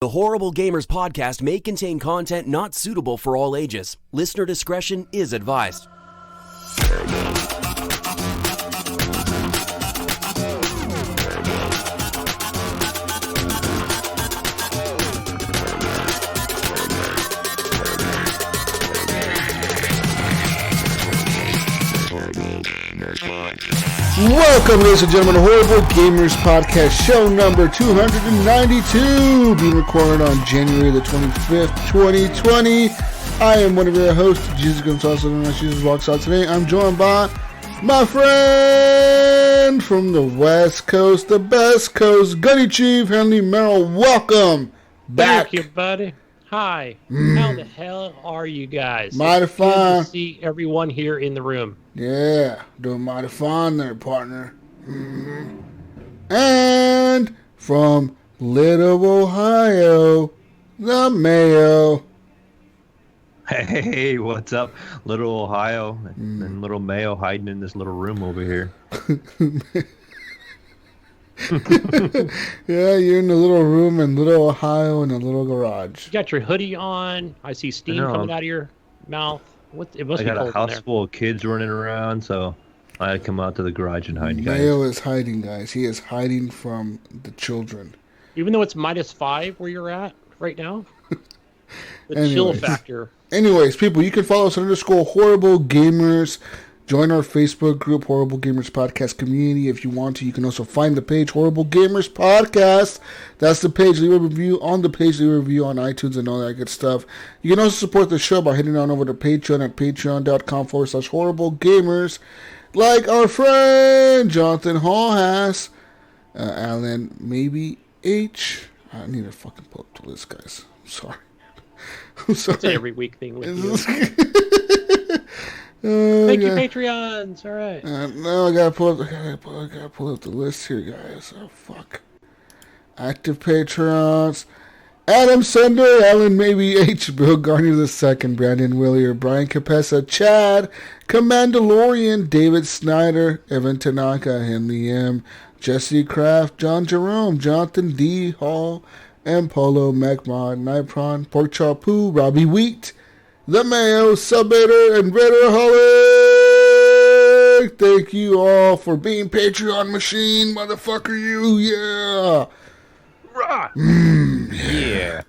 The Horrible Gamers podcast may contain content not suitable for all ages. Listener discretion is advised. Welcome, ladies and gentlemen, to Horrible Gamers Podcast, show number 292, being recorded on January the 25th, 2020. I am one of your hosts, Jesus Gonzalez, and Jesus walks out today. I'm joined by my friend from the West Coast, the best coast, Gunny Chief, Henley Merrill. Welcome back. Thank you, buddy. Hi. How the hell are you guys? Mighty fine. Good to see everyone here in the room. Yeah, doing mighty fine there, partner. And from Little Ohio, the Mayo. Hey, what's up, Little Ohio and Little Mayo hiding in this little room over here. Yeah, you're in the little room in Little Ohio in a little garage. You got your hoodie on. I see steam coming out of your mouth. It must I be got cold a house in there. full of kids running around, so I had to come out to the garage and hide, guys. Mayo is hiding, guys. He is hiding from the children. Even though it's -5 where you're at right now, the Anyways. chill factor. Anyways, people, you can follow us on _Horrible Gamers. Join our Facebook group, Horrible Gamers Podcast Community, if you want to. You can also find the page, Horrible Gamers Podcast. That's the page. Leave a review on the page. Leave a review on iTunes and all that good stuff. You can also support the show by heading on over to Patreon at patreon.com/Horrible Gamers. Like our friend Jonathan Hall has. Alan, maybe H. I need to fucking pull up the list, guys. I'm sorry. It's an every week thing with you. Thank Thank you, Patreons. All right. No, I gotta pull up the list here, guys. Oh, fuck. Active Patrons. Adam Sunder, Alan Maybe H, Bill Garnier II, Brandon Willier, Brian Capessa, Chad, Commandalorian, David Snyder, Evan Tanaka, Henley M, Jesse Kraft, John Jerome, Jonathan D. Hall, M. Polo, Macmod, Nipron, Pork Chop Poo, Robbie Wheat, The Mayo, Subator, and Redderholic. Thank you all for being Patreon machine, motherfucker, you, yeah. Yeah.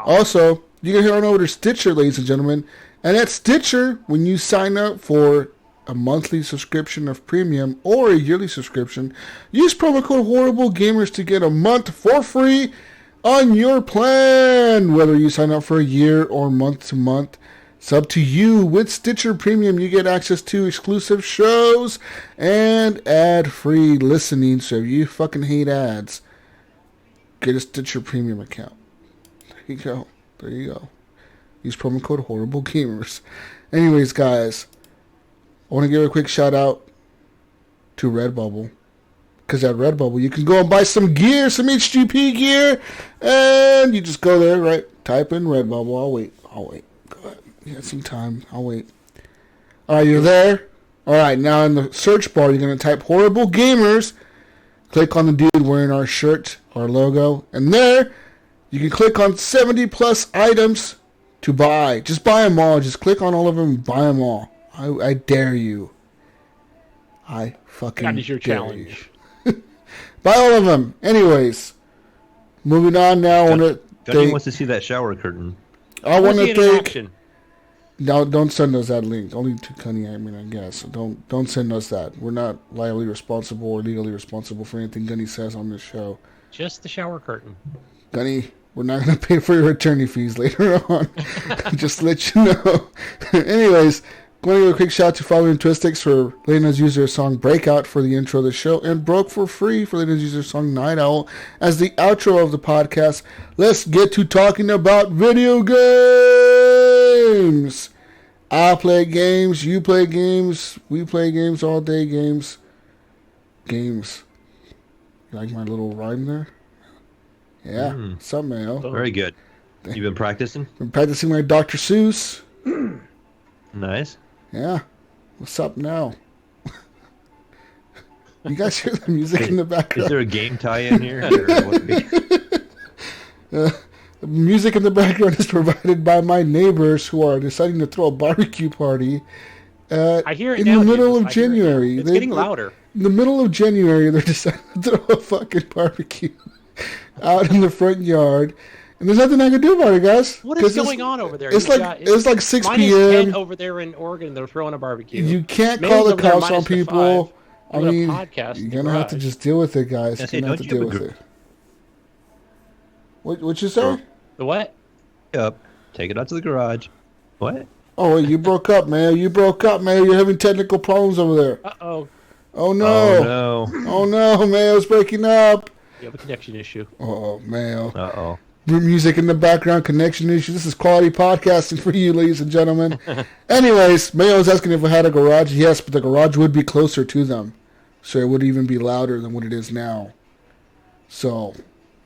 Also, you can head on over to Stitcher, ladies and gentlemen. And at Stitcher, when you sign up for a monthly subscription of premium or a yearly subscription, use promo code Horrible Gamers to get a month for free on your plan. Whether you sign up for a year or month to month, it's up to you. With Stitcher Premium, you get access to exclusive shows and ad-free listening. So if you fucking hate ads, get a Stitcher Premium account. There you go. There you go. Use promo code Horrible Gamers. Anyways, guys, I want to give a quick shout out to Redbubble. Because at Redbubble, you can go and buy some gear, some HGP gear. And you just go there, right? Type in Redbubble. I'll wait. Go ahead. You got some time. I'll wait. All right, you're there? All right, now in the search bar, you're going to type Horrible Gamers. Click on the dude wearing our shirt, our logo. And there, you can click on 70 plus items to buy. Just buy them all. Just click on all of them and buy them all. I dare you. I fucking That is your dare challenge. You. Buy all of them. Anyways, moving on now. Gunny wants to see that shower curtain. I want to thank. Action. No, don't send us that link. Only to Gunny, I guess. So don't send us that. We're not liably responsible or legally responsible for anything Gunny says on this show. Just the shower curtain. Gunny, we're not going to pay for your attorney fees later on. Just to let you know. Anyways, going to give a quick shout out to Following Twistics for letting us use their song Breakout for the intro of the show, and Broke for Free for letting us use their song Night Owl as the outro of the podcast. Let's get to talking about video games. I play games, you play games, we play games all day, games. You like my little rhyme there? Yeah, some Mayo. Very good. You've been practicing? Been practicing my Dr. Seuss. Nice. Yeah. What's up now? You guys hear the music in the background? Is there a game tie in here? Or what? Music in the background is provided by my neighbors who are deciding to throw a barbecue party. I hear it in now, the middle Jesus. of January. It's getting louder. In the middle of January, they're deciding to throw a fucking barbecue out in the front yard. And there's nothing I can do about it, guys. What is going on over there? It's like 6 mine p.m. is 10 over there in Oregon. They're throwing a barbecue. You can't Mayo's call the over there cops on minus the people. 5. I Doing a mean, podcast in you're the going to have to garage. just deal with it, guys. Yes, You're going to have to deal with it. What you say? The what? Yep. Take it out to the garage. What? Oh, wait, you broke up, man. You broke up, man. You're having technical problems over there. Uh-oh. Oh, no. Oh, no. Oh, no. Mayo's breaking up. You have a connection issue. Oh, Mayo. Uh-oh. Music in the background, connection issue. This is quality podcasting for you, ladies and gentlemen. Anyways, Mayo's asking if I had a garage. Yes, but the garage would be closer to them. So it would even be louder than what it is now. So,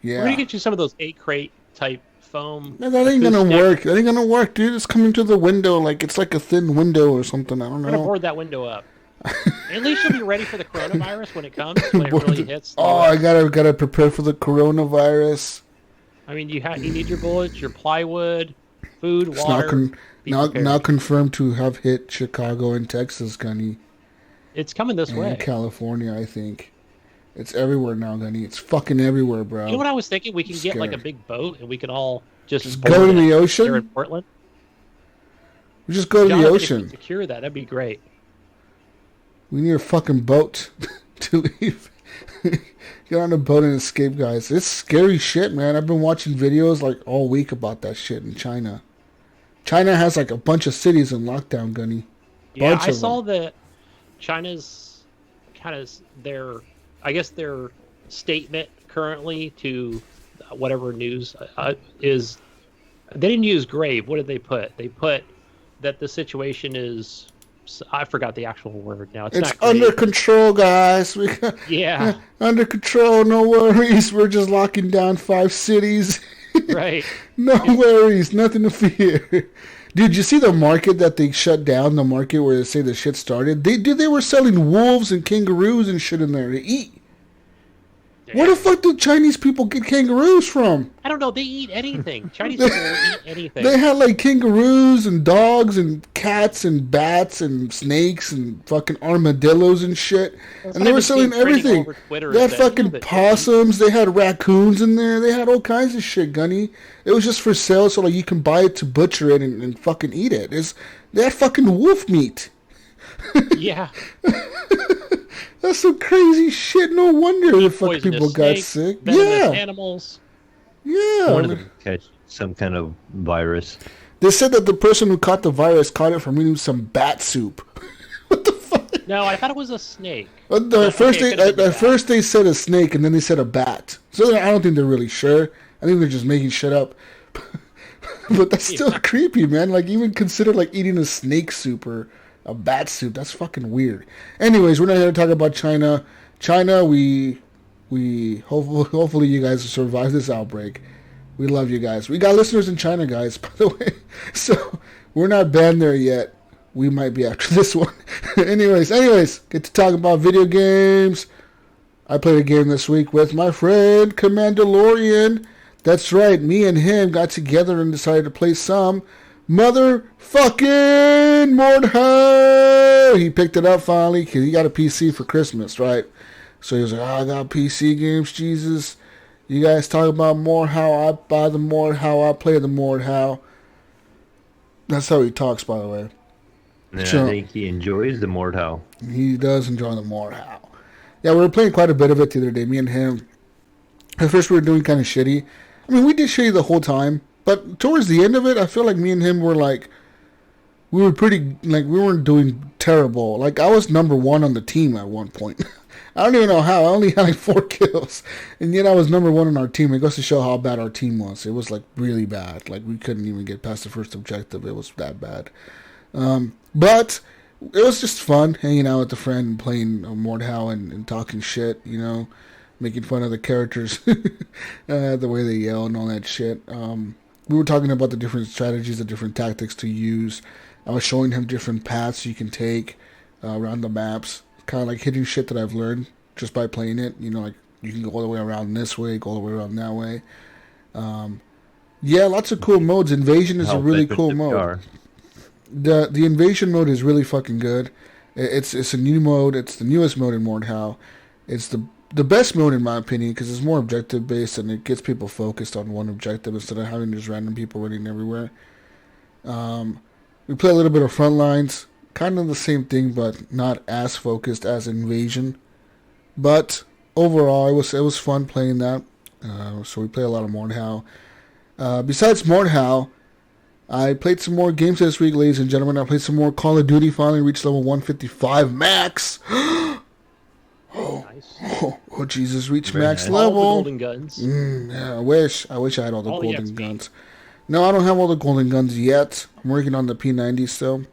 yeah. We're going to get you some of those 8-crate type foam. No, that ain't gonna work. That ain't gonna work, dude. It's coming to the window like it's like a thin window or something. I don't know. We're going to board that window up. At least you'll be ready for the coronavirus when it comes, when it really hits. Oh, I gotta prepare for the coronavirus. I mean, you need your bullets, your plywood, food, It's water. now confirmed to have hit Chicago and Texas, Gunny. It's coming this way. And California, I think. It's everywhere now, Gunny. It's fucking everywhere, bro. You know what I was thinking? We can get like a Scared. big boat and we can all just go to the here ocean? in Portland. We just go to the Jonathan, if ocean. you secure that. That'd be great. We need a fucking boat to leave. Get on a boat and escape, guys. It's scary shit, man. I've been watching videos like all week about that shit in China. China has like a bunch of cities in lockdown, Gunny. Yeah, Bunch I of saw them. that China's kind of their statement currently to whatever news is. They didn't use grave. What did they put? They put that the situation is. I forgot the actual word now. It's not under grave. control, guys. We got, Yeah. under control. No worries. We're just locking down 5 cities. Right. No worries. Nothing to fear. Dude, you see the market that they shut down? The market where they say the shit started? They were selling wolves and kangaroos and shit in there to eat. Where the fuck do Chinese people get kangaroos from? I don't know. They eat anything. Chinese people will eat anything. They had like kangaroos and dogs and cats and bats and snakes and fucking armadillos and shit. That's And what they I've were been selling seeing trending everything. over Twitter They had is that, fucking that possums. They had raccoons in there. They had all kinds of shit, Gunny. It was just for sale so like you can buy it to butcher it and fucking eat it. They had fucking wolf meat. Yeah. That's some crazy shit. No wonder the fucking Poisonous people got snakes, sick. venomous animals. Yeah. One of them catch some kind of virus. They said that the person who caught the virus caught it from eating some bat soup. What the fuck? No, I thought it was a snake. At first Okay, they said a snake, and then they said a bat. So I don't think they're really sure. I think they're just making shit up. But that's still creepy, man. Like, even consider like eating a snake soup or a bat soup. That's fucking weird. Anyways, we're not here to talk about China. China, we hopefully you guys will survive this outbreak. We love you guys. We got listeners in China, guys, by the way. So we're not banned there yet. We might be after this one. anyways, get to talk about video games. I played a game this week with my friend Commandalorian. That's right, me and him got together and decided to play some motherfucking Mordhau. He picked it up finally because he got a PC for Christmas, right? So he was like, I got PC games, Jesus. You guys talk about Mordhau, I buy the Mordhau, I play the Mordhau. That's how he talks, by the way. And Sure. I think he enjoys the Mordhau. He does enjoy the Mordhau. Yeah, we were playing quite a bit of it the other day, me and him. At first we were doing kind of shitty. I mean, we did shitty the whole time. But towards the end of it, I feel like me and him were like, we weren't doing terrible. Like, I was number 1 on the team at one point. I don't even know how. I only had like 4 kills. And yet I was number 1 on our team. It goes to show how bad our team was. It was like really bad. Like, we couldn't even get past the first objective. It was that bad. But it was just fun hanging out with a friend and playing Mordhau and talking shit, you know, making fun of the characters, the way they yell and all that shit. We were talking about the different strategies, the different tactics to use. I was showing him different paths you can take around the maps, kind of like hidden shit that I've learned just by playing it. You know, like you can go all the way around this way, go all the way around that way. Yeah, lots of cool modes. Invasion is a really cool mode. The invasion mode is really fucking good. It's a new mode. It's the newest mode in Mordhau. It's the best mode in my opinion because it's more objective based and it gets people focused on one objective instead of having just random people running everywhere. We play a little bit of Frontlines, kind of the same thing but not as focused as Invasion. But overall, it was fun playing that. So we play a lot of Mordhau. Besides Mordhau, I played some more games this week, ladies and gentlemen. I played some more Call of Duty. Finally reached level 155 max. Nice. Oh, Jesus! Reached Very max nice. level. All the golden guns. Yeah, I wish I had all the All the golden XP. guns. No, I don't have all the golden guns yet. I'm working on the P90 still.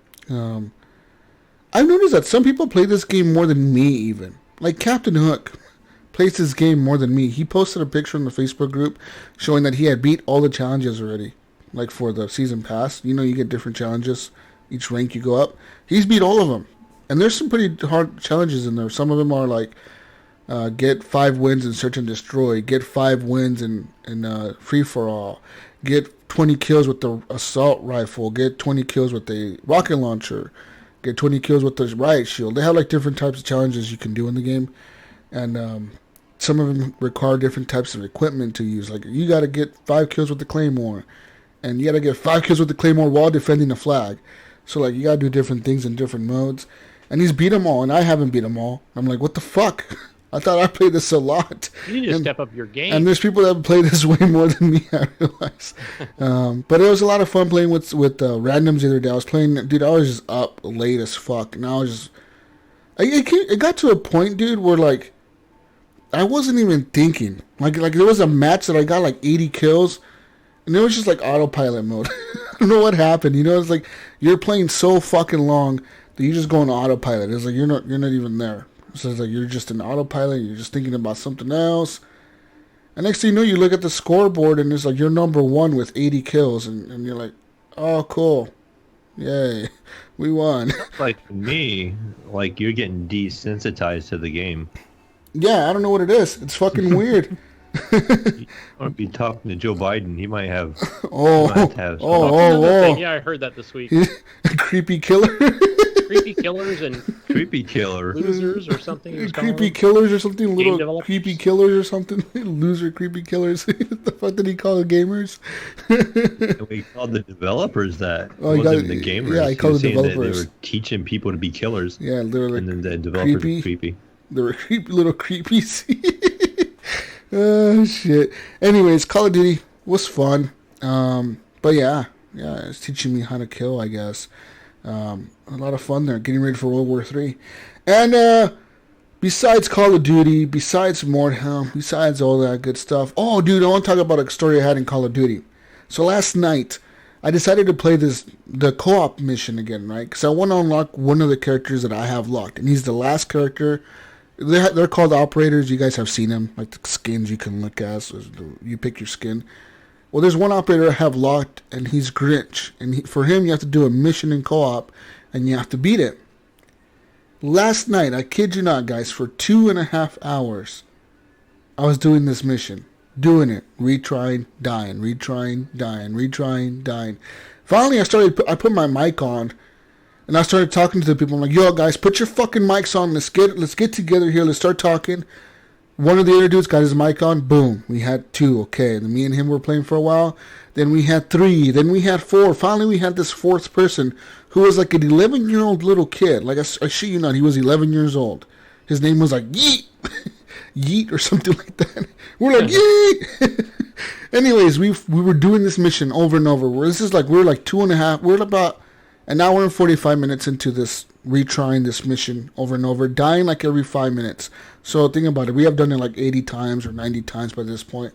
I've noticed that some people play this game more than me even. Like Captain Hook plays this game more than me. He posted a picture in the Facebook group showing that he had beat all the challenges already. Like for the season pass. You know, you get different challenges. Each rank you go up. He's beat all of them. And there's some pretty hard challenges in there. Some of them are like get 5 wins in Search and Destroy. Get 5 wins in Free For All. Get 20 kills with the assault rifle. Get 20 kills with the rocket launcher. Get 20 kills with the riot shield. They have like different types of challenges you can do in the game. And some of them require different types of equipment to use. Like you got to get 5 kills with the Claymore. And you got to get 5 kills with the Claymore while defending the flag. So like you got to do different things in different modes. And he's beat them all, and I haven't beat them all. I'm like, what the fuck? I thought I played this a lot. You need to step up your game. And there's people that play this way more than me, I realize. But it was a lot of fun playing with randoms the other day. I was playing, dude, I was just up late as fuck. And I was just... It got to a point, dude, where, like, I wasn't even thinking. Like there was a match that I got, like, 80 kills, and it was just, like, autopilot mode. I don't know what happened. You know, it's like you're playing so fucking long that you just go on autopilot. It's like you're not even there. So it's like you're just in autopilot. You're just thinking about something else. And next thing you know, you look at the scoreboard and it's like you're number 1 with 80 kills, and you're like, oh, cool, yay, we won. Like for me, like you're getting desensitized to the game. Yeah, I don't know what it is. It's fucking weird. You want to be talking to Joe Biden? He might have. Oh, he might have Another thing, yeah, I heard that this week. Creepy killer. Creepy killers and creepy killer. losers or something. it was Creepy called. killers or something. Little developers. creepy killers or something. Loser creepy killers. What the fuck did he call the gamers? And we called the developers that. Oh, It he wasn't got- the gamers. yeah, he called was the saying that developers. They were teaching people to be killers. Yeah, literally. And then the developers creepy. were creepy. They were creepy little creepies. Oh shit. Anyways, Call of Duty was fun. But yeah, it's teaching me how to kill, I guess. A lot of fun there, getting ready for World War III. And besides Call of Duty, besides Mordhau, besides all that good stuff. Oh, dude, I want to talk about a story I had in Call of Duty. So last night, I decided to play the co-op mission again, right? Because I want to unlock one of the characters that I have locked, and he's the last character. They're called operators. You guys have seen them, like the skins you can look at. So you pick your skin. Well, there's one operator I have locked, and he's Grinch. And for him, you have to do a mission in co-op, and you have to beat it. Last night, I kid you not, guys, for 2.5 hours, I was doing this mission. Doing it. Retrying, dying. Retrying, dying. Retrying, dying. Finally, I put my mic on, and I started talking to the people. I'm like, yo, guys, put your fucking mics on. Let's get together here. Let's start talking. One of the other dudes got his mic on. Boom. We had 2. Okay. And me and him were playing for a while. Then we had 3. Then we had 4. Finally, we had this 4th person who was like an 11-year-old little kid. Like, I shit you not, he was 11 years old. His name was like Yeet. Yeet or something like that. We're like, Yeet. Anyways, we were doing this mission over and over. We're like 2.5. We're about an hour and 45 minutes into this, retrying this mission over and over, dying like every 5 minutes. So think about it. We have done it like 80 times or 90 times by this point.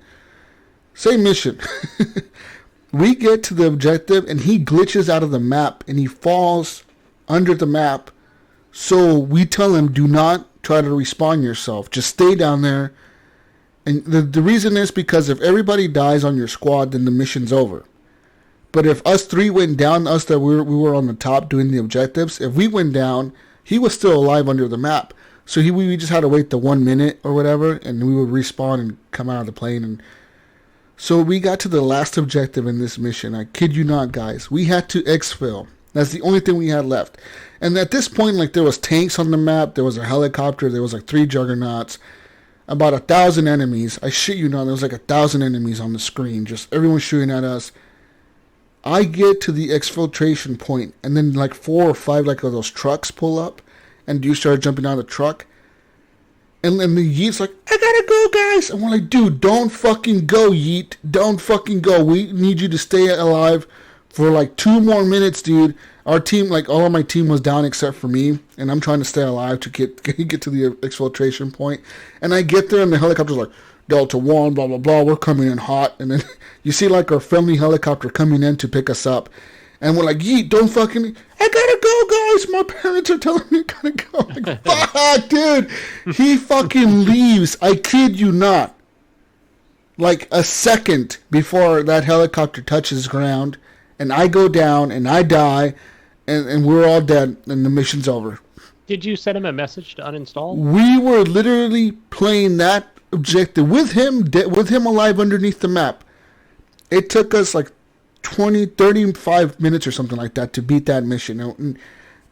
Same mission. We get to the objective and he glitches out of the map and he falls under the map. So we tell him, do not try to respawn yourself. Just stay down there. And the reason is because if everybody dies on your squad, then the mission's over. But if us 3 went down, us that we were on the top doing the objectives, if we went down, he was still alive under the map. So we just had to wait the 1 minute or whatever, and we would respawn and come out of the plane. And So we got to the last objective in this mission. I kid you not, guys. We had to exfil. That's the only thing we had left. And at this point, like, there was tanks on the map. There was a helicopter. There was like 3 juggernauts. About 1,000 enemies. I shit you not. There was like 1,000 enemies on the screen. Just everyone shooting at us. I get to the exfiltration point, and then like 4 or 5 like of those trucks pull up, and you start jumping out of the truck. And then the Yeet's like, I gotta go, guys. And we're like, dude, don't fucking go, Yeet. Don't fucking go. We need you to stay alive for like 2 more minutes, dude. Our team, like all of my team was down except for me. And I'm trying to stay alive to get to the exfiltration point. And I get there and the helicopter's like, Delta 1, blah, blah, blah. We're coming in hot. And then you see like our friendly helicopter coming in to pick us up. And we're like, Yeet, don't fucking... I gotta go, guys. My parents are telling me I gotta go. I'm like, fuck, dude. He fucking leaves. I kid you not. Like a second before that helicopter touches ground. And I go down and I die. And we're all dead. And the mission's over. Did you send him a message to uninstall? We were literally playing that objective with him alive underneath the map. It took us like 35 minutes or something like that to beat that mission. And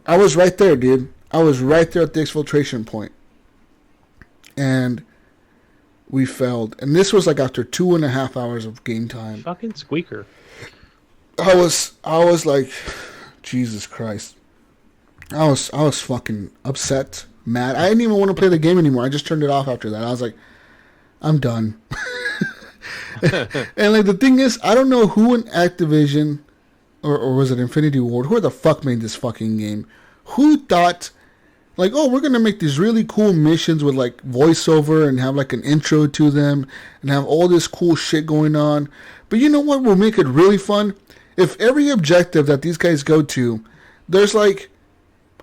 I was right there, dude. I was right there at the exfiltration point. And we failed. And this was like after 2.5 hours of game time. Fucking squeaker. I was like, Jesus Christ. I was fucking upset, mad. I didn't even want to play the game anymore. I just turned it off after that. I was like, I'm done. And like the thing is, I don't know who in Activision or was it Infinity Ward, who the fuck made this fucking game? Who thought like, oh, we're gonna make these really cool missions with like voiceover and have like an intro to them and have all this cool shit going on. But you know what will make it really fun? If every objective that these guys go to, there's like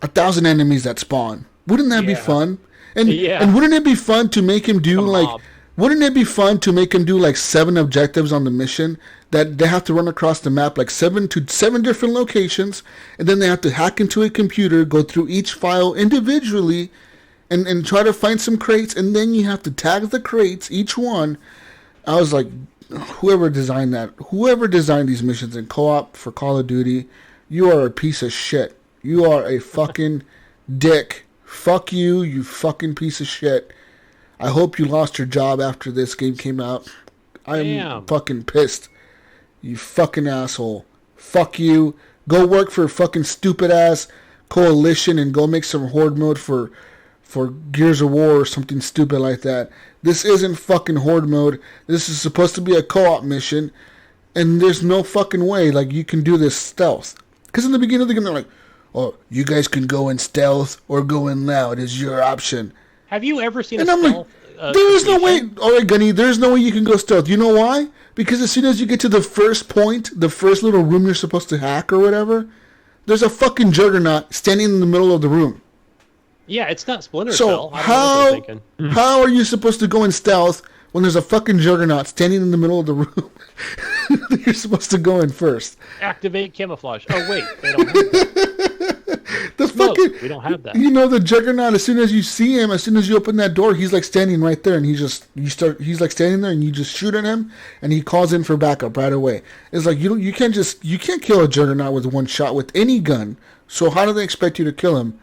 1,000 enemies that spawn. Wouldn't that be fun? And wouldn't it be fun to make him do Wouldn't it be fun to make him do like 7 objectives on the mission that they have to run across the map, like 7 different locations, and then they have to hack into a computer, go through each file individually, and try to find some crates, and then you have to tag the crates, each one. I was like, whoever designed these missions in co-op for Call of Duty, you are a piece of shit. You are a fucking dick. Fuck you, you fucking piece of shit. I hope you lost your job after this game came out. I am fucking pissed. You fucking asshole. Fuck you. Go work for a fucking stupid ass Coalition and go make some horde mode for Gears of War or something stupid like that. This isn't fucking horde mode. This is supposed to be a co-op mission. And there's no fucking way like you can do this stealth. Because in the beginning of the game they're like, oh, you guys can go in stealth or go in loud. It's your option. Have you ever seen and a I'm stealth? Like, there is no way. All right, Gunny, there's no way you can go stealth. You know why? Because as soon as you get to the first point, the first little room you're supposed to hack or whatever, there's a fucking juggernaut standing in the middle of the room. Yeah, it's not Splinter Cell. So how how are you supposed to go in stealth when there's a fucking juggernaut standing in the middle of the room? You're supposed to go in first. Activate camouflage. Oh wait, they don't have that. We don't have that. You know, the juggernaut, as soon as you see him, as soon as you open that door, he's like standing right there, and he's like standing there, and you just shoot at him, and he calls in for backup right away. It's like you can't kill a juggernaut with one shot with any gun. So how do they expect you to kill him?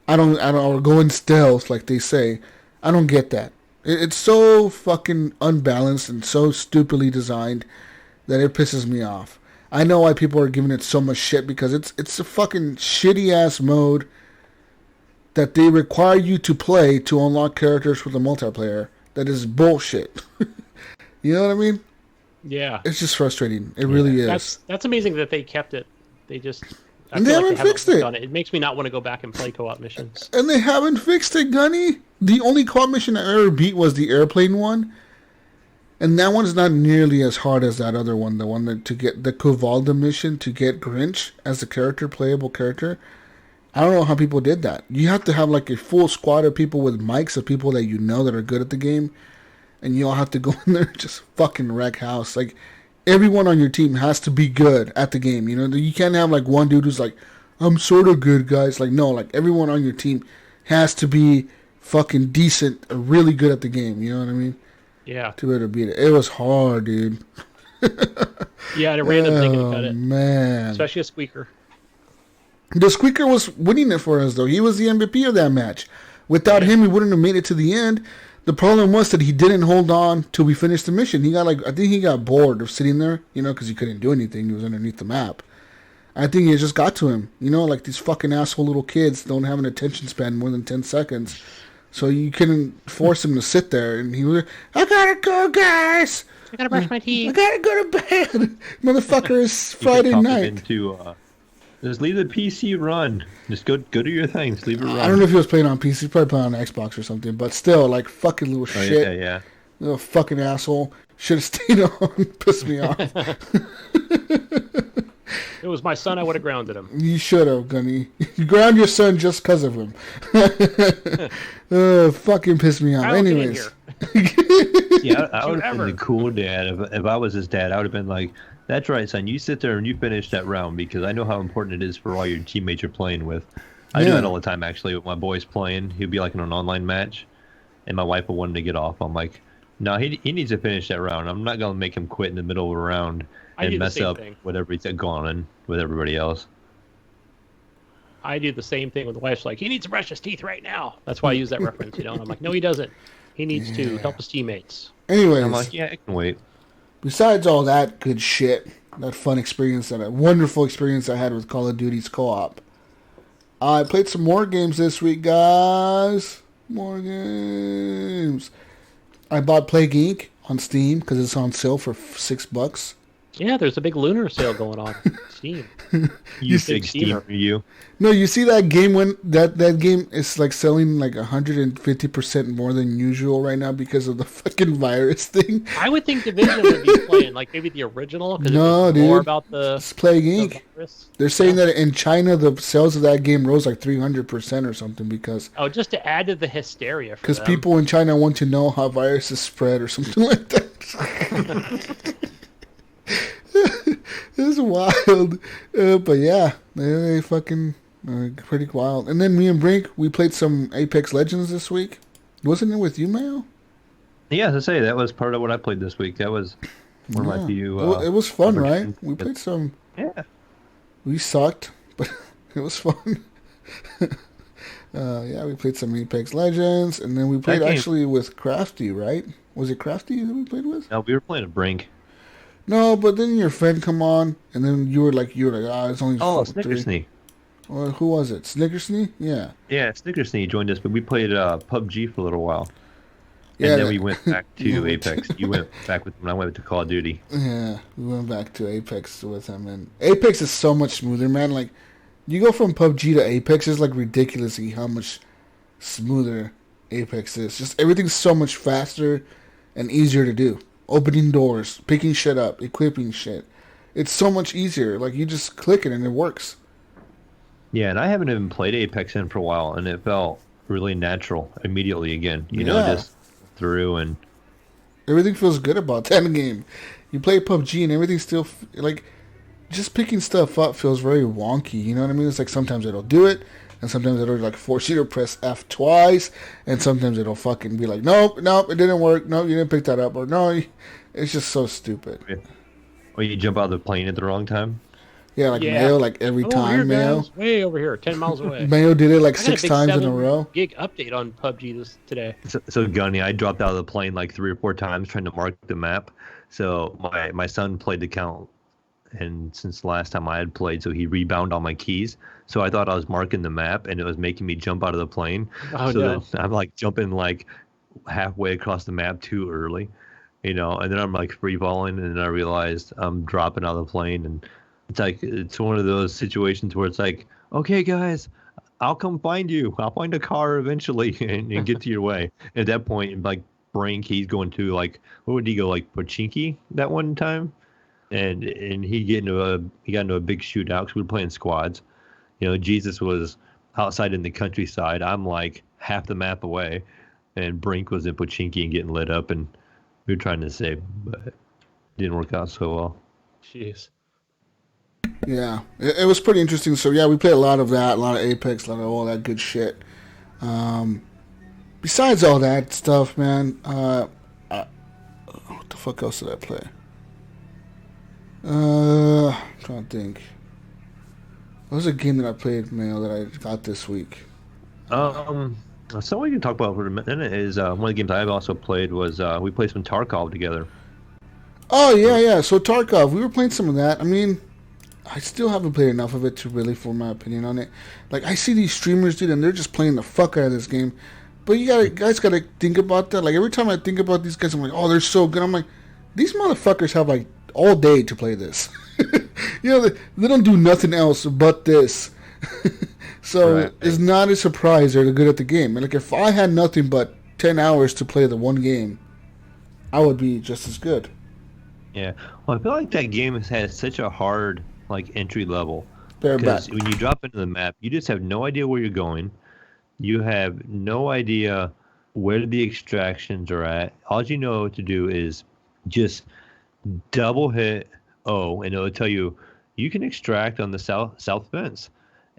I don't or go in stealth like they say. I don't get that. It's so fucking unbalanced and so stupidly designed that it pisses me off. I know why people are giving it so much shit because it's a fucking shitty ass mode that they require you to play to unlock characters for the multiplayer. That is bullshit. You know what I mean? Yeah. It's just frustrating. It really is. That's amazing that they kept it. They just and they haven't fixed it. It makes me not want to go back and play co-op missions. And they haven't fixed it, Gunny. The only co-op mission I ever beat was the airplane one. And that one's not nearly as hard as that other one. The one that to get the Kovalda mission to get Grinch as a playable character. I don't know how people did that. You have to have like a full squad of people with mics, of people that you know that are good at the game. And you all have to go in there and just fucking wreck house. Like, everyone on your team has to be good at the game. You know, you can't have like one dude who's like, I'm sort of good, guys. Like, no, like everyone on your team has to be fucking decent, really good at the game. You know what I mean? Yeah. To be able to beat it. It was hard, dude. Yeah, and a random thing to cut it. Man. Especially a squeaker. The squeaker was winning it for us, though. He was the MVP of that match. Without him, we wouldn't have made it to the end. The problem was that he didn't hold on till we finished the mission. He got I think he got bored of sitting there, because he couldn't do anything. He was underneath the map. I think it just got to him. Like these fucking asshole little kids don't have an attention span more than 10 seconds. So you couldn't force him to sit there. And he was like, I gotta go, guys. I gotta brush my teeth. I gotta go to bed. Motherfucker, it's Friday night. Just leave the PC run. Just go do your thing. Just leave it run. I don't know if he was playing on PC. He probably playing on Xbox or something. But still, fucking little shit. Yeah. Little fucking asshole. Should have stayed on. Pissed me off. It was my son, I would have grounded him. You should have, Gunny. You ground your son just because of him. Fucking pissed me off. Anyways. Yeah, I would have been the cool dad. If I was his dad, I would have been like, that's right, son. You sit there and you finish that round because I know how important it is for all your teammates you're playing with. I do that all the time, actually, with my boys playing. He'd be like in an online match, and my wife will want to get off. I'm like, no, he needs to finish that round. I'm not going to make him quit in the middle of a round and mess up whatever he's gone on with everybody else. I do the same thing with the wife. Like, he needs to brush his teeth right now. That's why I use that reference, And I'm like, no, he doesn't. He needs to help his teammates. Anyways. I'm like, yeah, I can wait. Besides all that good shit, that fun experience, that wonderful experience I had with Call of Duty's co-op, I played some more games this week, guys. More games. I bought Plague Inc. on Steam because it's on sale for $6. Yeah, there's a big lunar sale going on. Steam. You big Steamer, you. No, you see that game when that game is selling 150% more than usual right now because of the fucking virus thing. I would think Division would be playing maybe the original. No, dude. More about it's Plague Inc. They're saying that in China the sales of that game rose 300% or something because. Oh, just to add to the hysteria. Because people in China want to know how viruses spread or something like that. It's wild, but yeah, they fucking pretty wild. And then me and Brink, we played some Apex Legends this week. Wasn't it with you, Mayo? Yeah, to say that was part of what I played this week. That was one of my few. It was fun, right? We played some. Yeah. We sucked, but it was fun. Yeah, we played some Apex Legends, and then we played actually with Crafty, right? Was it Crafty that we played with? No, we were playing a Brink. No, but then your friend come on, and then you were like, it's only. Oh, Snickersnee. Well, who was it? Snickersnee? Yeah. Yeah, Snickersnee joined us, but we played PUBG for a little while. Yeah, and then we went back to Apex. You went back with him, and I went to Call of Duty. Yeah, we went back to Apex with him, and Apex is so much smoother, man. You go from PUBG to Apex, it's ridiculously how much smoother Apex is. Just everything's so much faster and easier to do. Opening doors, picking shit up, equipping shit. It's so much easier. You just click it and it works. Yeah, and I haven't even played Apex in for a while, and it felt really natural immediately again. You know, just through and... Everything feels good about that game. You play PUBG and everything still... just picking stuff up feels very wonky. You know what I mean? It's sometimes it'll do it, and sometimes it'll force you to press F twice, and sometimes it'll fucking be nope, it didn't work. No, you didn't pick that up. Or no, it's just so stupid. Or you jump out of the plane at the wrong time. Yeah, Mayo, every time, Mayo. Guys, way over here, 10 miles away. Mayo did it 6 times in a row. Gig update on PUBG today. So Gunny, I dropped out of the plane 3 or 4 times trying to mark the map. So my son played the count, and since the last time I had played, so he rebound all my keys. So I thought I was marking the map, and it was making me jump out of the plane. Oh, so no. then I'm jumping halfway across the map too early, and then I'm free falling, and then I realized I'm dropping out of the plane, and it's one of those situations where it's okay, guys, I'll come find you. I'll find a car eventually and get to your way. And at that point, Brink, he's going to what would he go Pochinki that one time? And he got into a big shootout because we were playing squads. Jesus was outside in the countryside. I'm half the map away, and Brink was in Pochinki and getting lit up, and we were trying to save, but it didn't work out so well. Jeez. Yeah, it was pretty interesting. So yeah, we played a lot of that, a lot of Apex, a lot of all that good shit. Besides all that stuff, man, What the fuck else did I play? Trying to think. What was a game that I played, Mayo, that I got this week? So we can talk about for a minute is one of the games I've also played was we played some Tarkov together. Oh, yeah. So Tarkov, we were playing some of that. I mean, I still haven't played enough of it to really form my opinion on it. Like, I see these streamers, dude, and they're just playing the fuck out of this game. But guys gotta think about that. Like, every time I think about these guys, I'm like, oh, they're so good. I'm like, these motherfuckers have, like, all day to play this. They don't do nothing else but this. So right. It's not a surprise they're good at the game. Like, if I had nothing but 10 hours to play the one game, I would be just as good. Yeah. Well, I feel like that game has such a hard, like, entry level. Because when you drop into the map, you just have no idea where you're going. You have no idea where the extractions are at. All you know to do is just double hit O, and it'll tell you can extract on the south fence.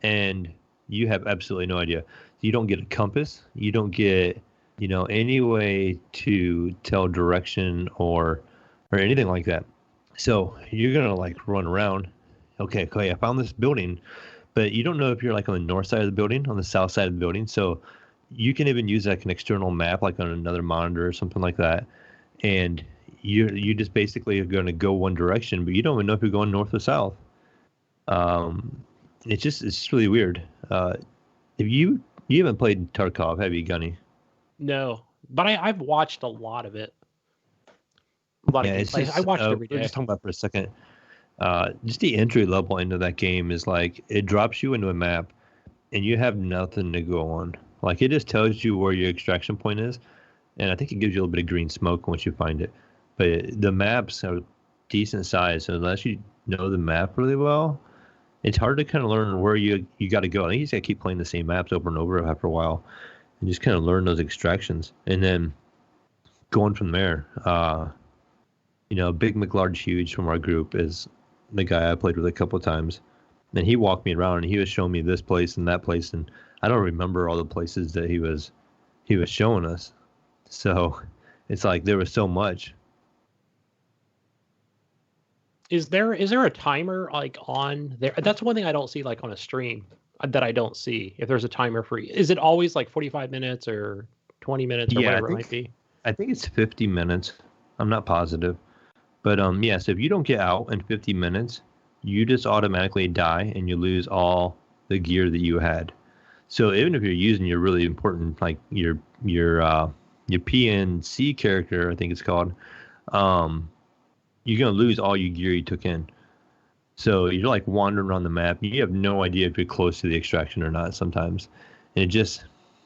And you have absolutely no idea. You don't get a compass. You don't get, any way to tell direction or anything like that. So you're going to, like, run around. Okay, I found this building. But you don't know if you're, like, on the north side of the building, on the south side of the building. So you can even use, like, an external map, like on another monitor or something like that. And you just basically are going to go one direction, but you don't even know if you're going north or south. It's just really weird. If you haven't played Tarkov, have you, Gunny? No, but I've watched a lot of it. A lot of gameplays. I watched it every day. We're just talking about for a second. Just the entry level into that game is like it drops you into a map, and you have nothing to go on. Like, it just tells you where your extraction point is, and I think it gives you a little bit of green smoke once you find it. But the maps are decent size, so unless you know the map really well, it's hard to kind of learn where you got to go. I think you just got to keep playing the same maps over and over after a while, and just kind of learn those extractions, and then going from there. Big McLarge Huge from our group is the guy I played with a couple of times, and he walked me around and he was showing me this place and that place, and I don't remember all the places that he was showing us. So it's like there was so much. Is there a timer, like, on there? That's one thing I don't see, like, on a stream that I don't see. If there's a timer for, is it always like 45 minutes or 20 minutes or whatever it might be? I think it's 50 minutes. I'm not positive. But so if you don't get out in 50 minutes, you just automatically die and you lose all the gear that you had. So even if you're using your really important, like your PNC character, I think it's called, you're going to lose all your gear you took in. So you're, like, wandering around the map. You have no idea if you're close to the extraction or not sometimes. And you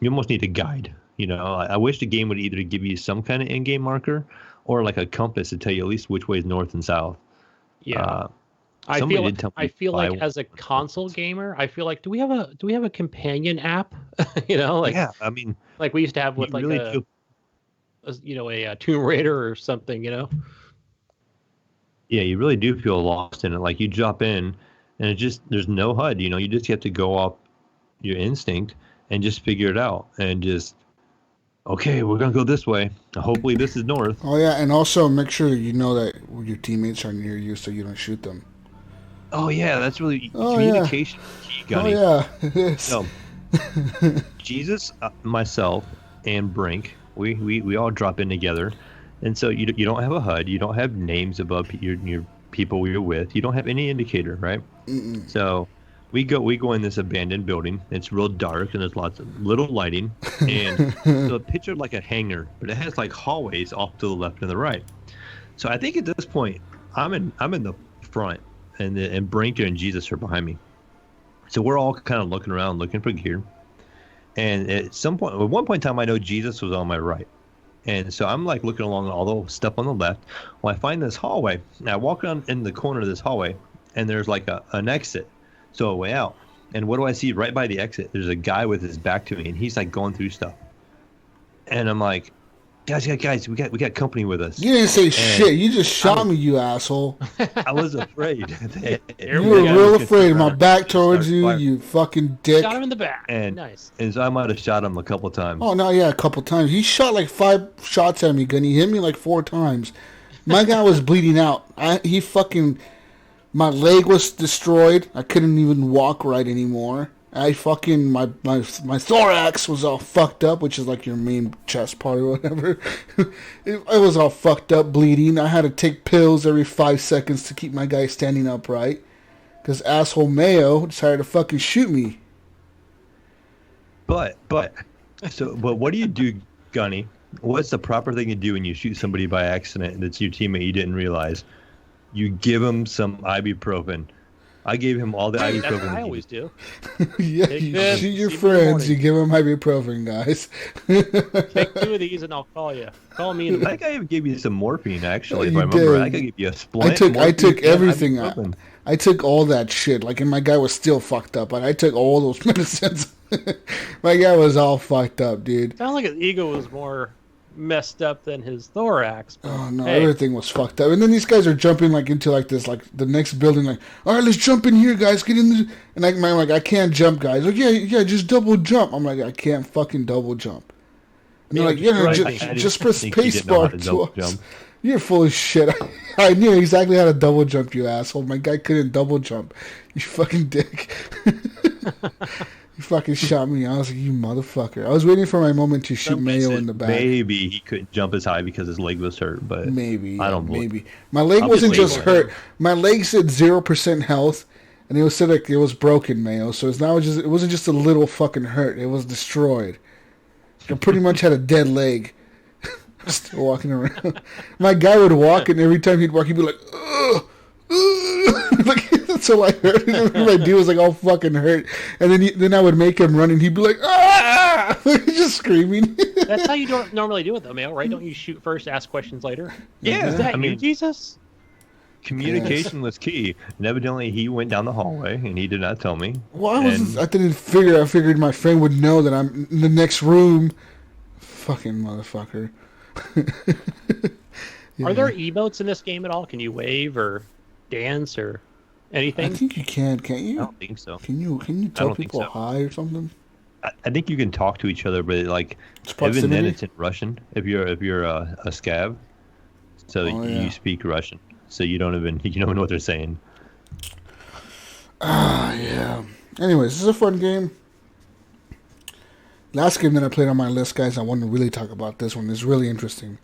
almost need a guide. I wish the game would either give you some kind of in-game marker or, like, a compass to tell you at least which way is north and south. Yeah. I feel like as a console gamer, I feel like, do we have a companion app? Yeah, I mean, like we used to have with, like, really a Tomb Raider or something, Yeah, you really do feel lost in it. Like, you drop in, and there's no HUD. You just have to go off your instinct and just figure it out. And just, okay, we're gonna go this way. Hopefully, this is north. Oh yeah, and also make sure you know that your teammates are near you, so you don't shoot them. Oh yeah, that's really communication key, Gunny. Oh yeah, it is. So, Jesus, myself, and Brink, we all drop in together. And so you don't have a HUD, you don't have names above your people you're with, you don't have any indicator, right? Mm-mm. So we go in this abandoned building. It's real dark and there's lots of little lighting, and so picture like a hangar, but it has, like, hallways off to the left and the right. So I think at this point I'm in the front, and Brinker and Jesus are behind me. So we're all kind of looking around, looking for gear. And at one point in time, I know Jesus was on my right. And so I'm, like, looking along all the stuff on the left. Well, I find this hallway. And I walk around in the corner of this hallway, and there's, like, an exit, so a way out. And what do I see right by the exit? There's a guy with his back to me, and he's, like, going through stuff. And I'm like, guys, we got company with us. You didn't say shit. You just shot me, you asshole. I was afraid. You were real afraid. My back towards you, you fucking dick. Shot him in the back. Nice. And so I might have shot him a couple times. Oh, no, yeah, a couple times. He shot like 5 shots at me, Gunny. He hit me like 4 times. My guy was bleeding out. My leg was destroyed. I couldn't even walk right anymore. My thorax was all fucked up, which is like your main chest part or whatever. It was all fucked up, bleeding. I had to take pills every 5 seconds to keep my guy standing upright. Because asshole Mayo decided to fucking shoot me. But what do you do, Gunny? What's the proper thing to do when you shoot somebody by accident and it's your teammate you didn't realize? You give him some ibuprofen. I gave him all the ibuprofen. That's what I always do. Yeah, you shoot your friends, you give them ibuprofen, guys. Take 2 of these and I'll call you. Call me. I think I gave you some morphine, actually, if You I remember. did. I could give you a splint. I took everything. Ibuprofen. I took all that shit. Like, and my guy was still fucked up, but I took all those medicines. My guy was all fucked up, dude. Sounds like his ego was more messed up than his thorax. Oh no, everything was fucked up. And then these guys are jumping like into like this, like the next building, like, all right, let's jump in here, guys, get in there. And I'm like, I can't jump, guys. Like, yeah, just double jump. I'm like, I can't fucking double jump. And they're like, just press spacebar twice. You're full of shit. I knew exactly how to double jump, you asshole. My guy couldn't double jump. You fucking dick. You fucking shot me. I was like, you motherfucker. I was waiting for my moment to shoot Mayo in the back. Maybe he couldn't jump as high because his leg was hurt, but maybe. I don't believe. Maybe. My leg wasn't just hurt. My leg said 0% health, and it said like it was broken, Mayo. So it wasn't just a little fucking hurt. It was destroyed. I pretty much had a dead leg. Still walking around. My guy would walk, and every time he'd walk, he'd be like, ugh. Like, that's all I heard. My dude was like all fucking hurt, and then I would make him run, and he'd be like, ah, just screaming. That's how you don't normally do it, though, Mayo, right? Don't you shoot first, ask questions later? Yeah, is that you, Jesus? Communication was key, and evidently he went down the hallway, and he did not tell me. Well, I figured my friend would know that I'm in the next room. Fucking motherfucker. Yeah. Are there emotes in this game at all? Can you wave or dance or anything? I think you can't you? I don't think so. Can you tell people hi or something? I think you can talk to each other, but like even then it's in Russian if you're a scav, so you speak Russian, so you don't know what they're saying. Yeah. Anyways, this is a fun game. Last game that I played on my list, guys, I want to really talk about this one. It's really interesting.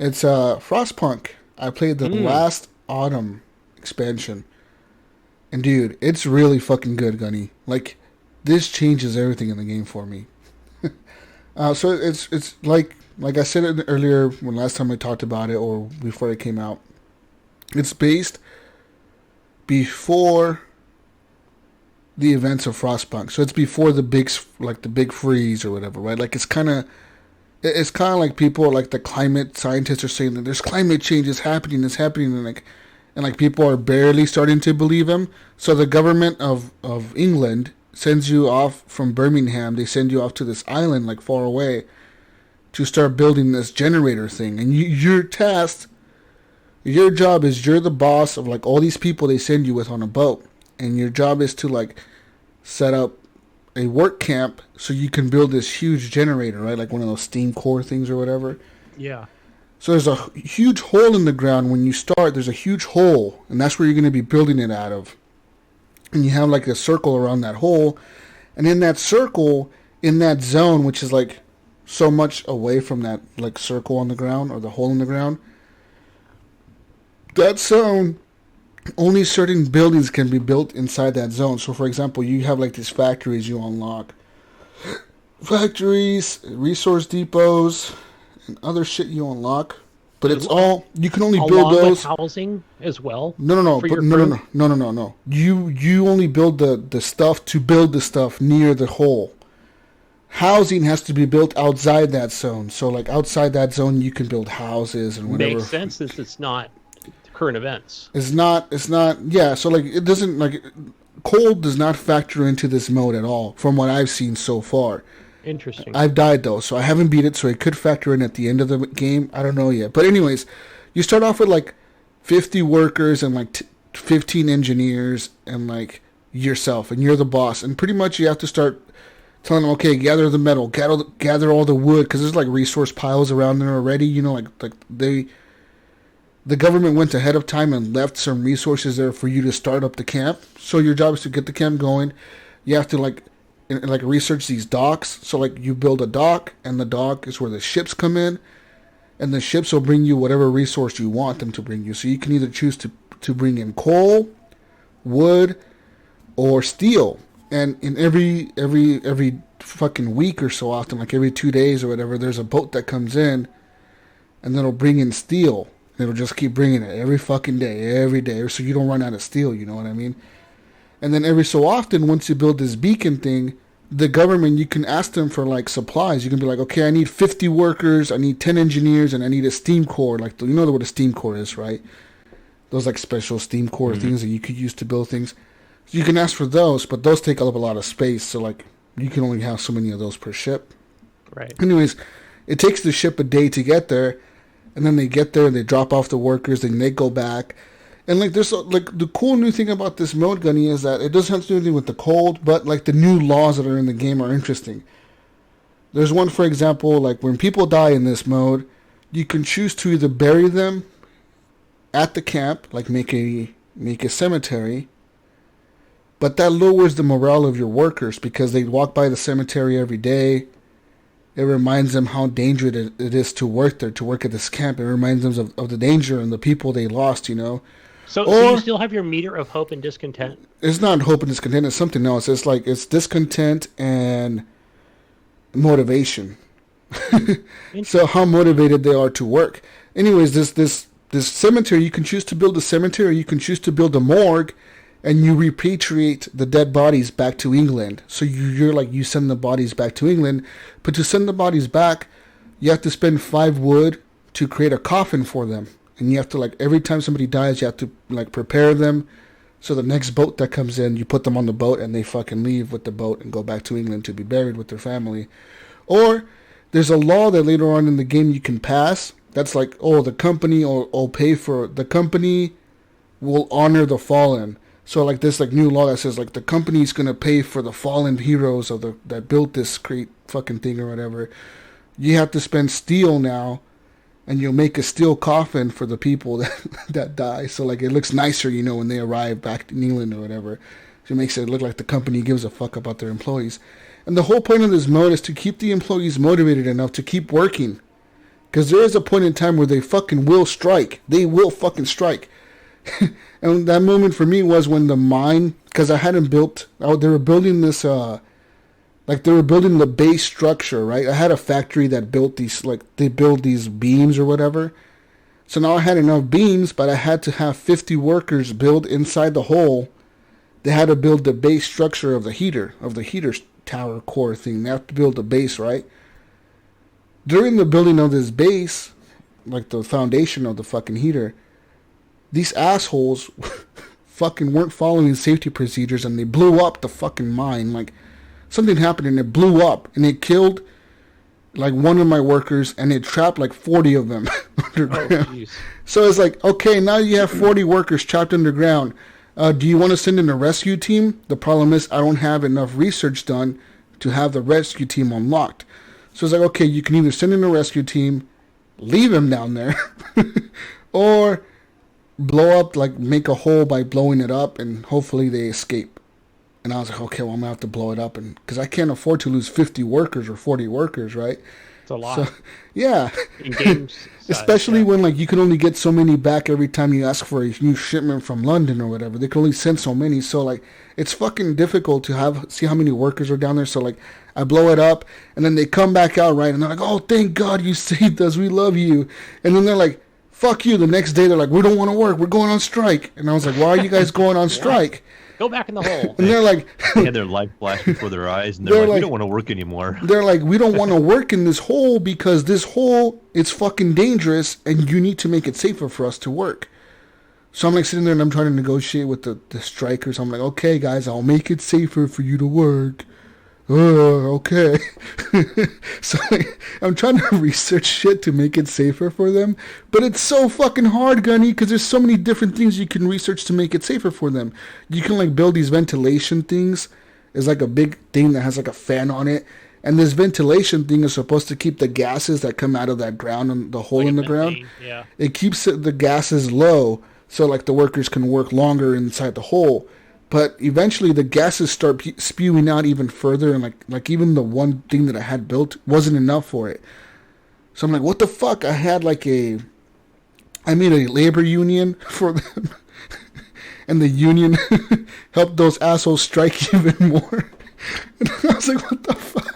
It's Frostpunk. I played the last autumn expansion. And dude, it's really fucking good, Gunny. Like, this changes everything in the game for me. So it's like I said earlier when last time I talked about it or before it came out. It's based before the events of Frostpunk. So it's before the big freeze or whatever, right? Like it's kind of like people like the climate scientists are saying that there's climate change is happening, and like people are barely starting to believe them. So the government of England sends you off from Birmingham. They send you off to this island like far away to start building this generator thing. And you're tasked. Your job is you're the boss of like all these people they send you with on a boat. And your job is to like set up a work camp so you can build this huge generator, right? Like one of those steam core things or whatever. Yeah. So there's a huge hole in the ground when you start. There's a huge hole, and that's where you're going to be building it out of. And you have like a circle around that hole. And in that circle, in that zone, which is like so much away from that like circle on the ground or the hole in the ground, that zone, only certain buildings can be built inside that zone. So, for example, you have like these factories you unlock. Factories, resource depots, and other shit you unlock. But it's all, you can only build those. With housing as well? No. You only build the stuff to build the stuff near the hole. Housing has to be built outside that zone. So, like, outside that zone, you can build houses and whatever. Makes sense since it's not current events. It's not, yeah, so like it doesn't, like, cold does not factor into this mode at all from what I've seen so far. Interesting. I've died though, so I haven't beat it, so it could factor in at the end of the game. I don't know yet. But anyways, you start off with like 50 workers and like 15 engineers and like yourself, and you're the boss, and pretty much you have to start telling them, okay, gather the metal, gather all the wood, because there's like resource piles around there already, you know, like the government went ahead of time and left some resources there for you to start up the camp. So your job is to get the camp going. You have to like research these docks. So like you build a dock, and the dock is where the ships come in, and the ships will bring you whatever resource you want them to bring you. So you can either choose to bring in coal, wood, or steel. And in every fucking week or so often, like every 2 days or whatever, there's a boat that comes in, and that'll bring in steel. It'll just keep bringing it every fucking day, every day, so you don't run out of steel, you know what I mean? And then every so often, once you build this beacon thing, the government, you can ask them for, like, supplies. You can be like, okay, I need 50 workers, I need 10 engineers, and I need a steam core. Like, you know what a steam core is, right? Those, like, special steam core things that you could use to build things. So you can ask for those, but those take up a lot of space, so, like, you can only have so many of those per ship. Right. Anyways, it takes the ship a day to get there. And then they get there and they drop off the workers, then they go back. And like there's like the cool new thing about this mode, Gunny, is that it doesn't have to do anything with the cold, but like the new laws that are in the game are interesting. There's one, for example, like when people die in this mode, you can choose to either bury them at the camp, like make a cemetery, but that lowers the morale of your workers because they walk by the cemetery every day. It reminds them how dangerous it is to work there, to work at this camp. It reminds them of the danger and the people they lost, you know. So you still have your meter of hope and discontent? It's not hope and discontent. It's something else. It's like it's discontent and motivation. So how motivated they are to work. Anyways, this cemetery, you can choose to build a cemetery, or you can choose to build a morgue, and you repatriate the dead bodies back to England. So you're like, you send the bodies back to England. But to send the bodies back, you have to spend 5 wood to create a coffin for them. And you have to, like, every time somebody dies, you have to, like, prepare them. So the next boat that comes in, you put them on the boat and they fucking leave with the boat and go back to England to be buried with their family. Or there's a law that later on in the game you can pass. That's like, oh, the company will pay for, the company will honor the fallen. So like this like new law that says like the company's gonna pay for the fallen heroes of that built this great fucking thing or whatever. You have to spend steel now, and you'll make a steel coffin for the people that die. So like it looks nicer, you know, when they arrive back in England or whatever. So it makes it look like the company gives a fuck about their employees. And the whole point of this mode is to keep the employees motivated enough to keep working, because there is a point in time where they fucking will strike. They will fucking strike. And that moment for me was when the mine, because I hadn't built, they were building this, like they were building the base structure, right? I had a factory that built these, like they build these beams or whatever. So now I had enough beams, but I had to have 50 workers build inside the hole. They had to build the base structure of the heater tower core thing. They have to build the base, right? During the building of this base, like the foundation of the fucking heater, these assholes fucking weren't following safety procedures, and they blew up the fucking mine. Like, something happened and it blew up, and it killed like one of my workers, and it trapped like 40 of them underground. Oh, so it's like, okay, now you have 40 workers trapped underground. Do you want to send in a rescue team? The problem is I don't have enough research done to have the rescue team unlocked. So it's like, okay, you can either send in a rescue team, leave them down there, or blow up, like make a hole by blowing it up, and hopefully they escape. And I was like, okay, well, I'm going to have to blow it up, and because I can't afford to lose 50 workers or 40 workers, right? It's a lot. So, yeah. In games size, especially when like you can only get so many back every time you ask for a new shipment from London or whatever. They can only send so many, so like it's fucking difficult to see how many workers are down there. So like I blow it up, and then they come back out, right? And they're like, oh, thank God you saved us, we love you. And then they're like, fuck you. The next day they're like, we don't want to work, we're going on strike. And I was like, why are you guys going on strike? Go back in the hole. And they're like, they had their life flash before their eyes, and they're like, we don't want to work anymore. They're like, we don't want to work in this hole because this hole is fucking dangerous, and you need to make it safer for us to work. So I'm like sitting there and I'm trying to negotiate with the strikers. I'm like, okay, guys, I'll make it safer for you to work. Okay. So like, I'm trying to research shit to make it safer for them, but it's so fucking hard, Gunny, because there's so many different things you can research to make it safer for them. You can like build these ventilation things. It's like a big thing that has like a fan on it, And this ventilation thing is supposed to keep the gases that come out of that ground and the hole Like in the methane, ground. yeah. It keeps the gases low, so like the workers can work longer inside the hole. But eventually the gases start spewing out even further, and like even the one thing that I had built wasn't enough for it. So I'm like, what the fuck? I made a labor union for them, and the union helped those assholes strike even more. And I was like, what the fuck?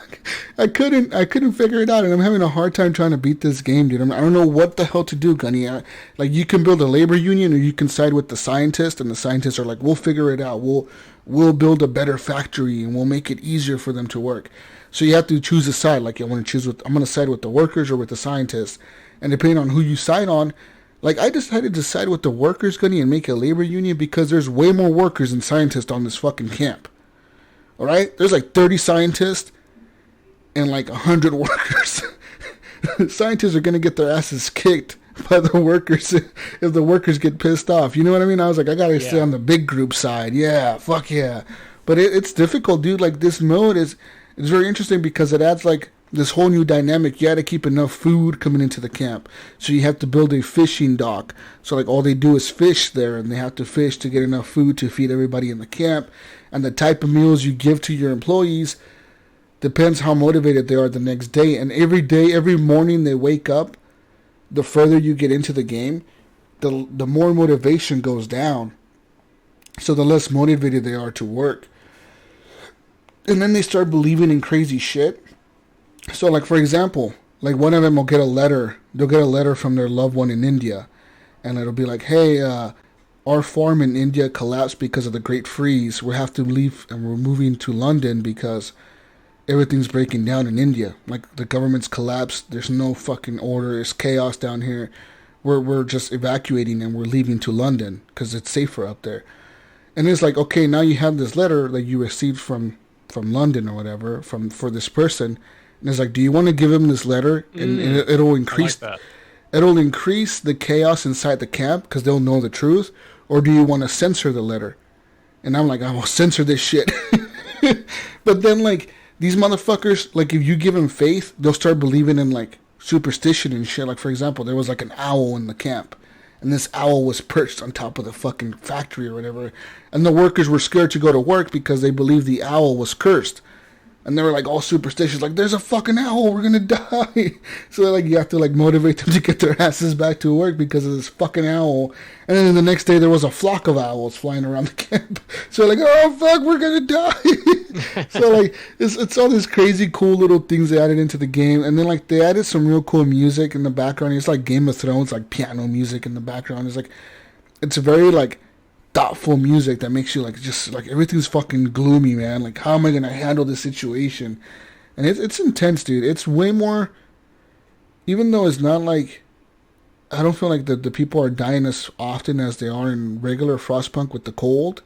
I couldn't figure it out, and I'm having a hard time trying to beat this game, dude. I don't know what the hell to do, Gunny. Like, you can build a labor union, or you can side with the scientists, and the scientists are like, we'll figure it out. We'll build a better factory, and we'll make it easier for them to work. So you have to choose a side. Like, I'm going to side with the workers or with the scientists, and depending on who you side on, like, I decided to side with the workers, Gunny, and make a labor union because there's way more workers than scientists on this fucking camp. All right? There's like 30 scientists and like 100 workers. Scientists are going to get their asses kicked by the workers if the workers get pissed off. You know what I mean? I was like, I got to stay on the big group side. Yeah, fuck yeah. But it's difficult, dude. Like, this mode it's very interesting because it adds like this whole new dynamic. You got to keep enough food coming into the camp. So you have to build a fishing dock. So like all they do is fish there, and they have to fish to get enough food to feed everybody in the camp. And the type of meals you give to your employees depends how motivated they are the next day. And every morning they wake up, the further you get into the game, the more motivation goes down. So the less motivated they are to work. And then they start believing in crazy shit. So like, for example, like one of them will get a letter. They'll get a letter from their loved one in India. And it'll be like, hey, our farm in India collapsed because of the Great Freeze. We have to leave and we're moving to London because everything's breaking down in India. Like, the government's collapsed. There's no fucking order. It's chaos down here. We're just evacuating and we're leaving to London because it's safer up there. And it's like, okay, now you have this letter that you received from London or whatever for this person. And it's like, do you want to give him this letter? And it'll increase it'll increase the chaos inside the camp because they'll know the truth. Or do you want to censor the letter? And I'm like, I will censor this shit. But then, like, these motherfuckers, like, if you give them faith, they'll start believing in, like, superstition and shit. Like, for example, there was, like, an owl in the camp. And this owl was perched on top of the fucking factory or whatever. And the workers were scared to go to work because they believed the owl was cursed. And they were, like, all superstitious. Like, there's a fucking owl. We're going to die. So, like, you have to, like, motivate them to get their asses back to work because of this fucking owl. And then the next day, there was a flock of owls flying around the camp. So, like, oh, fuck, we're going to die. So, like, it's all these crazy, cool little things they added into the game. And then, like, they added some real cool music in the background. It's like Game of Thrones, like, piano music in the background. It's, like, it's very, like, thoughtful music that makes you like just like everything's fucking gloomy, man. Like, how am I gonna handle this situation? And it's intense, dude. It's way more, even though it's not like, I don't feel like the people are dying as often as they are in regular Frostpunk with the cold,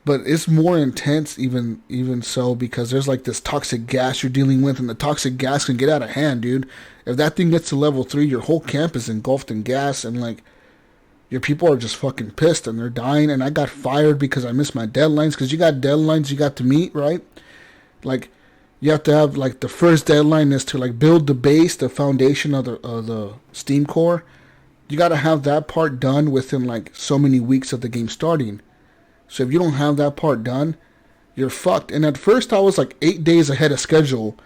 but it's more intense even so because there's like this toxic gas you're dealing with, and the toxic gas can get out of hand, dude. If that thing gets to level 3, your whole camp is engulfed in gas, and like, your people are just fucking pissed and they're dying. And I got fired because I missed my deadlines. Because you got deadlines you got to meet, right? Like, you have to have, like, the first deadline is to, like, build the base, the foundation of the Steam core. You got to have that part done within, like, so many weeks of the game starting. So if you don't have that part done, you're fucked. And at first I was, like, 8 days ahead of schedule.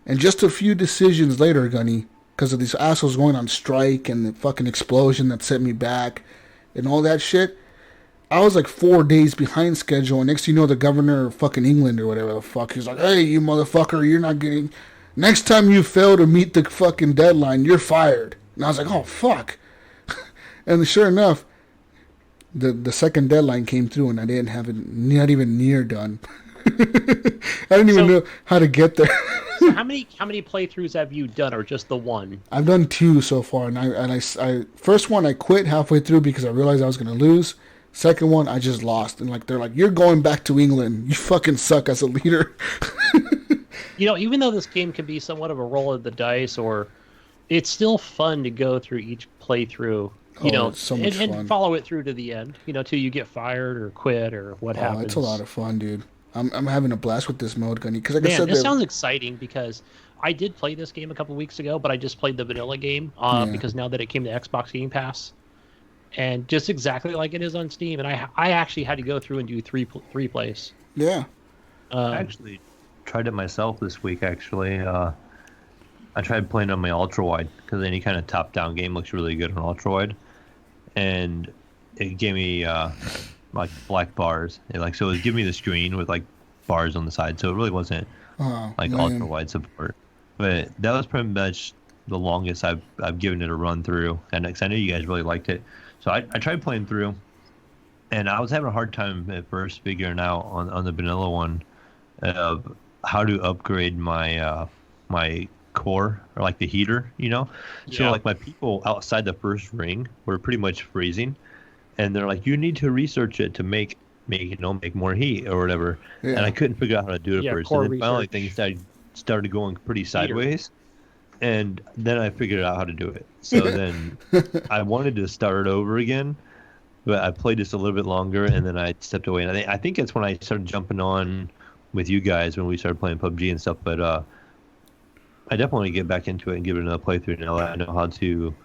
And just a few decisions later, Gunny, because of these assholes going on strike and the fucking explosion that set me back and all that shit, I was like 4 days behind schedule. And next thing you know, the governor of fucking England or whatever the fuck, he's like, hey, you motherfucker, you're not getting, next time you fail to meet the fucking deadline, you're fired. And I was like, oh, fuck. And sure enough, the second deadline came through and I didn't have it, not even near done. I didn't even know how to get there. So how many playthroughs have you done, or just the one? I've done 2 so far, and I first one I quit halfway through because I realized I was gonna lose. Second one I just lost, and like they're like, you're going back to England. You fucking suck as a leader. You know, even though this game can be somewhat of a roll of the dice, or it's still fun to go through each playthrough. You know, it's so much fun. And follow it through to the end. You know, till you get fired or quit or what happens. It's a lot of fun, dude. I'm having a blast with this mode, Gunny. Because like I Man, said, this sounds exciting because I did play this game a couple weeks ago, but I just played the vanilla game because now that it came to Xbox Game Pass, and just exactly like it is on Steam, and I actually had to go through and do three plays. Yeah. I actually tried it myself this week. Actually, I tried playing on my ultra wide because any kind of top-down game looks really good on ultra wide, and it gave me like black bars. So it was giving me the screen with like bars on the side, so it really wasn't like ultra wide support. But that was pretty much the longest I've given it a run through, and I know you guys really liked it, so I tried playing through, and I was having a hard time at first figuring out on the vanilla one how to upgrade my my core, or like the heater, So like my people outside the first ring were pretty much freezing, and they're like, you need to research it to make more heat or whatever. And I couldn't figure out how to do it first. And then finally things started going pretty sideways, and then I figured out how to do it. So then I wanted to start over again, but I played just a little bit longer, and then I stepped away. And I think it's when I started jumping on with you guys when we started playing PUBG and stuff. But I definitely get back into it and give it another playthrough now that I know how to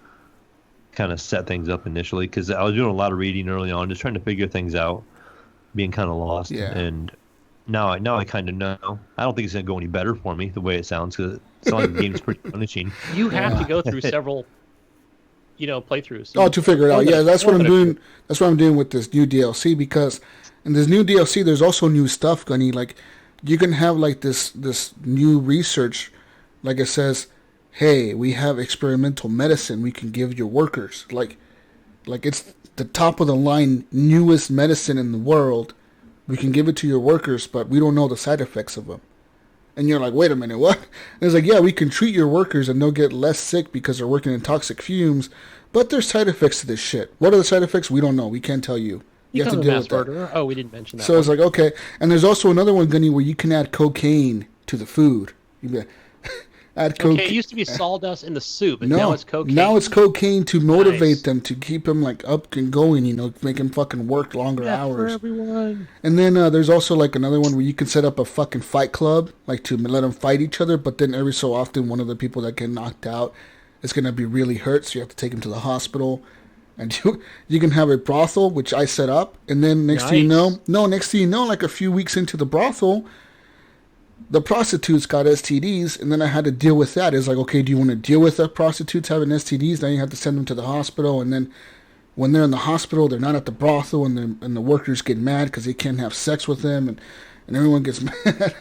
kind of set things up initially, because I was doing a lot of reading early on, just trying to figure things out, being kind of lost. And now I kind of know. I don't think it's going to go any better for me the way it sounds, because it sounds like the game's pretty punishing. You have to go through several playthroughs. To figure it out. Yeah, that's what I'm doing. That's what I'm doing with this new DLC, because in this new DLC there's also new stuff, Gunny. Like, you can have like this new research, like it says, hey, we have experimental medicine we can give your workers. Like it's the top of the line, newest medicine in the world. We can give it to your workers, but we don't know the side effects of them. And you're like, wait a minute, what? And it's like, yeah, we can treat your workers and they'll get less sick because they're working in toxic fumes, but there's side effects to this shit. What are the side effects? We don't know. We can't tell you. You have to deal with that. Oh, we didn't mention that. So it's like, okay. And there's also another one, Gunny, where you can add cocaine to the food. You can add cocaine. Okay, it used to be sawdust in the soup, but now it's cocaine. Now it's cocaine to motivate them, to keep them like up and going, make them fucking work longer hours. For everyone. And then there's also like another one where you can set up a fucking fight club, like to let them fight each other, but then every so often one of the people that get knocked out is going to be really hurt, so you have to take him to the hospital. And you can have a brothel, which I set up, and then next thing you know, like a few weeks into the brothel, the prostitutes got STDs, and then I had to deal with that. It's like, okay, do you want to deal with the prostitutes having STDs? Then you have to send them to the hospital, and then when they're in the hospital, they're not at the brothel, and the workers get mad because they can't have sex with them, and everyone gets mad.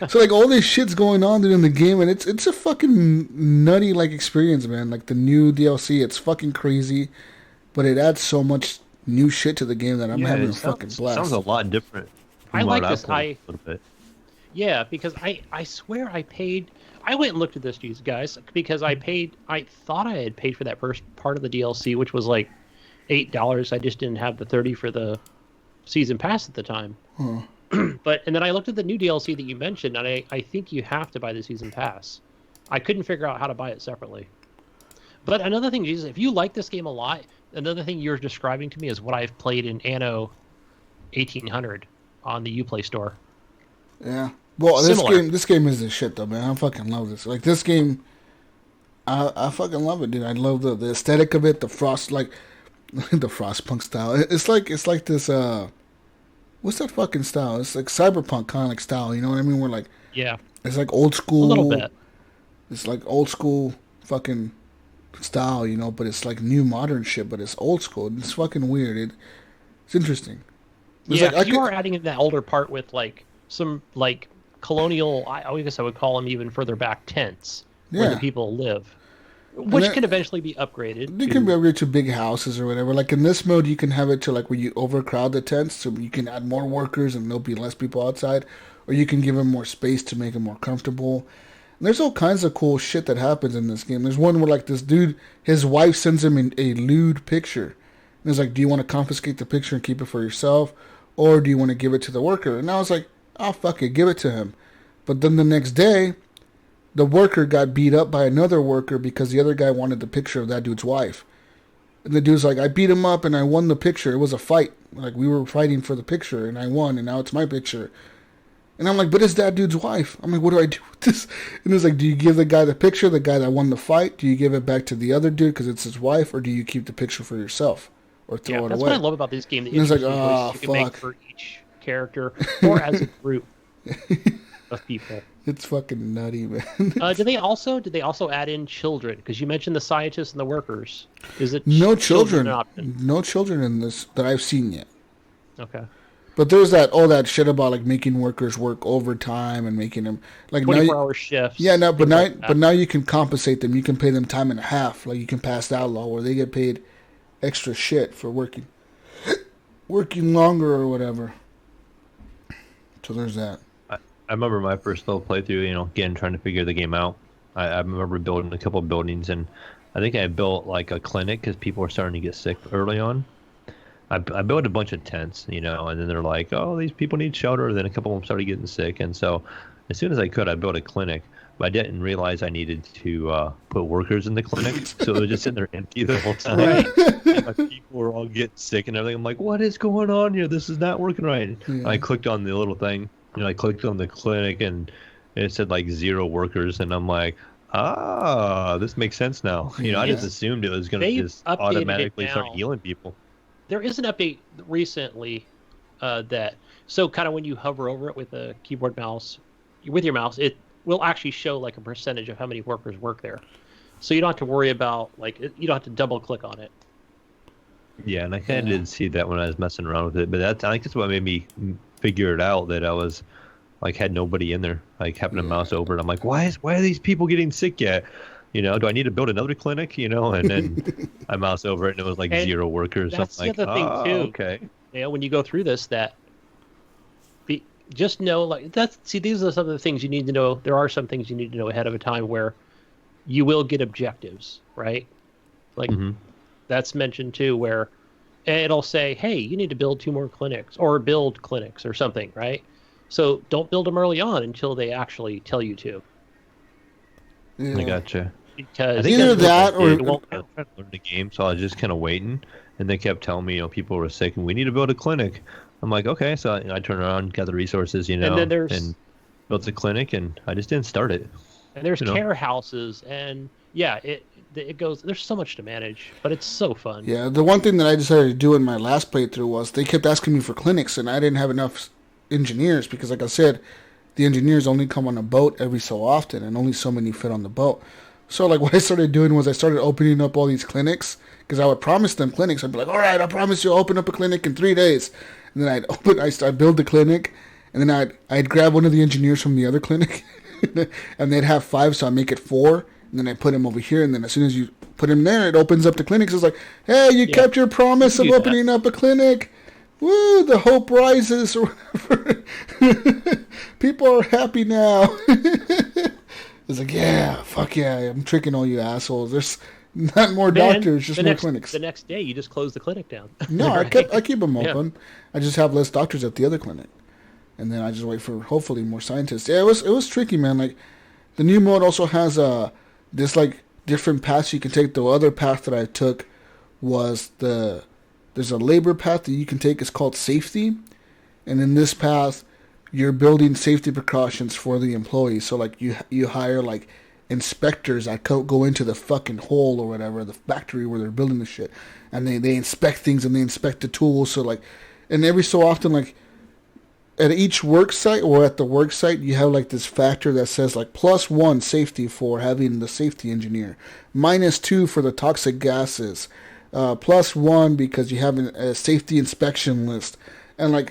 So like all this shit's going on in the game, and it's a fucking nutty like experience, man. Like the new DLC, it's fucking crazy, but it adds so much new shit to the game that I'm having a fucking blast. Sounds a lot different. I like this. A little bit. Yeah, because I swear I went and looked at this, guys, because I thought I had paid for that first part of the DLC, which was like $8. I just didn't have the 30 for the season pass at the time. And then I looked at the new DLC that you mentioned, and I think you have to buy the season pass. I couldn't figure out how to buy it separately. But another thing, Jesus, if you like this game a lot, another thing you're describing to me is what I've played in Anno 1800 on the Uplay store. Yeah. Well, this game is the shit, though, man. I fucking love this. Like, this game, I fucking love it, dude. I love the aesthetic of it, the Frostpunk style. It's like this, what's that fucking style? It's like cyberpunk kind of like style, you know what I mean? We're like, yeah, it's like old school. A little bit. It's like old school fucking style, but it's like new modern shit, but it's old school. It's fucking weird. It's interesting. It's you are adding in that older part with like some like colonial, I guess I would call them even further back, tents where the people live, which can eventually be upgraded. They can be upgraded to big houses or whatever. Like in this mode, you can have it to like where you overcrowd the tents, so you can add more workers and there'll be less people outside, or you can give them more space to make them more comfortable. And there's all kinds of cool shit that happens in this game. There's one where like this dude, his wife sends him a lewd picture, and it's like, do you want to confiscate the picture and keep it for yourself, or do you want to give it to the worker? And I was like, oh, fuck it, give it to him. But then the next day, the worker got beat up by another worker because the other guy wanted the picture of that dude's wife. And the dude's like, I beat him up and I won the picture. It was a fight. Like, we were fighting for the picture and I won, and now it's my picture. And I'm like, but it's that dude's wife. I'm like, what do I do with this? And it's like, do you give the guy the picture, the guy that won the fight? Do you give it back to the other dude because it's his wife? Or do you keep the picture for yourself? Or throw it away? That's what I love about this game. The it's like, choices you can make for each character or as a group of people. It's fucking nutty, man. Did they also add in children? Because you mentioned the scientists and the workers. Is it no children? No children in this that I've seen yet. Okay. But there's that shit about like making workers work overtime and making them like 24-hour shifts. Yeah, no, but now you can compensate them. You can pay them time and a half. Like you can pass that law where they get paid extra shit for working longer or whatever. So there's that. I remember my first little playthrough. Again trying to figure the game out. I remember building a couple of buildings, and I think I built like a clinic because people were starting to get sick early on. I built a bunch of tents, and then they're like, oh, these people need shelter. Then a couple of them started getting sick. And so as soon as I could, I built a clinic. But I didn't realize I needed to put workers in the clinic. So it was just sitting there empty the whole time. Right. People were all getting sick and everything. I'm like, what is going on here? This is not working right. Yeah. I clicked on the little thing. I clicked on the clinic, and it said like 0 workers. And I'm like, this makes sense now. I just assumed it was going to just automatically start healing people. There is an update recently so kind of when you hover over it with a keyboard mouse, with your mouse, it will actually show like a percentage of how many workers work there. So you don't have to worry about you don't have to double click on it. Yeah, and I kind of didn't see that when I was messing around with it, but I think that's what made me figure it out, that I was had nobody in there. Happened to mouse over it. I'm like, why are these people getting sick yet? Do I need to build another clinic? And then I mouse over it, and it was like 0 workers. That's the other thing too. Okay. When you go through this, just know these are some of the things you need to know. There are some things you need to know ahead of a time where you will get objectives, right? That's mentioned too, where it'll say, hey, you need to build 2 more clinics or build clinics or something, right? So don't build them early on until they actually tell you to. Yeah. I gotcha. Because either that or I was trying to learn the game, so I was just kind of waiting, and they kept telling me, people were sick, and we need to build a clinic. I'm like, okay, so I turned around, got the resources, and built the clinic, and I just didn't start it. And there's care houses, and it goes. There's so much to manage, but it's so fun. Yeah, the one thing that I decided to do in my last playthrough was they kept asking me for clinics, and I didn't have enough engineers because, like I said, the engineers only come on a boat every so often, and only so many fit on the boat. So, what I started doing was I started opening up all these clinics, because I would promise them clinics. I'd be like, all right, I promise you I'll open up a clinic in 3 days. And then I'd build the clinic, and then I'd grab one of the engineers from the other clinic, and they'd have 5, so I'd make it 4, and then I put him over here, and then as soon as you put him there, it opens up the clinic. So it's like, hey, you kept your promise of opening up a clinic. Woo, the hope rises, or whatever. People are happy now. It's like, yeah, fuck yeah, I'm tricking all you assholes. There's not more doctors, just more clinics. The next day, you just close the clinic down. No, right? I keep them open. Yeah. I just have less doctors at the other clinic, and then I just wait for hopefully more scientists. Yeah, it was tricky, man. The new mode also has this different paths you can take. The other path that I took was there's a labor path that you can take. It's called safety, and in this path, you're building safety precautions for the employees. So you hire inspectors that go into the fucking hole or whatever, the factory where they're building the shit, and they inspect things and they inspect the tools. So and every so often, at each work site or at the work site, you have this factor that says +1 safety for having the safety engineer, -2 for the toxic gases, +1 because you have a safety inspection list, and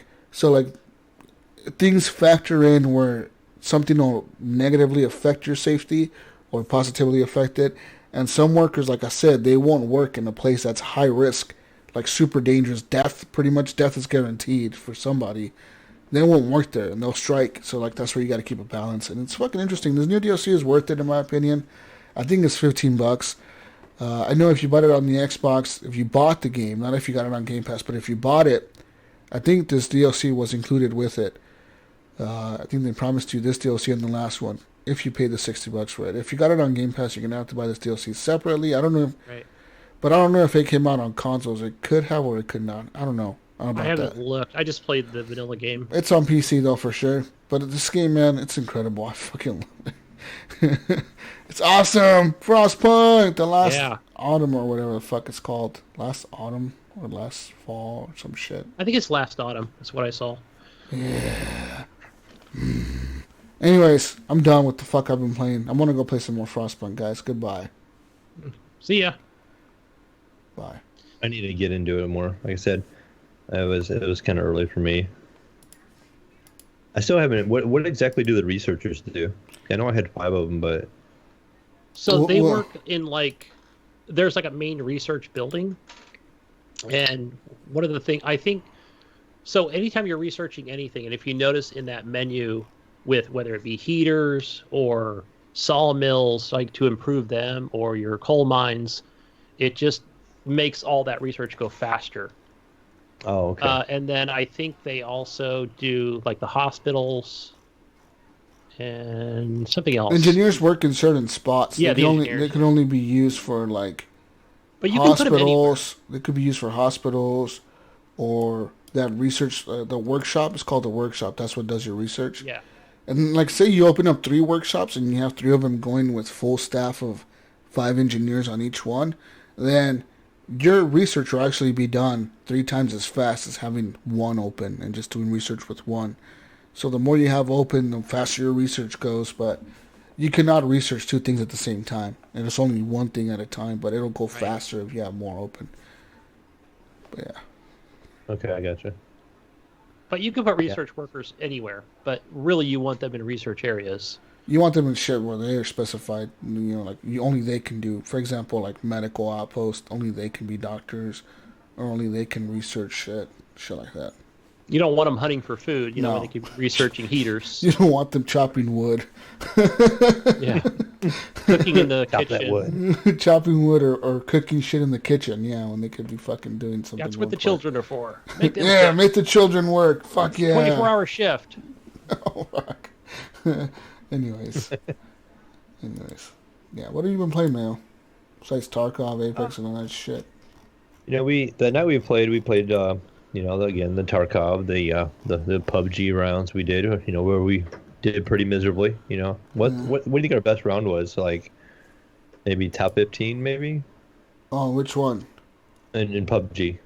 things factor in where something will negatively affect your safety or positively affect it. And some workers, like I said, they won't work in a place that's high risk, super dangerous. Pretty much death is guaranteed for somebody. They won't work there, and they'll strike. So that's where you got to keep a balance. And it's fucking interesting. This new DLC is worth it, in my opinion. I think it's $15. I know if you bought it on the Xbox, if you bought the game, not if you got it on Game Pass, but if you bought it, I think this DLC was included with it. I think they promised you this DLC and the last one if you pay the $60 for it. If you got it on Game Pass, you're gonna have to buy this DLC separately. I don't know, but I don't know if it came out on consoles. It could have or it could not. I don't know. I don't know I about haven't that. looked. I just played the vanilla game. It's on PC though for sure. But this game, man, it's incredible. I fucking love it. It's awesome. Frostpunk, the last Yeah. autumn or whatever the fuck it's called. Last autumn or last fall or some shit. I think it's last autumn. That's what I saw. Anyways, I'm done with the fuck I've been playing. I'm gonna go play some more Frostpunk, guys. Goodbye. See ya. Bye. I need to get into it more. Like I said, it was kind of early for me. I still haven't. What exactly do the researchers do? I know I had 5 of them, but So they Well- work in there's like a main research building, and one of the things I think, so anytime you're researching anything, and if you notice in that menu with whether it be heaters or sawmills, like to improve them, or your coal mines, it just makes all that research go faster. oh, okay. And then I think they also do like the hospitals and something else. Engineers work in certain spots. Yeah, they the can only engineers. they can only be used for like But you can put them anywhere. hospitals. They could be used for hospitals, or that research. The workshop is called the workshop. That's what does your research. Yeah. And like, say you open up 3 workshops and you have 3 of them going with full staff of 5 engineers on each one, then your research will actually be done 3 times as fast as having one open and just doing research with one. So the more you have open, the faster your research goes. But you cannot research 2 things at the same time, and it's only one thing at a time. But it'll go faster if you have more open. But yeah. Okay, I gotcha. But you can put research workers anywhere, but really you want them in research areas. You want them in shit where they are specified, like only they can do. For example, like medical outpost, only they can be doctors, or only they can research shit like that. You don't want them hunting for food, No. when they keep researching heaters. You don't want them chopping wood, Yeah. Cooking in the Chop kitchen. that wood. chopping wood, or cooking shit in the kitchen. Yeah, when they could be fucking doing something. That's what real the quick. children are for. Make them Yeah, cook. make the children work. Fuck yeah. 24-hour shift. Oh, fuck. Anyways, yeah. What have you been playing, Mayo? Besides Tarkov, Apex, and all that shit. That night we played again the Tarkov, the PUBG rounds we did, where we did pretty miserably. What do you think our best round was? Like maybe top 15, maybe Oh, which one? in PUBG.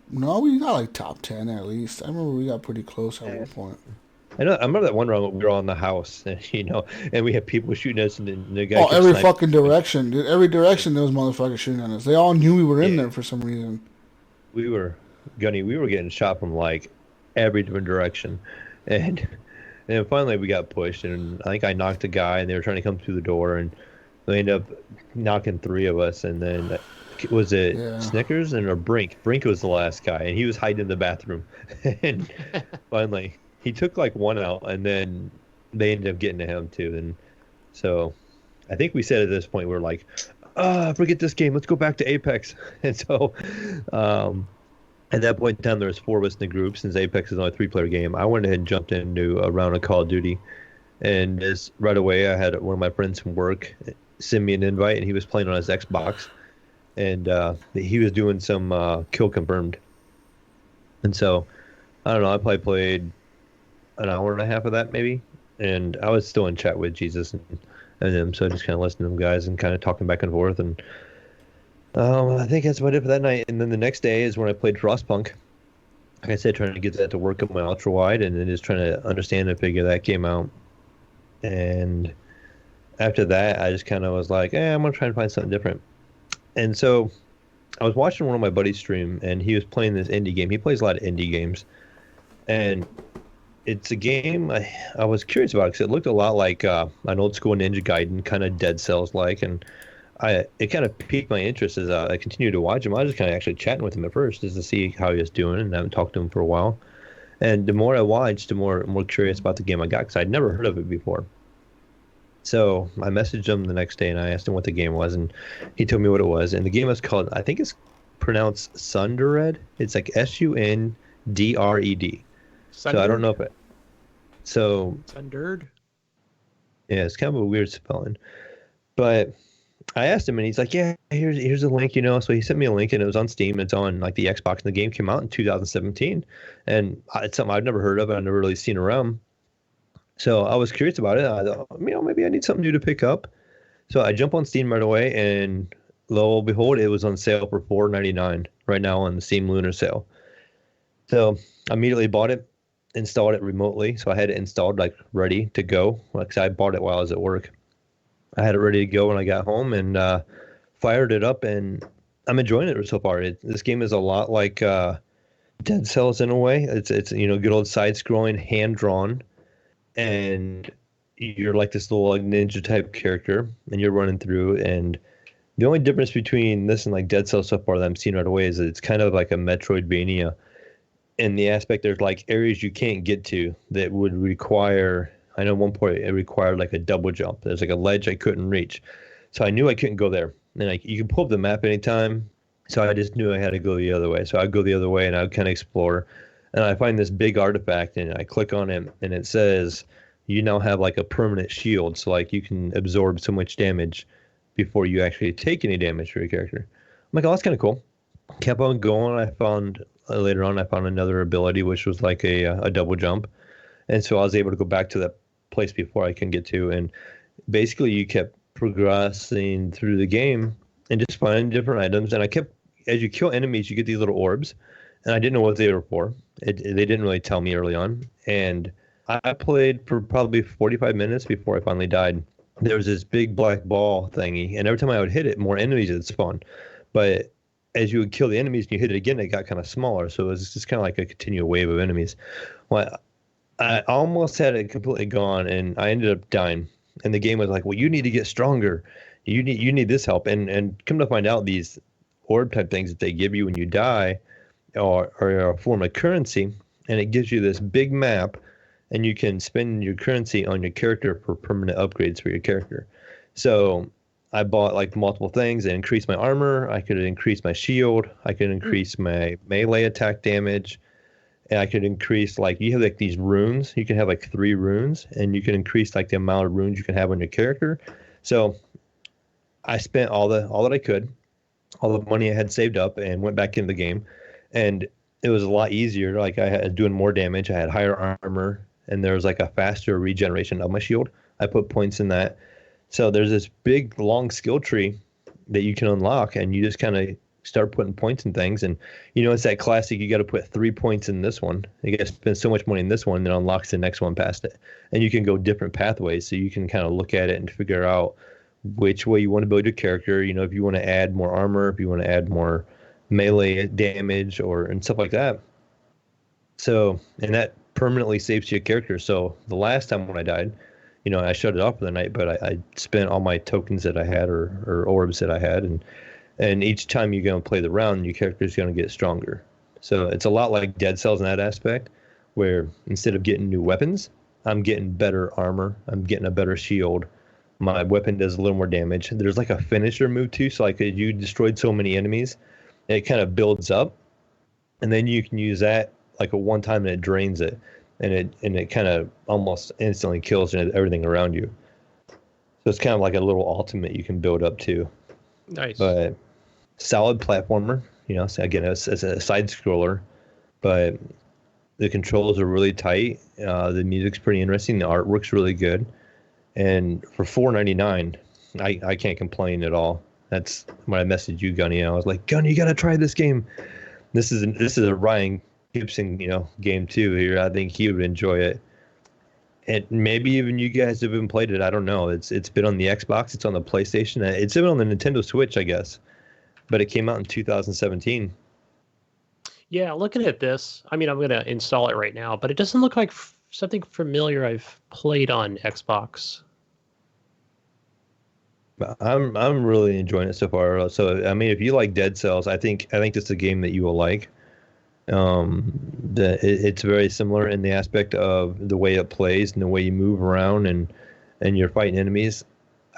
No, we got like top 10 at least. I remember we got pretty close at one point. I remember that one round we were all in the house, and we had people shooting us, and the guy. Oh, kept every sniping. fucking direction. Dude, every direction there was motherfuckers shooting at us. They all knew we were in there for some reason. Gunny, we were getting shot from like every different direction, and then finally we got pushed, and I think I knocked a guy, and they were trying to come through the door, and they ended up knocking 3 of us, and then was it Snickers or Brink? Brink was the last guy, and he was hiding in the bathroom, and finally he took like 1 out, and then they ended up getting to him too, and so I think we said at this point we're like, forget this game, let's go back to Apex, and so. At that point in time, there was 4 of us in the group. Since Apex is only a 3-player game, I went ahead and jumped into a round of Call of Duty. And right away, I had one of my friends from work send me an invite, and he was playing on his Xbox. And he was doing some kill confirmed. And so, I don't know, I probably played an hour and a half of that, maybe. And I was still in chat with Jesus and them, so I just kind of listened to them guys and kind of talking back and forth. And I think that's about it for that night. And then the next day is when I played Frostpunk. Like I said, trying to get that to work on my ultra wide, and then just trying to understand and figure that game out. And after that, I just kind of was like, I'm going to try and find something different. And so I was watching one of my buddies stream, and he was playing this indie game. He plays a lot of indie games. And it's a game I was curious about because it looked a lot like an old school Ninja Gaiden, kind of Dead Cells-like. And it kind of piqued my interest as I continued to watch him. I was just kind of actually chatting with him at first just to see how he was doing, and I haven't talked to him for a while. And the more I watched, the more curious about the game I got because I'd never heard of it before. So I messaged him the next day and I asked him what the game was, and he told me what it was. And the game is called, I think it's pronounced Sundered. It's like Sundred. So I don't know if it. So Sundered. yeah, it's kind of a weird spelling, but I asked him, and he's like, "Yeah, here's a link, you know." So he sent me a link, and it was on Steam. It's on like the Xbox, and the game came out in 2017, and it's something I've never heard of. I've never really seen around. So I was curious about it. I thought, maybe I need something new to pick up. So I jump on Steam right away, and lo and behold, it was on sale for $4.99 right now on the Steam Lunar sale. So I immediately bought it, installed it remotely. So I had it installed, like ready to go. Like I bought it while I was at work. I had it ready to go when I got home, and fired it up, and I'm enjoying it so far. This game is a lot like Dead Cells in a way. It's good old side-scrolling, hand-drawn, and you're like this little like ninja type character, and you're running through. And the only difference between this and like Dead Cells so far that I'm seeing right away is that it's kind of like a Metroidvania in the aspect there's like areas you can't get to that would require. I know at one point it required like a double jump. There's like a ledge I couldn't reach, so I knew I couldn't go there. And like you can pull up the map anytime, so I just knew I had to go the other way. So I'd go the other way, and I'd kind of explore. And I find this big artifact, and I click on it, and it says you now have like a permanent shield, so like you can absorb so much damage before you actually take any damage for your character. I'm like, oh, that's kind of cool. Kept on going. I found later on, I found another ability which was like a double jump, and so I was able to go back to that place before I can get to. And basically, you kept progressing through the game and just finding different items. And I kept, as you kill enemies, you get these little orbs, and I didn't know what they were for. They didn't really tell me early on, and I played for probably 45 minutes before I finally died. There was this big black ball thingy, and every time I would hit it, more enemies would spawn. But as you would kill the enemies and you hit it again, it got kind of smaller. So it was just kind of like a continual wave of enemies. Well, I almost had it completely gone, and I ended up dying. And the game was like, well, you need to get stronger. You need this help. And come to find out, these orb type things that they give you when you die are a form of currency, and it gives you this big map, and you can spend your currency on your character for permanent upgrades for your character. So I bought like multiple things and increased my armor. I could increase my shield. I could increase my melee attack damage. And I could increase, like, you have like these runes. You can have like 3 runes, and you can increase like the amount of runes you can have on your character. So I spent all that I could, all the money I had saved up, and went back into the game. And it was a lot easier. Like I had doing more damage. I had higher armor, and there was like a faster regeneration of my shield. I put points in that. So there's this big, long skill tree that you can unlock, and you just kind of start putting points in things. And it's that classic, you got to put 3 points in this one, you got to spend so much money in this one, that unlocks the next one past it. And you can go different pathways, so you can kind of look at it and figure out which way you want to build your character. If you want to add more armor, if you want to add more melee damage and stuff like that. So, and that permanently saves your character. So the last time when I died, I shut it off for the night, but I spent all my tokens that I had or orbs that I had, and each time you're going to play the round, your character is going to get stronger. So it's a lot like Dead Cells in that aspect, where instead of getting new weapons, I'm getting better armor. I'm getting a better shield. My weapon does a little more damage. There's like a finisher move too. So like you destroyed so many enemies, it kind of builds up, and then you can use that like at one time, and it drains it, and it kind of almost instantly kills everything around you. So it's kind of like a little ultimate you can build up too. Nice. But solid platformer, so again, it's a side scroller, but the controls are really tight. The music's pretty interesting. The artwork's really good. And for $4.99, I can't complain at all. That's when I messaged you, Gunny. I was like, Gunny, you got to try this game. This is a Ryan Gibson, game too here. I think he would enjoy it. And maybe even you guys have even played it. I don't know. It's been on the Xbox. It's on the PlayStation. It's even on the Nintendo Switch, I guess. But it came out in 2017. Yeah, looking at this, I'm going to install it right now, but it doesn't look like something familiar I've played on Xbox. I'm really enjoying it so far. So if you like Dead Cells, I think this is a game that you will like. It's very similar in the aspect of the way it plays and the way you move around and you're fighting enemies.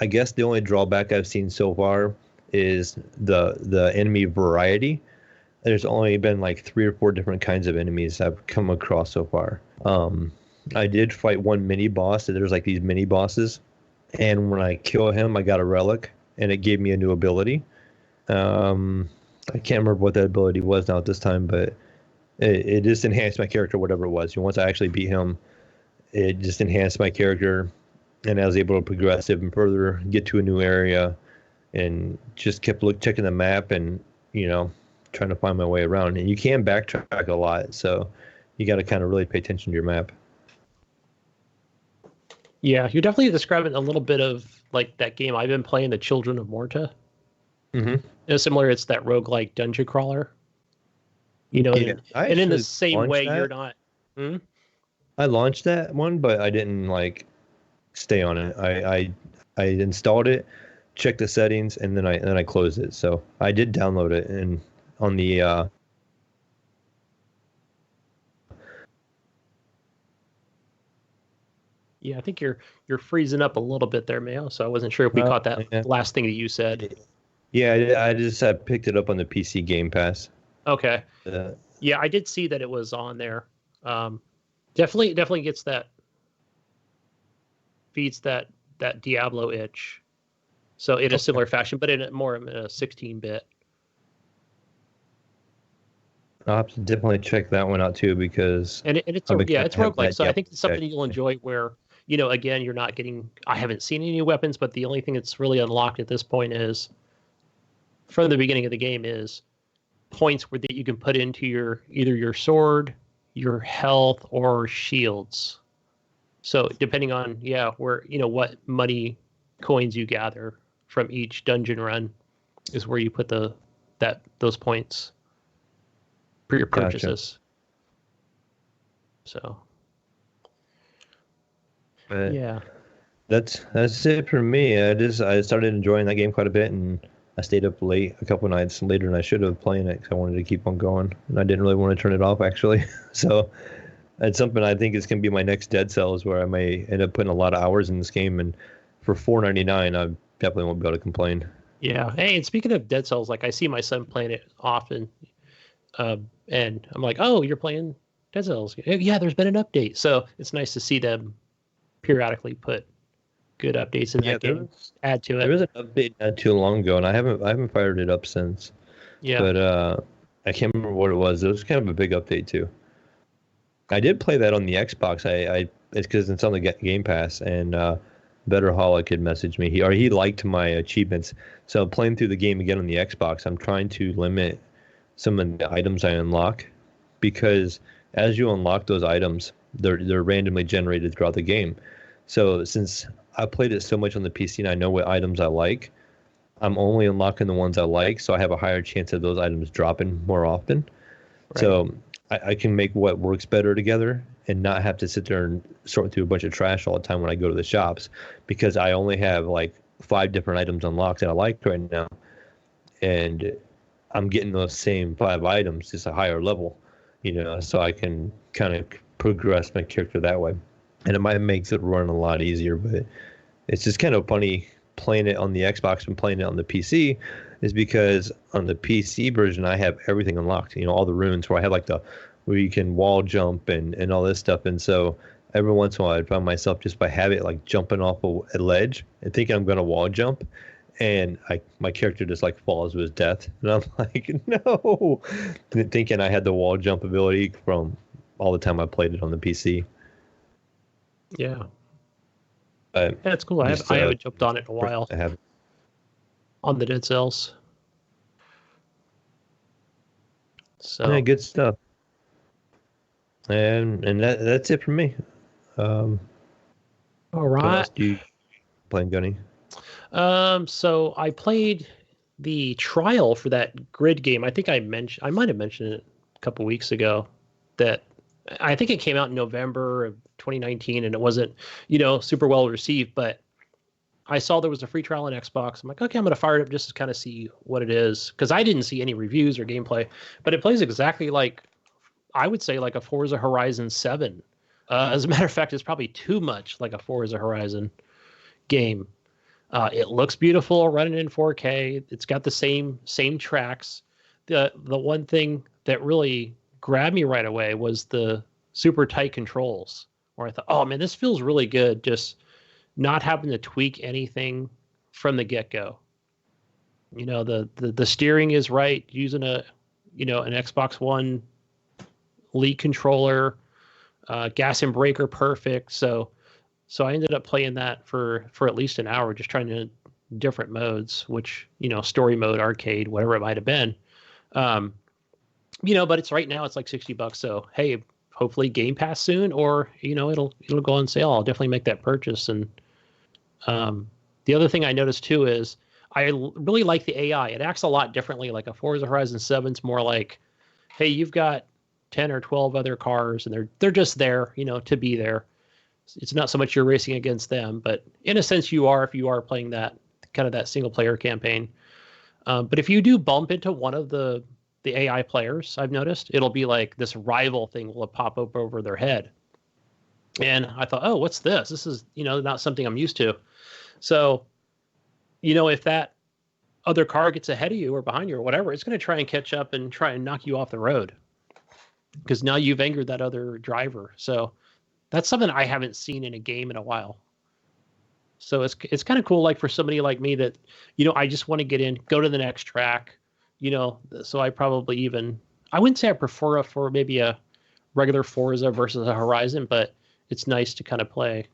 I guess the only drawback I've seen so far is the enemy variety. There's only been like 3 or 4 different kinds of enemies I've come across so far. I did fight one mini boss. There's like these mini bosses, and when I kill him, I got a relic, and it gave me a new ability. I can't remember what that ability was now at this time, but it just enhanced my character, whatever it was. Once I actually beat him, it just enhanced my character, and I was able to progress even further, get to a new area, and just kept checking the map and, trying to find my way around. And you can backtrack a lot, so you got to kind of really pay attention to your map. Yeah, you're definitely describing a little bit of like that game I've been playing, the Children of Morta. Mm-hmm. Similar, it's that roguelike dungeon crawler. Yeah, and in the same way, that. you're not. I launched that one, but I didn't stay on it. I installed it, checked the settings, and then I closed it. So I did download it and on the Yeah, I think you're freezing up a little bit there, Mayo. So I wasn't sure if we caught that last thing that you said. Yeah, I just picked it up on the PC Game Pass. Okay. Yeah, I did see that it was on there. Definitely gets feeds that Diablo itch. So in a similar fashion, but in a 16-bit. I'll have to definitely check that one out too, because it's roguelike. So I think it's something you'll enjoy where, again, you're not getting, I haven't seen any weapons, but the only thing that's really unlocked at this point is, from the beginning of the game, is points that you can put into either your sword, your health, or shields. So depending on where what money coins you gather from each dungeon run is where you put those points for your purchases. Gotcha. So yeah, that's it for me. I started enjoying that game quite a bit, and I stayed up late a couple nights later than I should have playing it because I wanted to keep on going, and I didn't really want to turn it off actually. So it's something I think is going to be my next Dead Cells, where I may end up putting a lot of hours in this game, and for $4.99, I definitely won't be able to complain. Yeah. Hey, and speaking of Dead Cells, I see my son playing it often, and I'm like, "Oh, you're playing Dead Cells? Yeah, there's been an update." So it's nice to see them periodically put good updates in that game. Add to it. There was an update not too long ago, and I haven't fired it up since. Yeah. But I can't remember what it was. It was kind of a big update too. I did play that on the Xbox. It's because it's on the Game Pass, and Betterholic had messaged me. He liked my achievements. So playing through the game again on the Xbox, I'm trying to limit some of the items I unlock, because as you unlock those items, they're randomly generated throughout the game. So since I played it so much on the PC and I know what items I like, I'm only unlocking the ones I like, so I have a higher chance of those items dropping more often. Right. So I can make what works better together and not have to sit there and sort through a bunch of trash all the time when I go to the shops, because I only have 5 different items unlocked that I like right now, and I'm getting those same 5 items, just a higher level, so I can kind of progress my character that way. And it might make it run a lot easier, but it's just kind of funny playing it on the Xbox and playing it on the PC, is because on the PC version, I have everything unlocked, all the runes, where I have where you can wall jump and all this stuff. And so every once in a while, I find myself just by habit, jumping off a ledge and thinking I'm going to wall jump. And my character just falls to his death. And I'm like, no, thinking I had the wall jump ability from all the time I played it on the PC. Yeah. That's cool. I haven't jumped on it in a while. I have. On the Dead Cells. So yeah, good stuff. And that's it for me. All right. What else do you playing, Gunny? So I played the trial for that grid game. I think I might have mentioned it a couple weeks ago, that I think it came out in November of 2019, and it wasn't, super well received, but I saw there was a free trial on Xbox. I'm like, okay, I'm going to fire it up just to kind of see what it is, because I didn't see any reviews or gameplay, but it plays exactly I would say a Forza Horizon 7. As a matter of fact, it's probably too much like a Forza Horizon game. It looks beautiful running in 4K. It's got the same tracks. The one thing that really grabbed me right away was the super tight controls, where I thought, oh man, this feels really good, just not having to tweak anything from the get-go. You know, the steering is right, using an Xbox One Elite controller, gas and brake are perfect. So I ended up playing that for at least an hour, just trying to different modes, which, story mode, arcade, whatever it might have been. But it's right now it's like $60. So, hey, hopefully Game Pass soon, or, it'll go on sale. I'll definitely make that purchase. And the other thing I noticed too is I really like the AI. It acts a lot differently. Like a Forza Horizon 7's more like, hey, you've got 10 or 12 other cars and they're just there, to be there. It's not so much you're racing against them, but in a sense you are if you are playing that kind of that single player campaign. But if you do bump into one of the AI players, I've noticed it'll be like this rival thing will pop up over their head. And I thought, oh, what's this? This is, not something I'm used to. So, if that other car gets ahead of you or behind you or whatever, it's going to try and catch up and try and knock you off the road. Because now you've angered that other driver. So that's something I haven't seen in a game in a while. So it's kind of cool, like for somebody like me that, I just want to get in, go to the next track, so I probably I wouldn't say I prefer for maybe a regular Forza versus a Horizon, but it's nice to kind of play,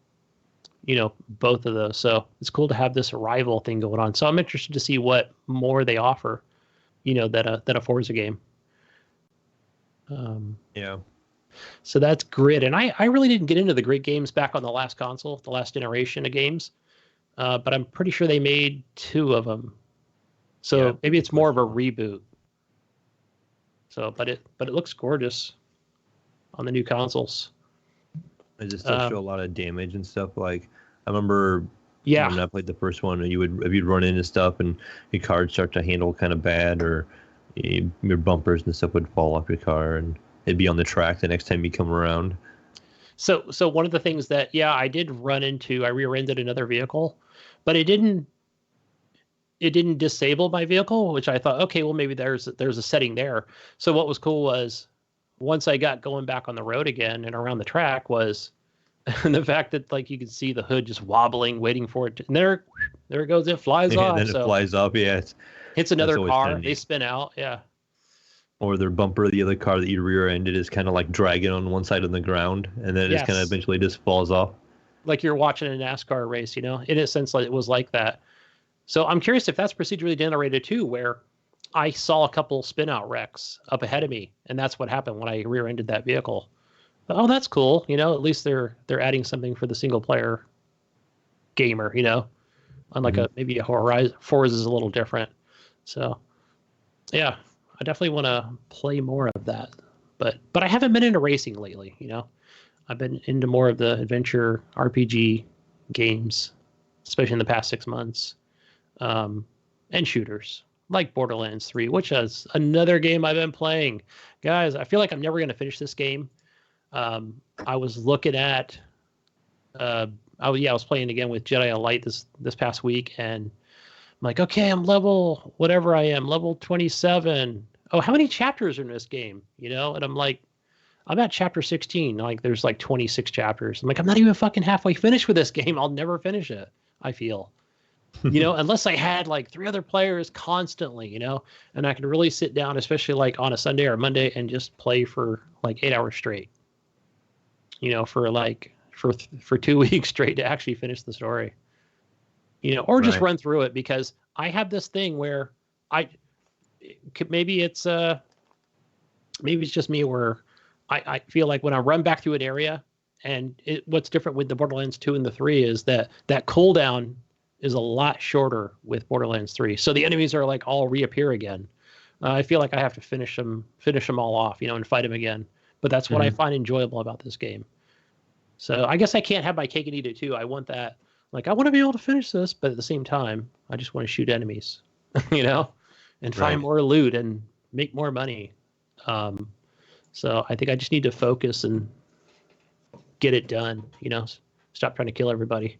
both of those. So it's cool to have this rival thing going on. So I'm interested to see what more they offer, than a Forza game. Yeah. So that's Grid. And I really didn't get into the Grid games back on the last console, the last generation of games. But I'm pretty sure they made 2 of them. So Yeah, maybe it's more of a reboot. So, but it looks gorgeous on the new consoles. Does it still show a lot of damage and stuff? Like, I remember when I played the first one, if you'd run into stuff and your car would start to handle kind of bad, or your bumpers and stuff would fall off your car and it'd be on the track the next time you come around. So one of the things that, I did run into, I rear-ended another vehicle, but it didn't disable my vehicle, which I thought, okay, well, maybe there's a setting there. So what was cool was once I got going back on the road again and around the track was the fact that, like, you could see the hood just wobbling, waiting for it. And there it goes. It flies off. And then it flies off. Yeah. Hits another car. They spin out. Yeah. Or their bumper, the other car that you rear-ended is kind of like dragging on one side of the ground, and then it just kind of eventually just falls off. Like you're watching a NASCAR race, in a sense, like it was like that. So I'm curious if that's procedurally generated too, where I saw a couple spin-out wrecks up ahead of me, and that's what happened when I rear-ended that vehicle. But, oh, that's cool. At least they're adding something for the single-player gamer. Unlike maybe a Horizon. Forza is a little different. So, yeah. I definitely want to play more of that, but I haven't been into racing lately. I've been into more of the adventure RPG games, especially in the past 6 months, and shooters like Borderlands 3, which is another game I've been playing. Guys, I feel like I'm never going to finish this game. I was looking at, I was playing again with Jedi Light this past week, and I'm like, okay, I'm level 27. Oh, how many chapters are in this game? And I'm like, I'm at chapter 16. Like, there's like 26 chapters. I'm like, I'm not even fucking halfway finished with this game. I'll never finish it, I feel. Unless I had like 3 other players constantly, and I could really sit down, especially like on a Sunday or Monday, and just play for like 8 hours straight. For 2 weeks straight to actually finish the story. Or just run through it, because I have this thing where maybe it's just me, where I feel like when I run back through an area, and what's different with the Borderlands 2 and the 3 is that cooldown is a lot shorter with Borderlands 3. So the enemies are like all reappear again. I feel like I have to finish them all off, and fight them again. But that's what I find enjoyable about this game. So I guess I can't have my cake and eat it too. I want that. Like, I want to be able to finish this, but at the same time, I just want to shoot enemies, and find more loot and make more money. So I think I just need to focus and get it done, stop trying to kill everybody.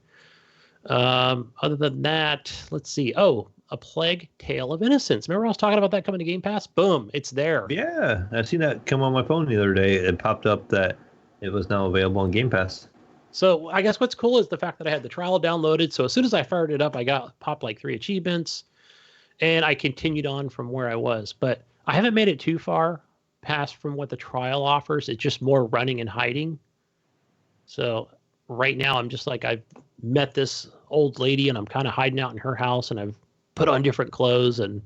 Other than that, let's see. Oh, A Plague Tale of Innocence. Remember I was talking about that coming to Game Pass? Boom, it's there. Yeah, I've seen that come on my phone the other day. It popped up that it was now available on Game Pass. So I guess what's cool is the fact that I had the trial downloaded. So as soon as I fired it up, I popped like 3 achievements. and I continued on from where I was, but I haven't made it too far past from what the trial offers. It's just more running and hiding. So right now I'm just like, I've met this old lady and I'm kind of hiding out in her house, and I've put on different clothes, and,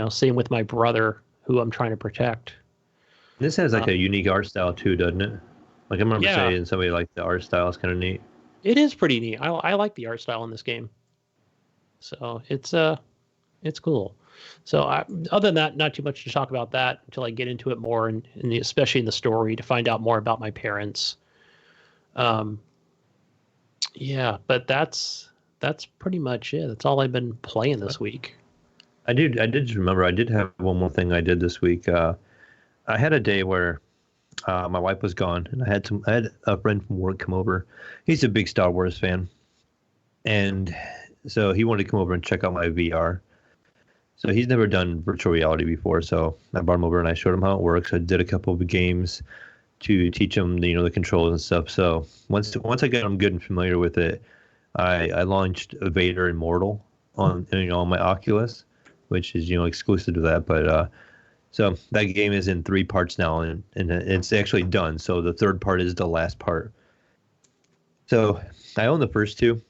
same with my brother who I'm trying to protect. This has like a unique art style too, doesn't it? Like I remember saying somebody like the art style is kind of neat. It is pretty neat. I like the art style in this game. So it's cool. So other than that, not too much to talk about that until I get into it more, and especially in the story, to find out more about my parents. Yeah, but that's pretty much it. That's all I've been playing this week. I did just remember I did have one more thing I did this week. I had a day where my wife was gone, and I had a friend from work come over. He's a big Star Wars fan, and so he wanted to come over and check out my VR. So he's never done virtual reality before, so I brought him over and I showed him how it works. I did a couple of games to teach him, the controls and stuff. So once I got him good and familiar with it, I launched Vader Immortal on my Oculus, which is exclusive to that. But so that game is in 3 parts now, and it's actually done. So the third part is the last part. So I own the first 2.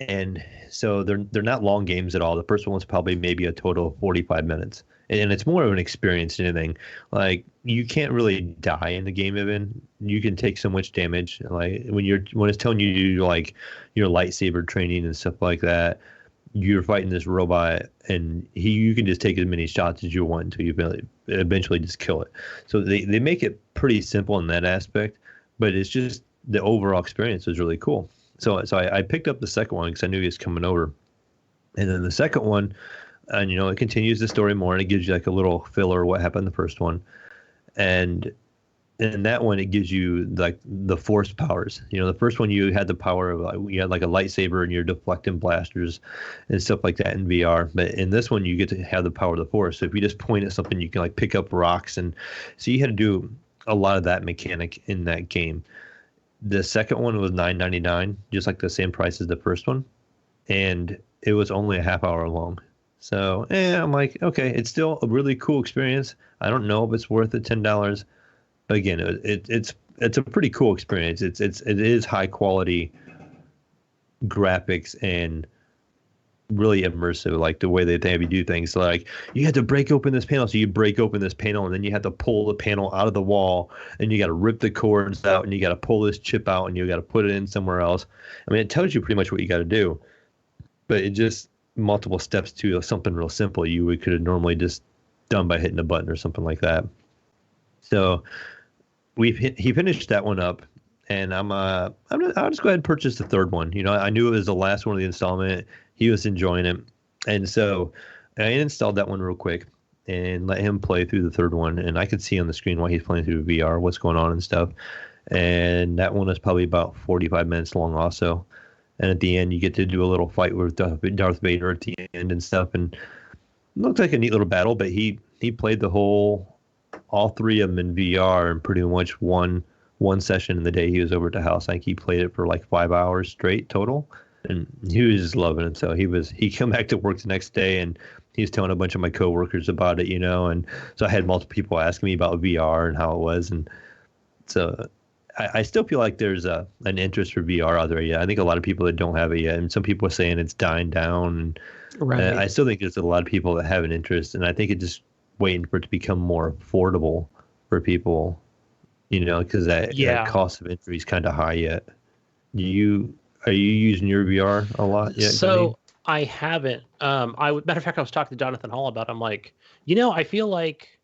And so they're not long games at all. The first one's probably maybe a total of 45 minutes. And it's more of an experience than anything. Like, you can't really die in the game even. You can take so much damage. Like when it's telling you to do like your lightsaber training and stuff like that, you're fighting this robot, and you can just take as many shots as you want until you eventually just kill it. So they make it pretty simple in that aspect, but it's just the overall experience is really cool. So I picked up the second one because I knew he was coming over. And then the second one, and it continues the story more, and it gives you like a little filler of what happened in the first one. And in that one, it gives you like the force powers. The first one, you had the power of you had like a lightsaber and you're deflecting blasters and stuff like that in VR. But in this one, you get to have the power of the force. So if you just point at something, you can like pick up rocks. And so you had to do a lot of that mechanic in that game. The second one was $9.99, just like the same price as the first one, and it was only a half hour long. So, I'm like, okay, it's still a really cool experience. I don't know if it's worth the $10, but again, it's a pretty cool experience. It is high quality graphics and really immersive, like the way they have you do things. So like, you had to break open this panel, so you break open this panel, and then you have to pull the panel out of the wall, and you got to rip the cords out, and you got to pull this chip out, and you got to put it in somewhere else. I mean, it tells you pretty much what you got to do, but it just multiple steps to something real simple you could have normally just done by hitting a button or something like that. So he finished that one up, and I'll just go ahead and purchase the third one. I knew it was the last one of the installment. He was enjoying it, and so I installed that one real quick and let him play through the third one, and I could see on the screen while he's playing through VR what's going on and stuff. And that one is probably about 45 minutes long also. And at the end, you get to do a little fight with Darth Vader at the end and stuff, and it looked like a neat little battle. But he played all 3 of them in VR in pretty much one session in the day he was over at the house. I think he played it for like 5 hours straight total. And he was just loving it. So he came back to work the next day, and he was telling a bunch of my coworkers about it, and so I had multiple people asking me about VR and how it was. And so I still feel like there's an interest for VR out there. Yeah, I think a lot of people that don't have it yet, and some people are saying it's dying down. And right. I still think there's a lot of people that have an interest, and I think it's just waiting for it to become more affordable for people, because that cost of entry is kind of high yet. Are you using your VR a lot yet? So Gunny? I haven't. Matter of fact, I was talking to Jonathan Hall about it. I'm like, I feel like,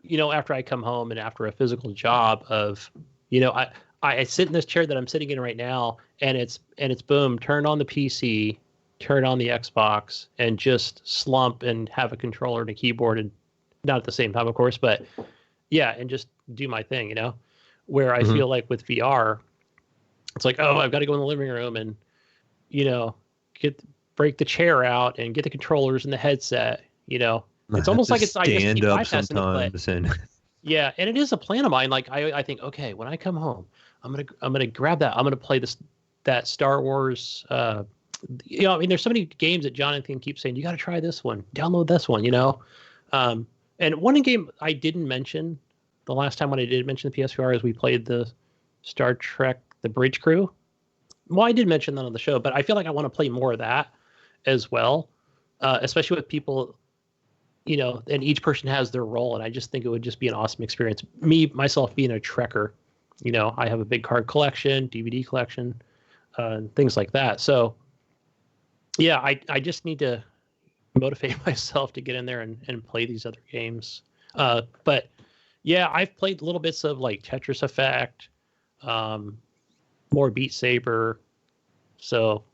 after I come home and after a physical job of, I sit in this chair that I'm sitting in right now, and it's boom, turn on the PC, turn on the Xbox, and just slump and have a controller and a keyboard, and not at the same time, of course, but yeah, and just do my thing, where I feel like with VR, it's like, oh, I've got to go in the living room and, break the chair out and get the controllers and the headset. It's almost like it's I just keep bypassing the play. Yeah, and it is a plan of mine. Like I think, okay, when I come home, I'm gonna grab that. I'm gonna play that Star Wars I mean, there's so many games that Jonathan keeps saying, you got to try this one, download this one, and one game I didn't mention the last time when I did mention the PSVR is we played the Star Trek, the Bridge Crew. Well, I did mention that on the show, but I feel like I want to play more of that as well, especially with people, and each person has their role. And I just think it would just be an awesome experience. Me, myself being a Trekker, I have a big card collection, DVD collection, and things like that. So yeah, I just need to motivate myself to get in there and play these other games. But yeah, I've played little bits of like Tetris Effect, more Beat Saber. So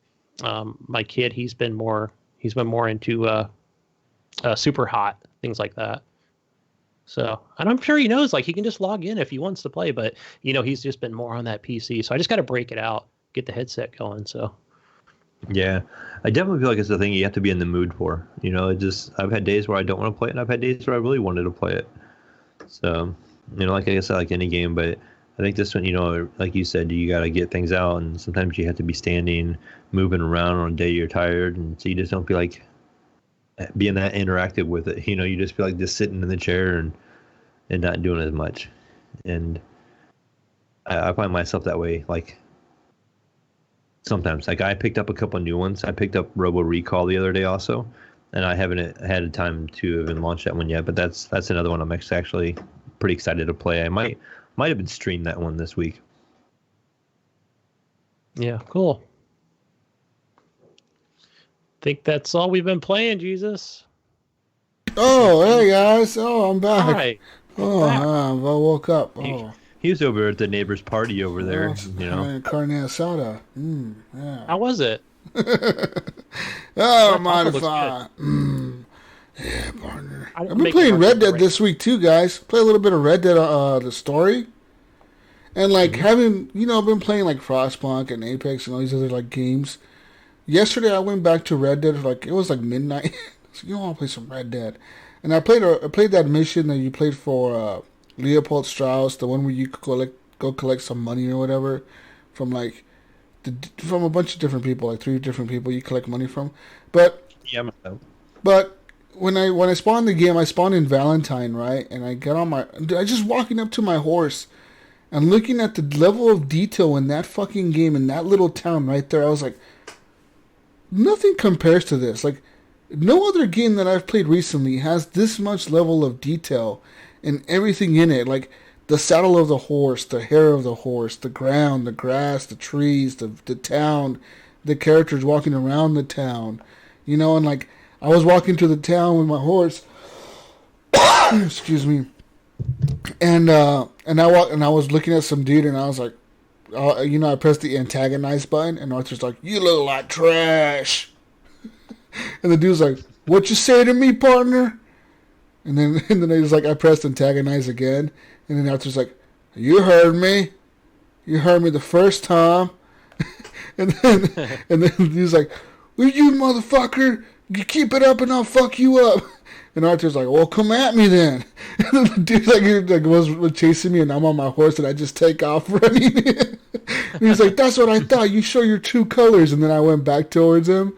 my kid, he's been more into Super Hot, things like that. So, and I'm sure he knows, like, he can just log in if he wants to play, but he's just been more on that PC. So I just got to break it out, get the headset going. So yeah, I definitely feel like it's a thing you have to be in the mood for. I've had days where I don't want to play it, and I've had days where I really wanted to play it. So, like I said, like any game, but I think this one, like you said, you got to get things out, and sometimes you have to be standing, moving around on a day you're tired, and so you just don't feel like being that interactive with it. You just feel like just sitting in the chair and not doing as much. And I find myself that way, like, sometimes. Like, I picked up a couple of new ones. I picked up Robo Recall the other day also, and I haven't had a time to even launch that one yet, but that's another one I'm actually pretty excited to play. I might have been streamed that one this week. Yeah, cool. Think that's all we've been playing, Jesus. Oh, hey guys. Oh, I'm back. Hi. I woke up. Oh. He was over at the neighbor's party over there, Carne asada. Yeah. How was it? Oh, modify. Yeah, partner. I've been playing Red Dead this week too, guys. Play a little bit of Red Dead, the story. And like having, I've been playing like Frostpunk and Apex and all these other like games. Yesterday I went back to Red Dead, it was like midnight. So I want to play some Red Dead. And I played that mission that you played for Leopold Strauss, the one where you go collect some money or whatever from like from a bunch of different people, like 3 different people you collect money from. But yeah, but when I spawned the game, I spawned in Valentine, right? And I got on I just walking up to my horse and looking at the level of detail in that fucking game in that little town right there. I was like, nothing compares to this. Like, no other game that I've played recently has this much level of detail and everything in it. Like, the saddle of the horse, the hair of the horse, the ground, the grass, the trees, the town, the characters walking around the town. And like, I was walking to the town with my horse. Excuse me. And I was looking at some dude, and I was like, I pressed the antagonize button, and Arthur's like, "You look like trash." And the dude's like, "What you say to me, partner?" And then he's like, I pressed antagonize again, and then Arthur's like, "You heard me. You heard me the first time." and then he's like, "Well, you motherfucker, you keep it up and I'll fuck you up." And Arthur's like, "Well, come at me then." And then the dude was chasing me, and I'm on my horse, and I just take off running. And he's like, "That's what I thought. You show your true colors." And then I went back towards him,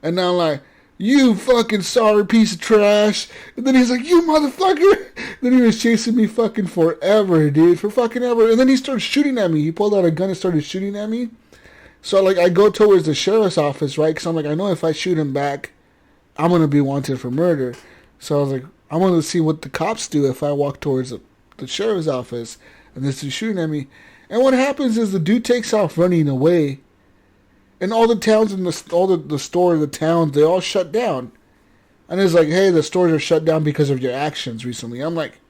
and I'm like, "You fucking sorry piece of trash." And then he's like, "You motherfucker." Then he was chasing me fucking forever, dude, for fucking ever. And then he started shooting at me. He pulled out a gun and started shooting at me. So like, I go towards the sheriff's office, right? Because I'm like, I know if I shoot him back, I'm gonna be wanted for murder. So I was like, I wanted to see what the cops do if I walk towards the sheriff's office, and this is shooting at me. And what happens is the dude takes off running away, and all the towns and the store, the towns, they all shut down. And it's like, hey, the stores are shut down because of your actions recently. I'm like,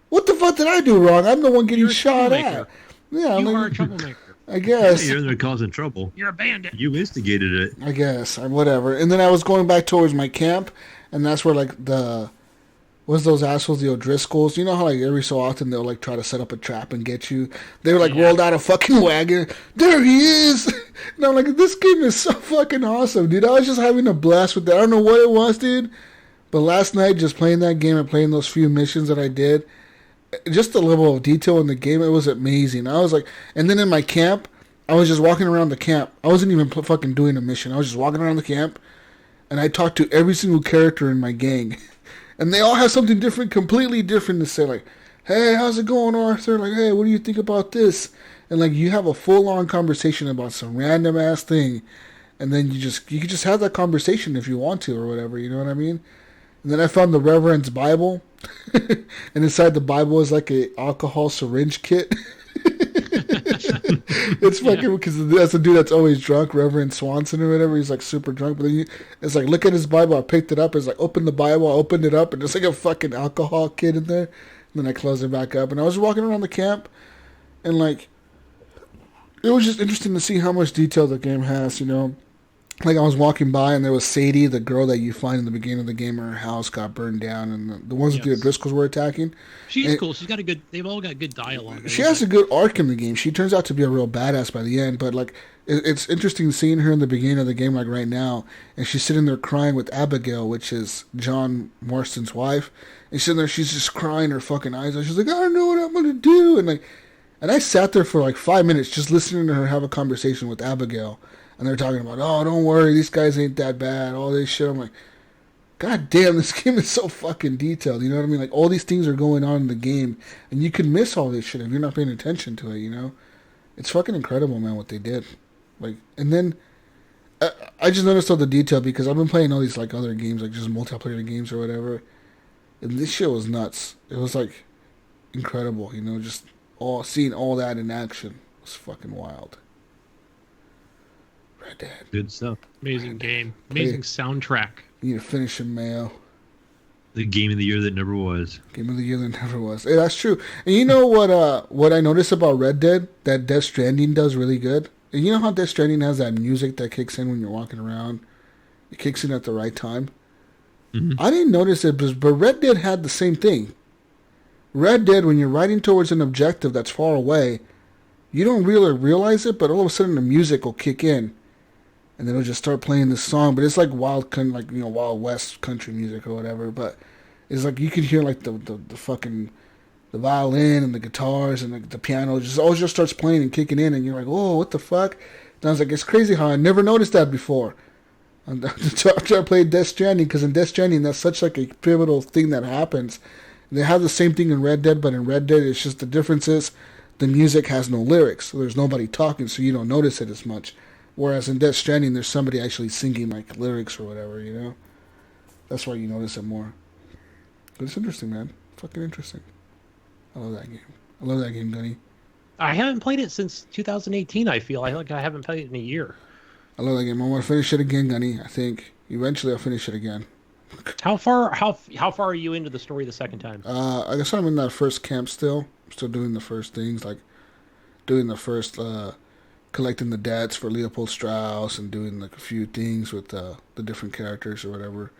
what the fuck did I do wrong? I'm the one getting shot at. Yeah, you are a troublemaker. I guess. Yeah, you're there causing trouble. You're a bandit. You instigated it. I guess. Whatever. And then I was going back towards my camp, and that's where, like, what's those assholes, the O'Driscolls? You know how, like, every so often they'll, like, try to set up a trap and get you? They were, like, rolled out a fucking wagon. There he is! And I'm like, this game is so fucking awesome, dude. I was just having a blast with that. I don't know what it was, dude. But last night, just playing that game and playing those few missions that I did, just the level of detail in the game, it was amazing. I was like, and then in my camp, I was just walking around the camp. I wasn't even fucking doing a mission. I was just walking around the camp, and I talked to every single character in my gang. And they all have something different, completely different to say. Like, hey, how's it going, Arthur? Like, hey, what do you think about this? And like, you have a full-on conversation about some random-ass thing. And then you can just have that conversation if you want to or whatever, you know what I mean? And then I found the Reverend's Bible. And inside the Bible is like a alcohol syringe kit. It's fucking because that's the dude that's always drunk, Reverend Swanson or whatever. He's like super drunk, but then it's like, look at his Bible. I picked it up. It's like, open the Bible. I opened it up, and there's like a fucking alcohol kit in there. And then I closed it back up, and I was walking around the camp, and like, it was just interesting to see how much detail the game has. You know, like I was walking by, and there was Sadie, the girl that you find in the beginning of the game. Her house got burned down, and the ones that the Driscolls were attacking. She's cool. She's got a good. They've all got good dialogue. She has a good arc in the game. She turns out to be a real badass by the end. But like, it's interesting seeing her in the beginning of the game, like right now, and she's sitting there crying with Abigail, which is John Marston's wife. And she's sitting there, she's just crying her fucking eyes out. She's like, I don't know what I'm gonna do, and I sat there for like 5 minutes just listening to her have a conversation with Abigail. And they're talking about, oh, don't worry, these guys ain't that bad, all this shit. I'm like, God damn, this game is so fucking detailed. You know what I mean? Like, all these things are going on in the game, and you can miss all this shit if you're not paying attention to it, you know? It's fucking incredible, man, what they did. Like, and then, I just noticed all the detail because I've been playing all these, like, other games, like, just multiplayer games or whatever. And this shit was nuts. It was, like, incredible, you know? Just seeing all that in action was fucking wild. Red Dead. Good stuff. Amazing game. Amazing soundtrack. You need to finish him, Mayo. The game of the year that never was. Game of the year that never was. Hey, that's true. And you know what I noticed about Red Dead? That Death Stranding does really good. And you know how Death Stranding has that music that kicks in when you're walking around? It kicks in at the right time. Mm-hmm. I didn't notice it, but Red Dead had the same thing. Red Dead, when you're riding towards an objective that's far away, you don't really realize it, but all of a sudden the music will kick in. And then it'll just start playing this song, but it's like Wild West country music or whatever. But it's like you can hear like the fucking the violin and the guitars and the piano just starts playing and kicking in, and you're like, oh, what the fuck? And I was like, it's crazy how I never noticed that before. After I played Death Stranding, because in Death Stranding that's such like a pivotal thing that happens. And they have the same thing in Red Dead, but in Red Dead it's just the difference is the music has no lyrics, so there's nobody talking, so you don't notice it as much. Whereas in Death Stranding, there's somebody actually singing like lyrics or whatever, you know? That's why you notice it more. But it's interesting, man. Fucking interesting. I love that game. I love that game, Gunny. I haven't played it since 2018, I feel. I think I haven't played it in a year. I love that game. I want to finish it again, Gunny. I think eventually I'll finish it again. How far are you into the story the second time? I guess I'm in that first camp still. I'm still doing the first things, like doing the first... collecting the debts for Leopold Strauss and doing like a few things with the different characters or whatever.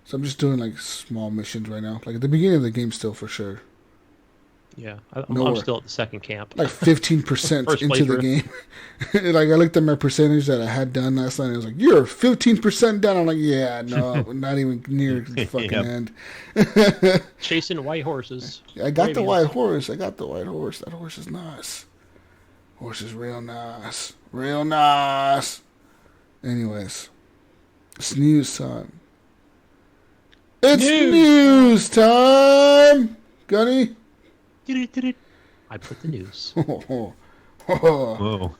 So I'm just doing like small missions right now. Like at the beginning of the game still for sure. Yeah, I'm still at the second camp. Like 15% into the game. Like I looked at my percentage that I had done last night and it was like, you're 15% down. I'm like, yeah, no, not even near the fucking end. Chasing white horses. I got the white horse. That horse is nice. Horse is real nice. Real nice. Anyways. It's news time. It's news time! Gunny? I put the news. Whoa.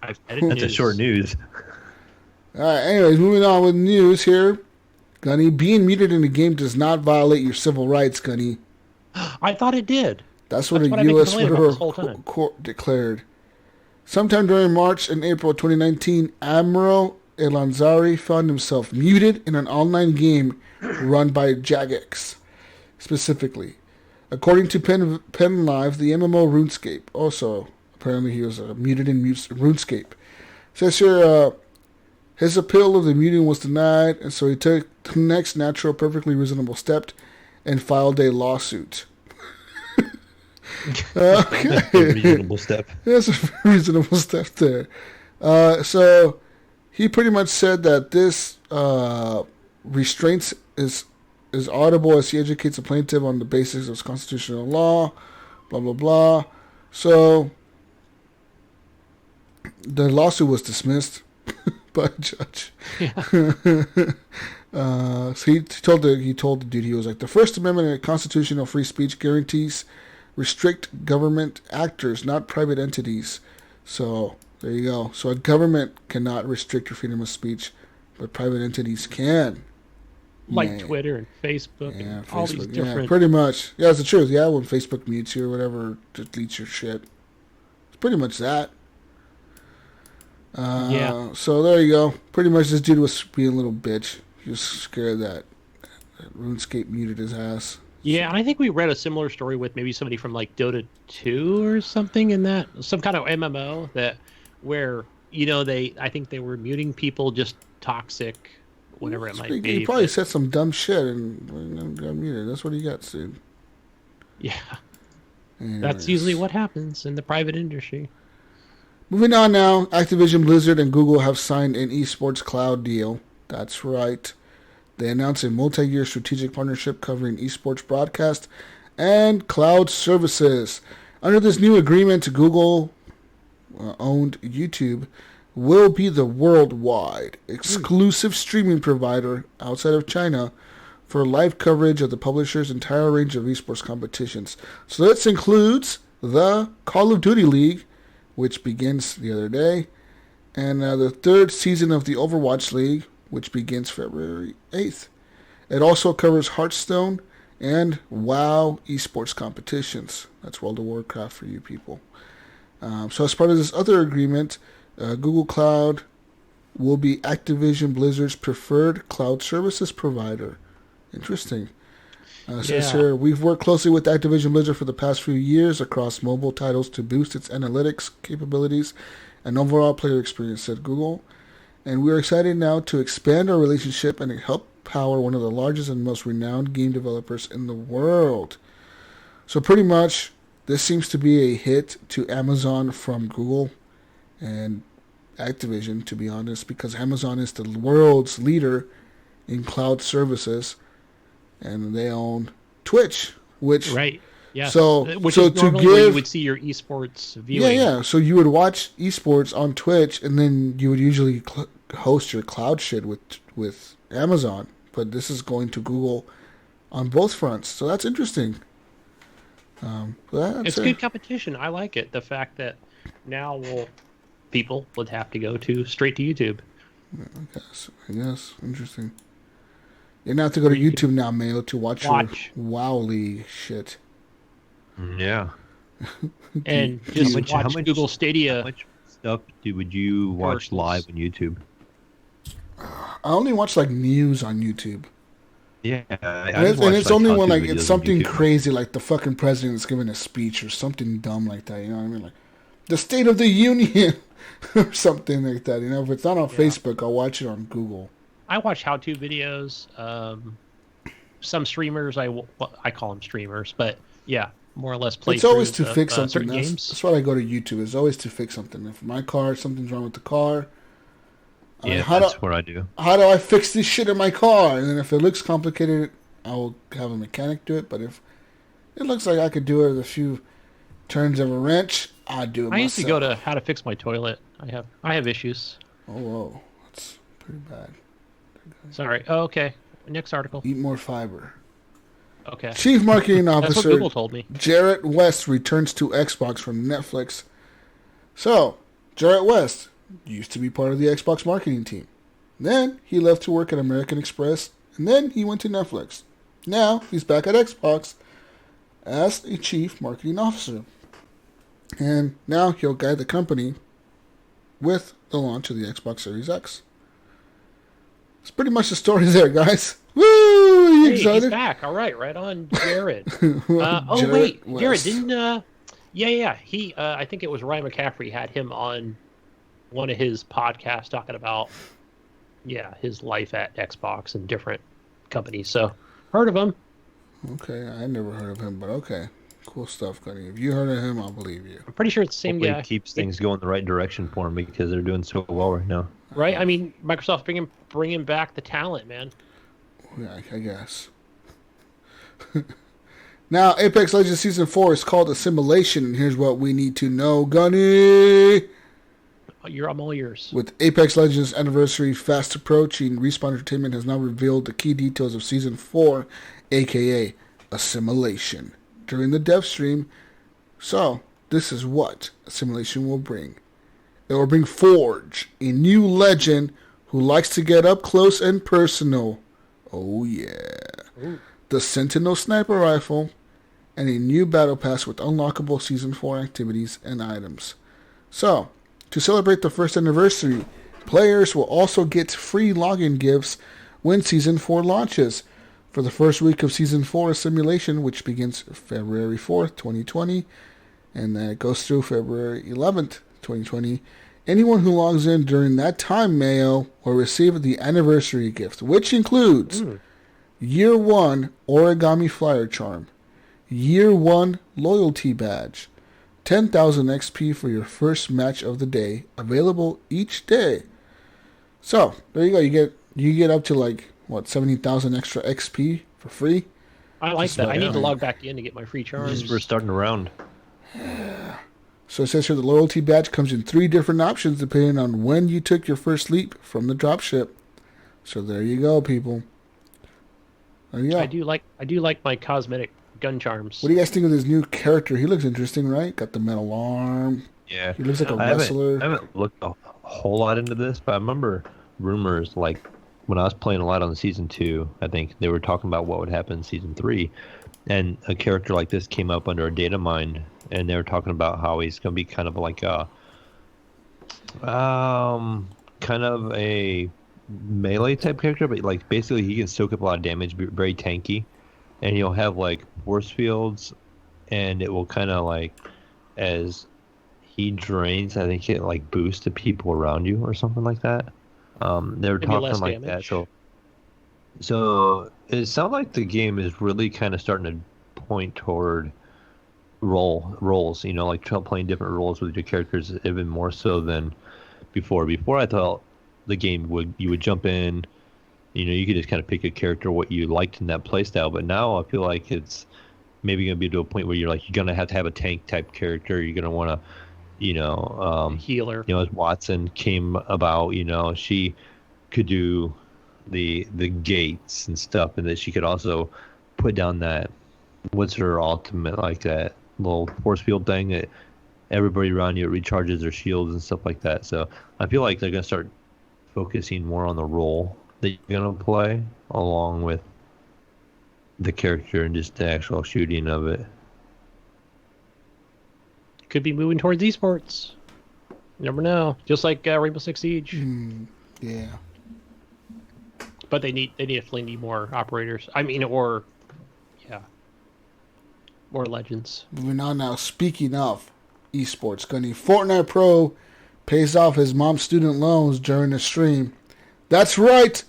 I've That's a short news. Alright, anyways, moving on with news here. Gunny, being muted in a game does not violate your civil rights, Gunny. I thought it did. That's what a U.S. federal court declared. Sometime during March and April 2019, Admiral Elanzari found himself muted in an online game run by Jagex, specifically. According to Penn Live, the MMO RuneScape, also, apparently he was muted in RuneScape. Says here, his appeal of the muting was denied, and so he took the next natural, perfectly reasonable step and filed a lawsuit. Okay. Reasonable step. That's a reasonable step there. So he pretty much said that this restraints is audible as he educates the plaintiff on the basics of constitutional law, blah, blah, blah. So The lawsuit was dismissed by a judge. Yeah. So he told the dude, he was like, the First Amendment and constitutional free speech guarantees restrict government actors, not private entities. So there you go. So a government cannot restrict your freedom of speech, but private entities can. Like Twitter and Facebook and all these different... Yeah, pretty much. Yeah, it's the truth. Yeah, when Facebook mutes you or whatever, deletes your shit. It's pretty much that. Yeah. So there you go. Pretty much this dude was being a little bitch. He was scared that RuneScape muted his ass. Yeah, and I think we read a similar story with maybe somebody from like Dota 2 or something in that, some kind of MMO that where, I think they were muting people just toxic, whatever it might be. He probably said some dumb shit and got muted. That's what he got, dude. Yeah. Anyways. That's usually what happens in the private industry. Moving on now, Activision Blizzard and Google have signed an esports cloud deal. That's right. They announced a multi-year strategic partnership covering esports broadcast and cloud services. Under this new agreement, Google-owned YouTube will be the worldwide exclusive streaming provider outside of China for live coverage of the publisher's entire range of esports competitions. So this includes the Call of Duty League, which begins the other day, and the third season of the Overwatch League, which begins February 8th. It also covers Hearthstone and WoW esports competitions. That's World of Warcraft for you people. So as part of this other agreement, Google Cloud will be Activision Blizzard's preferred cloud services provider. Interesting. Says here, we've worked closely with Activision Blizzard for the past few years across mobile titles to boost its analytics capabilities and overall player experience, said Google. And we're excited now to expand our relationship and help power one of the largest and most renowned game developers in the world. So pretty much, this seems to be a hit to Amazon from Google and Activision, to be honest, because Amazon is the world's leader in cloud services, and they own Twitch, which... Right. Yeah. So is normally where you would see your esports viewing. Yeah. So you would watch esports on Twitch, and then you would usually host your cloud shit with Amazon. But this is going to Google on both fronts, so that's interesting. It's good competition. I like it. The fact that now people would have to go straight to YouTube. I guess. Interesting. You don't have to go to YouTube now, Mayo, to watch your WoW League shit. Yeah. And just watch Google Stadia. How much stuff would you watch live on YouTube? I only watch like news on YouTube. Yeah, and it's only when like it's something crazy, like the fucking president is giving a speech or something dumb like that. You know what I mean? Like the State of the Union or something like that. You know, if it's not on Facebook, I'll watch it on Google. I watch how-to videos. Some streamers, I call them streamers, but yeah, more or less play. It's always to fix something. Games. That's why I go to YouTube. It's always to fix something. If my car, something's wrong with the car. Yeah, that's what I do. How do I fix this shit in my car? And then if it looks complicated, I will have a mechanic do it. But if it looks like I could do it with a few turns of a wrench, I'll do it myself. I used to go to how to fix my toilet. I have issues. Oh, whoa. That's pretty bad. Sorry. Oh, okay. Next article. Eat more fiber. Okay. Chief Marketing Officer That's what Google told me. Jarrett West returns to Xbox from Netflix. So, Jarrett West used to be part of the Xbox marketing team. Then he left to work at American Express, and then he went to Netflix. Now he's back at Xbox as a chief marketing officer. And now he'll guide the company with the launch of the Xbox Series X. It's pretty much the story there, guys. Woo! Are you excited? He's back. All right, right on, Jared. Jarrett wait, West. Jared didn't. Yeah. He, I think it was Ryan McCaffrey had him on one of his podcasts talking about, his life at Xbox and different companies. So, heard of him. Okay, I never heard of him, but okay. Cool stuff, Gunny. If you heard of him, I'll believe you. I'm pretty sure it's the same Hopefully guy. It keeps things going the right direction for him because they're doing so well right now. Right? I mean, Microsoft bringing back the talent, man. Yeah, I guess. Now, Apex Legends Season 4 is called Assimilation, and here's what we need to know, Gunny. I'm all yours. With Apex Legends anniversary fast approaching, Respawn Entertainment has now revealed the key details of Season 4, aka Assimilation, during the dev stream. So, this is what Assimilation will bring. It will bring Forge, a new legend who likes to get up close and personal. Oh yeah. Ooh. The Sentinel Sniper Rifle, and a new battle pass with unlockable Season 4 activities and items. So, to celebrate the first anniversary, players will also get free login gifts when Season 4 launches. For the first week of Season 4 Assimilation, which begins February 4th, 2020, and then it goes through February 11th, 2020, anyone who logs in during that time, Mayo, will receive the anniversary gift, which includes Year 1 Origami Flyer Charm, Year 1 Loyalty Badge, 10,000 XP for your first match of the day, available each day. So, there you go. You get up to like, 17,000 extra XP for free? I like that. I need to log back in to get my free charms. Just for starting around. Yeah. So it says here the loyalty badge comes in 3 different options depending on when you took your first leap from the dropship. So there you go, people. There you go. I do like my cosmetic gun charms. What do you guys think of this new character? He looks interesting, right? Got the metal arm. Yeah. He looks like a wrestler. I haven't looked a whole lot into this, but I remember rumors like when I was playing a lot on Season 2, I think they were talking about what would happen in Season 3. And a character like this came up under a data mine, and they were talking about how he's going to be kind of like a melee type character, but like basically he can soak up a lot of damage, be very tanky, and he'll have like force fields, and it will kind of like, as he drains, I think it like boosts the people around you or something like that. They were talking like damage. that. So it sounds like the game is really kind of starting to point toward roles, like playing different roles with your characters even more so than before. Before I thought the game you would jump in, you could just kind of pick a character what you liked in that playstyle, but now I feel like it's maybe going to be to a point where you're going to have a tank type character. You're going to want to, healer. As Watson came about, she could do the gates and stuff, and that she could also put down that, what's her ultimate, like that little force field thing that everybody around you recharges their shields and stuff like that. So I feel like they're going to start focusing more on the role that you're going to play along with the character and just the actual shooting of it. Could be moving towards esports. You never know. Just like Rainbow Six Siege. Yeah. But they definitely need more operators. More legends. Moving on now. Speaking of esports, Gunny, Fortnite Pro pays off his mom's student loans during a stream. That's right.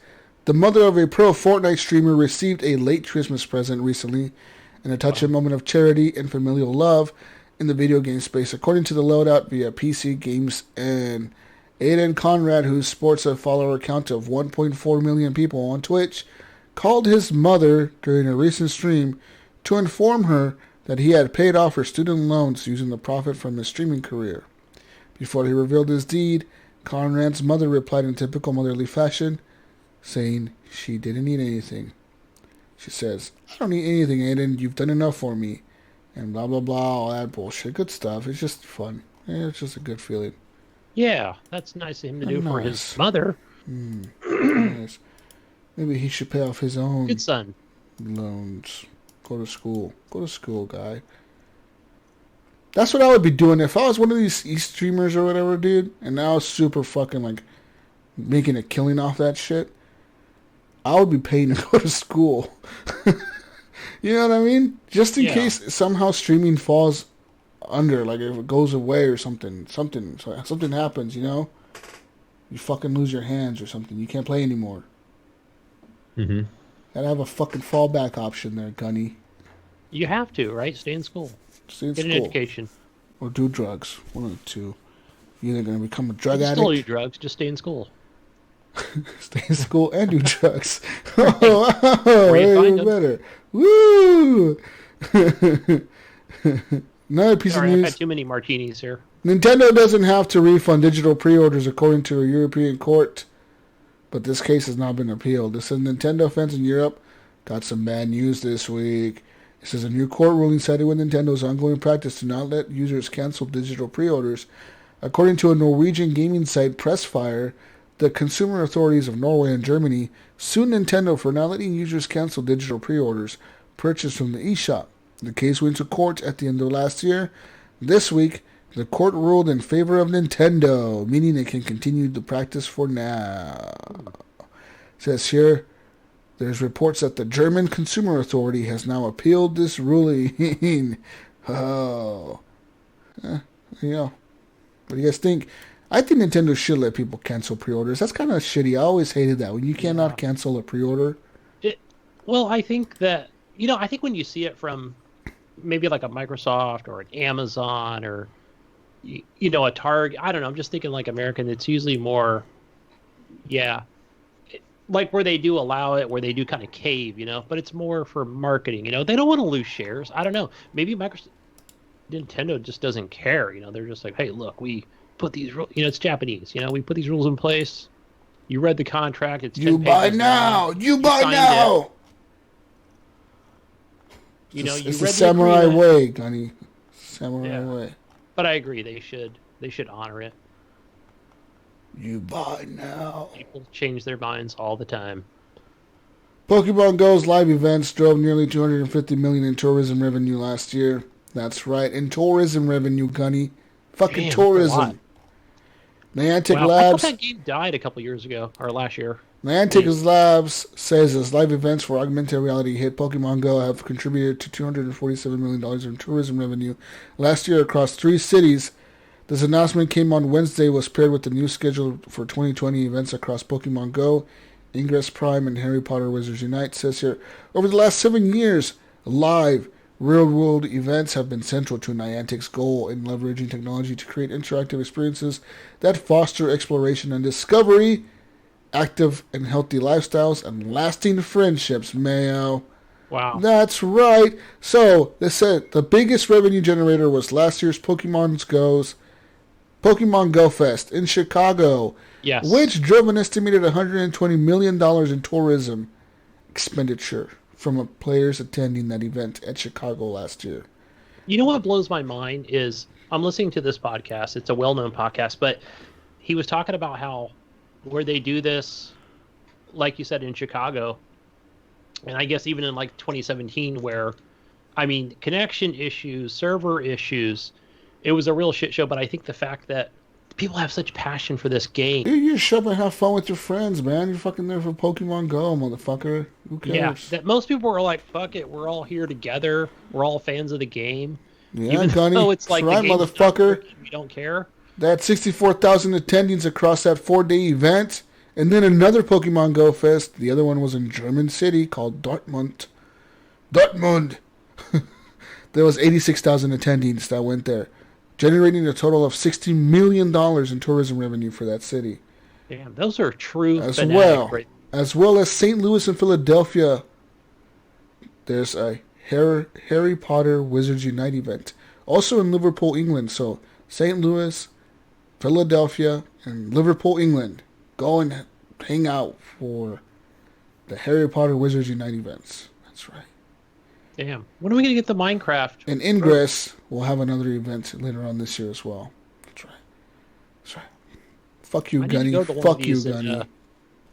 The mother of a pro Fortnite streamer received a late Christmas present recently, in a touching moment of charity and familial love in the video game space. According to the loadout via PC Games, and Aiden Conrad, who sports a follower count of 1.4 million people on Twitch, called his mother during a recent stream to inform her that he had paid off her student loans using the profit from his streaming career. Before he revealed his deed, Conrad's mother replied in typical motherly fashion, saying she didn't need anything. She says, "I don't need anything, Aiden. You've done enough for me." And blah, blah, blah, all that bullshit. Good stuff. It's just fun. It's just a good feeling. Yeah, that's nice of him to do for his mother. Nice. Maybe he should pay off his own Good son. loans. Go to school. Go to school, guy. That's what I would be doing if I was one of these streamers or whatever, dude, and I was super fucking, like, making a killing off that shit. I would be paying to go to school. You know what I mean? Just in case somehow streaming falls under, like if it goes away or something happens, you fucking lose your hands or something. You can't play anymore. Mm-hmm. Gotta have a fucking fallback option there, Gunny. You have to, right? Stay in school. Stay in Get school. an education. Or do drugs. One of the two. You're either gonna become a drug You addict. still do drugs. Just stay in school. Stay in school and do drugs. Oh, Where you find even them. better. Woo! Another piece Sorry, of I've news. had too many martinis here. Nintendo doesn't have to refund digital pre-orders according to a European court, but this case has now been appealed. It says Nintendo fans in Europe got some bad news this week. It says a new court ruling sided with Nintendo's ongoing practice to not let users cancel digital pre-orders. According to a Norwegian gaming site, Pressfire, the consumer authorities of Norway and Germany sued Nintendo for not letting users cancel digital pre-orders purchased from the eShop. The case went to court at the end of last year. This week, the court ruled in favor of Nintendo, meaning it can continue the practice for now. It says here, there's reports that the German Consumer Authority has now appealed this ruling. Oh. There you go. What do you guys think? I think Nintendo should let people cancel pre-orders. That's kind of shitty. I always hated that when you cannot cancel a pre-order. Well, I think that, I think when you see it from maybe like a Microsoft or an Amazon or, a Target, I don't know, I'm just thinking like American, it's usually more, like where they do allow it, where they do kind of cave, but it's more for marketing, they don't want to lose shares. I don't know. Maybe Nintendo just doesn't care, they're just like, hey, look, we put these rules, it's Japanese, we put these rules in place. You read the contract. It's you buy now. You buy now. It's the samurai way, Gunny. Samurai way. But I agree, they should honor it. You buy now. People change their minds all the time. Pokemon Go's live events drove nearly $250 million in tourism revenue last year. That's right, in tourism revenue, Gunny. Fucking tourism. Niantic Labs. I thought that game died a couple years ago, or last year. Niantic Labs says its live events for augmented reality hit Pokemon Go have contributed to $247 million in tourism revenue last year across 3 cities. This announcement came on Wednesday, was paired with the new schedule for 2020 events across Pokemon Go, Ingress Prime, and Harry Potter Wizards Unite. It says here, over the last 7 years, live real-world events have been central to Niantic's goal in leveraging technology to create interactive experiences that foster exploration and discovery, active and healthy lifestyles, and lasting friendships, Mayo. Wow. That's right. So, they said the biggest revenue generator was last year's Pokemon Go Fest in Chicago. Yes. Which drove an estimated $120 million in tourism expenditure from players attending that event at Chicago last year. You know what blows my mind is I'm listening to this podcast. It's a well-known podcast, but he was talking about how where they do this, like you said, in Chicago, and I guess even in like 2017 where, connection issues, server issues, it was a real shit show, but I think the fact that people have such passion for this game. Dude, you show up and have fun with your friends, man. You're fucking there for Pokemon Go, motherfucker. Who cares? Yeah, that most people are like, fuck it, we're all here together. We're all fans of the game. Yeah, even Gunny. though it's like right, the game's motherfucker. We don't care. They had 64,000 attendings across that 4-day event. And then another Pokemon Go Fest. The other one was in German city called Dortmund. There was 86,000 attendees that went there, generating a total of $60 million in tourism revenue for that city. Damn, those are true as fanatics. As well as St. Louis and Philadelphia. There's a Harry Potter Wizards Unite event. Also in Liverpool, England. So St. Louis, Philadelphia, and Liverpool, England. Go and hang out for the Harry Potter Wizards Unite events. That's right. Damn. When are we going to get the Minecraft? And Ingress will have another event later on this year as well. That's right. That's right. Fuck you, Gunny. Fuck you, Gunny.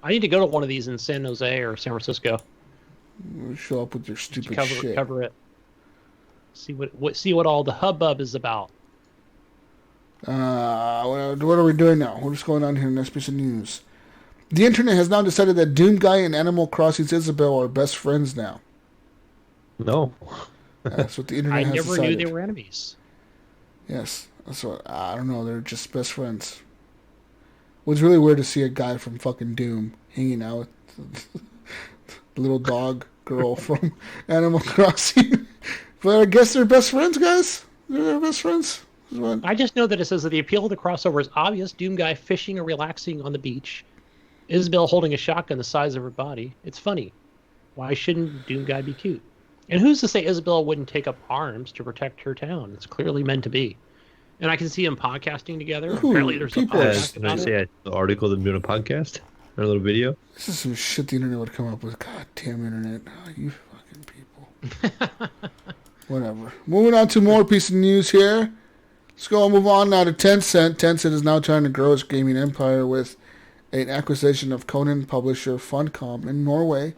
I need to go to one of these in San Jose or San Francisco. Show up with your stupid shit. Cover it. See what all the hubbub is about. What are we doing now? What's going on here in this piece of news? The internet has now decided that Doom Guy and Animal Crossing's Isabelle are best friends now. No. That's what the internet has decided. I never knew they were enemies. Yes. That's what, I don't know. They're just best friends. It was really weird to see a guy from fucking Doom hanging out with the little dog girl from Animal Crossing. But I guess they're best friends, guys. They're best friends. I just know that it says that the appeal of the crossover is obvious. Doom Guy fishing or relaxing on the beach. Isabelle holding a shotgun the size of her body. It's funny. Why shouldn't Doom Guy be cute? And who's to say Isabella wouldn't take up arms to protect her town? It's clearly meant to be. And I can see them podcasting together. Ooh, Apparently, there's a people podcast Can I about say it. an article them doing a podcast or a little video? This is some shit the internet would come up with. God damn internet. Oh, you fucking people. Whatever. Moving on to more piece of news here. Let's go and move on now to Tencent. Tencent is now trying to grow its gaming empire with an acquisition of Conan publisher Funcom in Norway.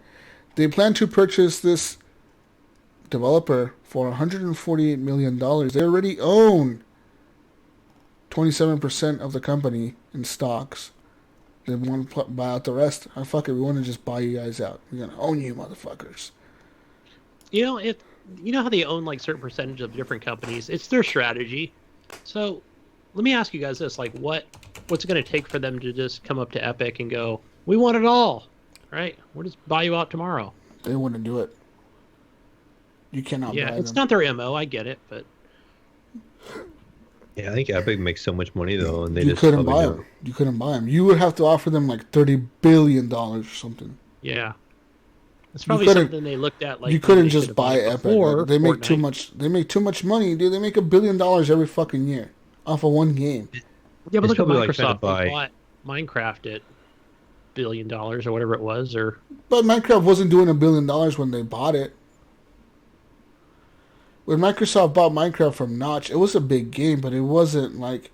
They plan to purchase this developer for $148 million. They already own 27% of the company in stocks. They want to buy out the rest. Oh, fuck it, we want to just buy you guys out. We're gonna own you, motherfuckers. You know how they own like certain percentage of different companies. It's their strategy. So, let me ask you guys this: like, what's it going to take for them to just come up to Epic and go, "We want it all, right? We'll just buy you out tomorrow." They wouldn't do it. You cannot buy them. It's not their MO. I get it, but Yeah, I think Epic makes so much money though, and they You just couldn't probably buy don't. them. You couldn't buy them. You would have to offer them like $30 billion or something. yeah, it's probably couldn't- something they looked at. Like You couldn't they just should've buy bought Epic. before They make too Fortnite. much. They make too much money, dude. They make $1 billion every fucking year off of one game. Yeah, but It's look at probably like trying to Microsoft. They buy- bought Minecraft at $1 billion or whatever it was, or But Minecraft wasn't doing $1 billion when they bought it. When Microsoft bought Minecraft from Notch, it was a big game, but it wasn't like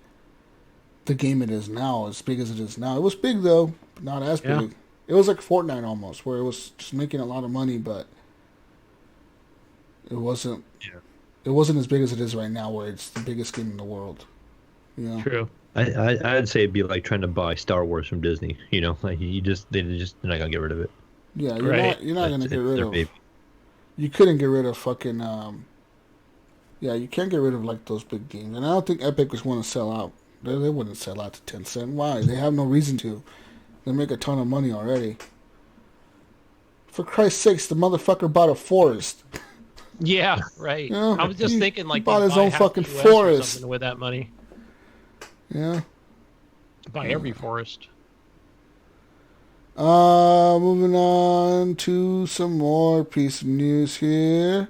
the game it is now, as big as it is now. It was big though, but not as Yeah. big. It was like Fortnite almost, where it was just making a lot of money, but it wasn't. Yeah. It wasn't as big as it is right now, where it's the biggest game in the world. You know? true. I'd say it'd be like trying to buy Star Wars from Disney. You know, like they're not gonna get rid of it. Yeah, Right. you're not gonna It's get rid their of. baby. You couldn't get rid of fucking. Yeah, you can't get rid of like those big games, and I don't think Epic was want to sell out. They wouldn't sell out to Tencent. Why? They have no reason to. They make a ton of money already. For Christ's sakes, the motherfucker bought a forest. Yeah, right. Yeah, I was just he- thinking he like bought they'd his buy own half fucking the US or forest. something with that money. Yeah. Buy every forest. Moving on to some more piece of news here.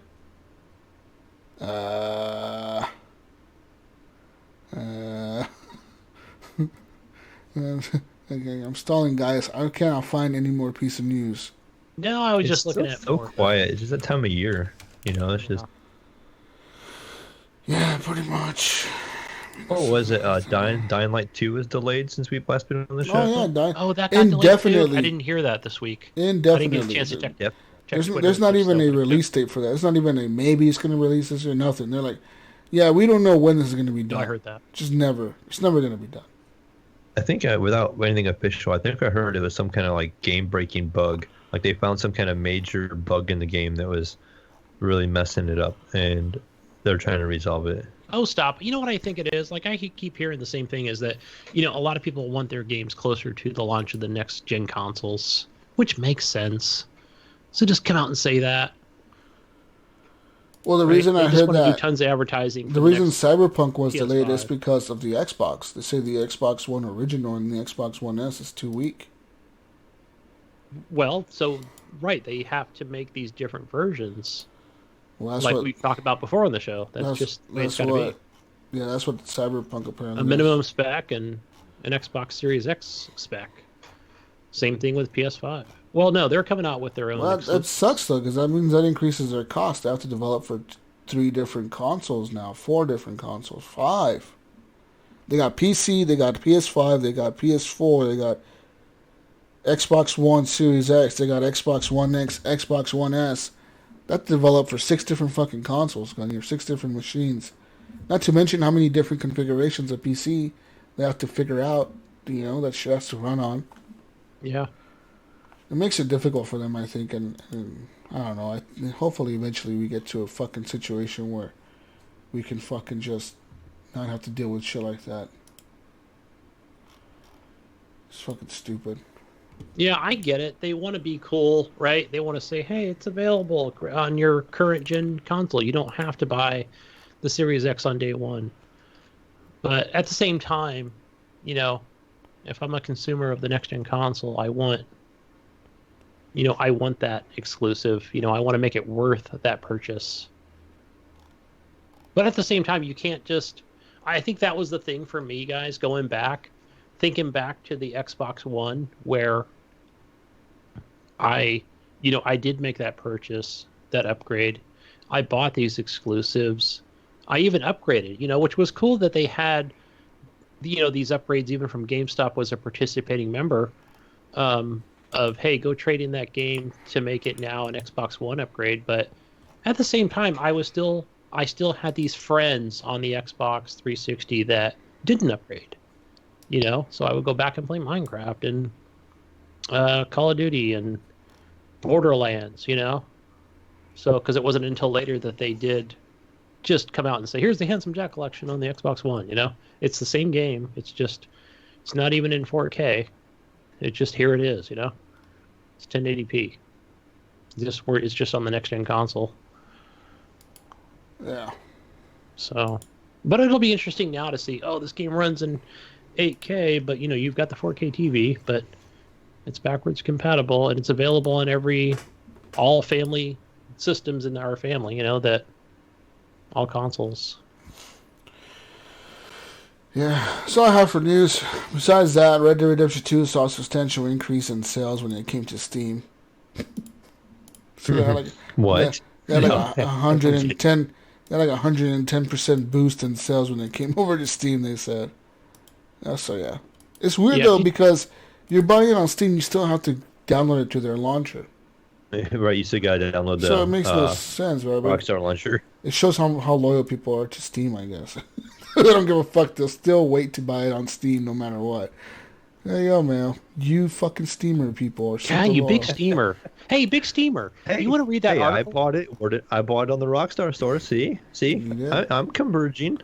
Okay, I'm stalling, guys. I cannot find any more piece of news. No, I was It's just looking still at so more. quiet. It's just that time of year. You know, it's just. Yeah, pretty much. What was it? Dying Light 2 is delayed since we last been on the show. Oh yeah, Oh, that got delayed too? Indefinitely. I didn't hear that this week. I Indefinitely. didn't get a chance to check. Yep. check Twitter There's not and even stuff, a but it release date for that. It's not even a maybe it's going to release this year. Nothing. They're like, yeah, we don't know when this is going to be No, done. I heard that. Just never. It's never going to be done. I think without anything official, I think I heard it was some kind of like game-breaking bug. Like they found some kind of major bug in the game that was really messing it up, and they're trying to resolve it. Oh, stop. You know what I think it is? Like, I keep hearing the same thing, is that, a lot of people want their games closer to the launch of the next-gen consoles, which makes sense. So just come out and say that. Well, the Right? reason They I just heard want to do that, tons of advertising. For the the reason next- Cyberpunk was delayed is PS5. because of the Xbox. They say the Xbox One original and the Xbox One S is too weak. Well, so, right, they have to make these different versions, Well, that's like what. we talked about before on the show. That's just the way it's that's got to what. be. Yeah, that's what Cyberpunk apparently. A minimum spec and an Xbox Series X spec. Same thing with PS5. Well, no, they're coming out with their own. Well, that sucks though, because that means that increases their cost. They have to develop for 3 different consoles now, 4 different consoles, 5. They got PC, they got PS5, they got PS4, they got Xbox One Series X, they got Xbox One X, Xbox One S. That developed for 6 different fucking consoles, Gunny, or 6 different machines. Not to mention how many different configurations of PC they have to figure out. That shit has to run on. Yeah. It makes it difficult for them, I think, and I don't know. Hopefully, eventually, we get to a fucking situation where we can fucking just not have to deal with shit like that. It's fucking stupid. Yeah, I get it. They want to be cool, right? They want to say, hey, it's available on your current gen console. You don't have to buy the Series X on day one. But at the same time, if I'm a consumer of the next gen console, I want I want that exclusive. I want to make it worth that purchase. But at the same time, you can't just. I think that was the thing for me, guys, going back, thinking back to the Xbox One, where I did make that purchase, that upgrade. I bought these exclusives. I even upgraded, which was cool that they had, these upgrades even from GameStop was a participating member of, hey, go trade in that game to make it now an Xbox One upgrade. But at the same time, I still had these friends on the Xbox 360 that didn't upgrade, so I would go back and play Minecraft and Call of Duty and Borderlands, so because it wasn't until later that they did just come out and say, here's the Handsome Jack collection on the Xbox One. It's the same game. It's not even in 4K. Here it is. It's 1080p. It's just on the next gen console. Yeah. So, but it'll be interesting now to see. Oh, this game runs in 8K, but you've got the 4K TV, but it's backwards compatible and it's available on all family systems in our family. That all consoles. Yeah, that's all I have for news. Besides that, Red Dead Redemption 2 saw a substantial increase in sales when it came to Steam. So they had What? They had like 110. They had like 110% boost in sales when it came over to Steam. They said. So yeah, it's weird though because you're buying it on Steam, you still have to download it to their launcher. Right, you still gotta download the. So it makes no sense, right? Rockstar launcher. It shows how loyal people are to Steam, I guess. They don't give a fuck. They'll still wait to buy it on Steam no matter what. There you go, man. You fucking steamer people. Yeah, you big steamer. Hey, big steamer. You want to read that article? I bought it. I bought it on the Rockstar store. See, I'm converging.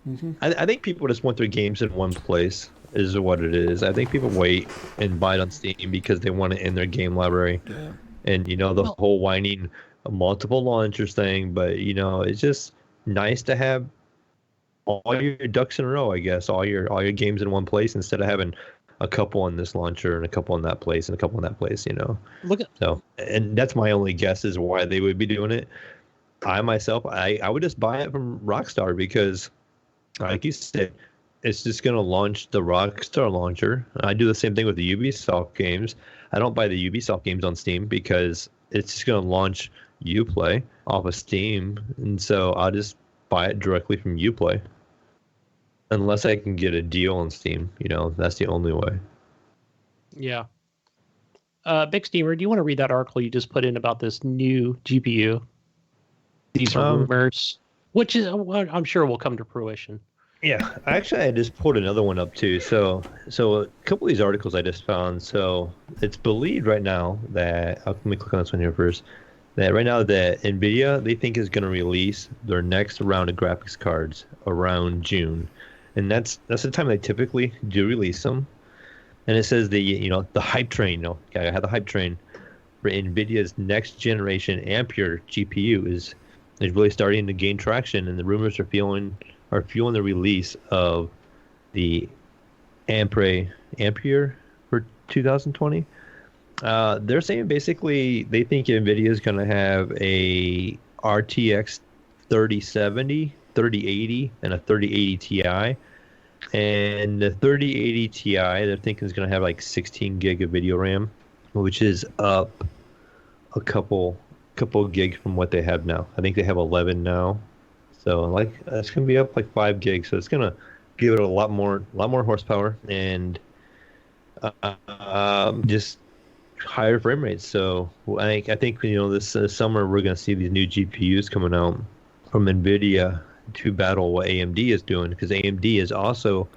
Mm-hmm. I think people just want their games in one place. Is what it is. I think people wait and buy it on Steam because they want it in their game library. Yeah. And the whole whining multiple launchers thing, but it's just nice to have all your ducks in a row, I guess, all your games in one place instead of having a couple on this launcher and a couple in that place and a couple in that place, and that's my only guess is why they would be doing it. I myself, I would just buy it from Rockstar because, like you said, it's just going to launch the Rockstar launcher. I do the same thing with the Ubisoft games. I don't buy the Ubisoft games on Steam because it's just going to launch Uplay off of Steam, and so I'll just buy it directly from Uplay. Unless I can get a deal on Steam, that's the only way. Yeah. Big Steamer, do you want to read that article you just put in about this new GPU? These are rumors, which is, I'm sure will come to fruition. Yeah, actually, I just pulled another one up too. So a couple of these articles I just found. So it's believed right now that let me click on this one here first. That right now that NVIDIA they think is going to release their next round of graphics cards around June. And that's the time they typically do release them. And it says the hype train, gotta have the hype train for NVIDIA's next generation Ampere GPU is really starting to gain traction, and the rumors are fueling the release of the Ampere for 2020. They're saying basically they think NVIDIA is going to have a RTX 3070, 3080, and a 3080 Ti. And the 3080 Ti, they're thinking is going to have like 16 gig of video RAM, which is up a couple gig from what they have now. I think they have 11 now. So it's going to be up like 5 gigs. So it's going to give it a lot more horsepower and just higher frame rates. So I think this summer we're going to see these new GPUs coming out from NVIDIA to battle what AMD is doing, because AMD has also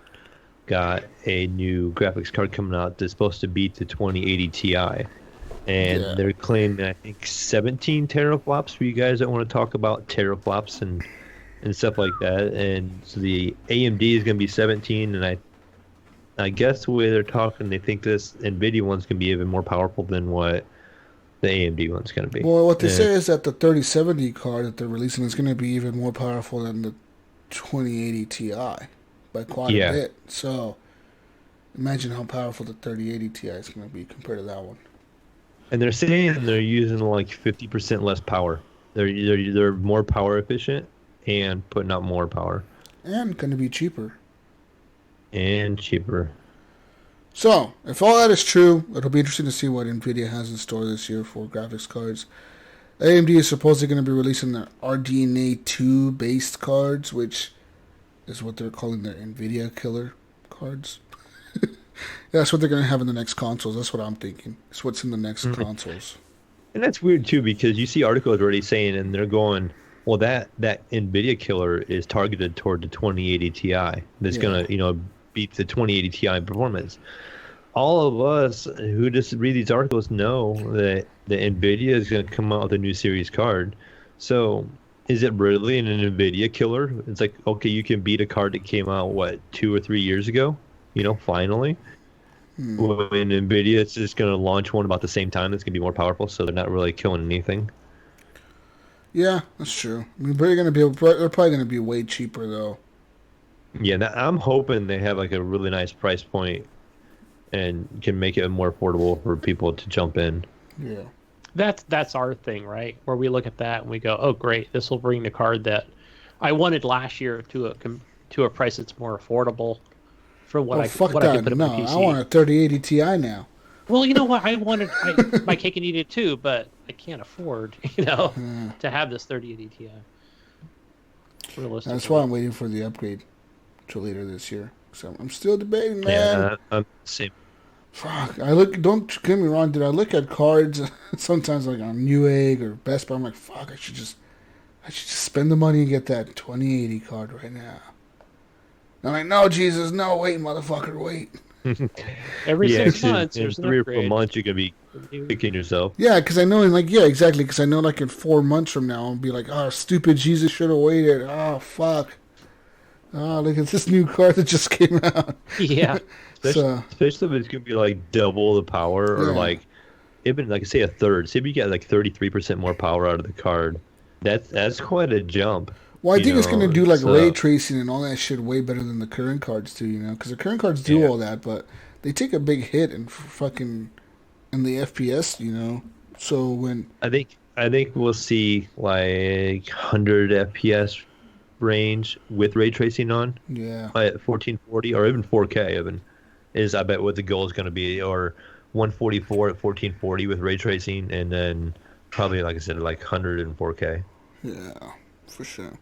got a new graphics card coming out that's supposed to beat the 2080 Ti. And they're claiming, I think, 17 teraflops for you guys that want to talk about teraflops and stuff like that. And so the AMD is going to be 17, and I guess the way they're talking, they think this NVIDIA one's going to be even more powerful than what the AMD one's going to be. Well, what they say is that the 3070 card that they're releasing is going to be even more powerful than the 2080 Ti by quite a bit. So imagine how powerful the 3080 Ti is going to be compared to that one. And they're saying they're using like 50% less power. They're more power efficient and putting out more power. And going to be cheaper. And cheaper. So, if all that is true, it'll be interesting to see what NVIDIA has in store this year for graphics cards. AMD is supposedly going to be releasing their RDNA 2 based cards, which is what they're calling their NVIDIA killer cards. That's what they're going to have in the next consoles. That's what I'm thinking. It's what's in the next consoles. And that's weird too, because you see articles already saying, and they're going, well, that NVIDIA killer is targeted toward the 2080 Ti. That's going to, beat the 2080 Ti in performance. All of us who just read these articles know that the NVIDIA is going to come out with a new series card. So is it really an NVIDIA killer? It's like, okay, you can beat a card that came out, 2 or 3 years ago? Finally. When NVIDIA is just going to launch one about the same time that's going to be more powerful, so they're not really killing anything. Yeah, that's true. I mean, they're probably going to be way cheaper, though. Yeah, I'm hoping they have like a really nice price point and can make it more affordable for people to jump in. Yeah. That's our thing, right? Where we look at that and we go, "Oh, great! This will bring the card that I wanted last year to a price that's more affordable for what I could put on my PC." I want a 3080 Ti now. Well, you know what? I wanted my cake and eat it too, but I can't afford, to have this 3080 Ti. Realistically. That's why I'm waiting for the upgrade till later this year. So I'm still debating, man. Yeah, I'm same. Fuck. Don't get me wrong, dude. I look at cards sometimes like on Newegg or Best Buy. I'm like, fuck, I should just spend the money and get that 2080 card right now. I'm like, no, Jesus, no, wait, motherfucker, wait. Every 6 months, in there's 3 or 4 months, you're gonna be kicking yourself. Yeah, because I know, exactly. Because I know, like in 4 months from now, I'll be like, oh, stupid Jesus, should have waited. Oh, fuck. Oh, look at this new card that just came out. Yeah. Especially if it's going to be like double the power or like even like say a third. Say if you get like 33% more power out of the card. That's quite a jump. Well, I think it's going to do like ray tracing and all that shit way better than the current cards do, because the current cards do all that, but they take a big hit in the FPS, So when I think we'll see like 100 FPS range with ray tracing on. Yeah. At 1440 or even 4K even is I bet what the goal is going to be, or 144 at 1440 with ray tracing, and then probably like I said like 100 and 4K. Yeah, for sure.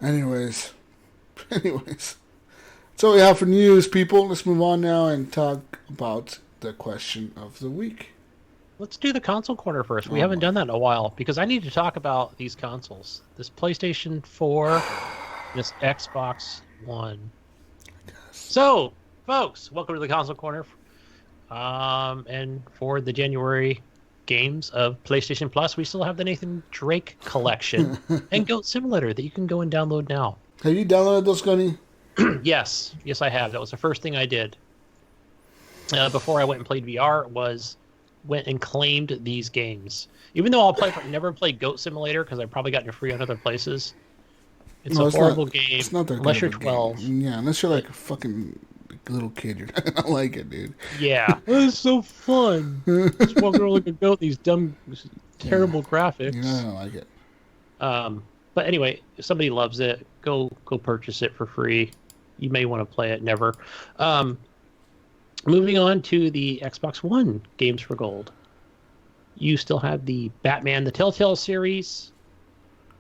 Anyways, that's all we have for news, people. Let's move on now and talk about the question of the week. Let's do the console corner first. We haven't done that in a while because I need to talk about these consoles. This PlayStation 4, this Xbox One. So, folks, welcome to the console corner. And for the January games of PlayStation Plus, we still have the Nathan Drake collection and Goat Simulator that you can go and download now. Have you downloaded those, Gunny? Yes, I have. That was the first thing I did. Before I went and played VR, went and claimed these games. Even though never played Goat Simulator because I've probably gotten it free on other places. It's a horrible game. It's not unless you're 12. Yeah, unless you're like a fucking little kid, you're not gonna like it, dude. Yeah, it's so fun. Just walking around like a goat. These dumb, terrible graphics. You're not gonna like it. But anyway, if somebody loves it, go purchase it for free. You may want to play it. Never. Moving on to the Xbox One games for gold. You still have the Batman, the Telltale series,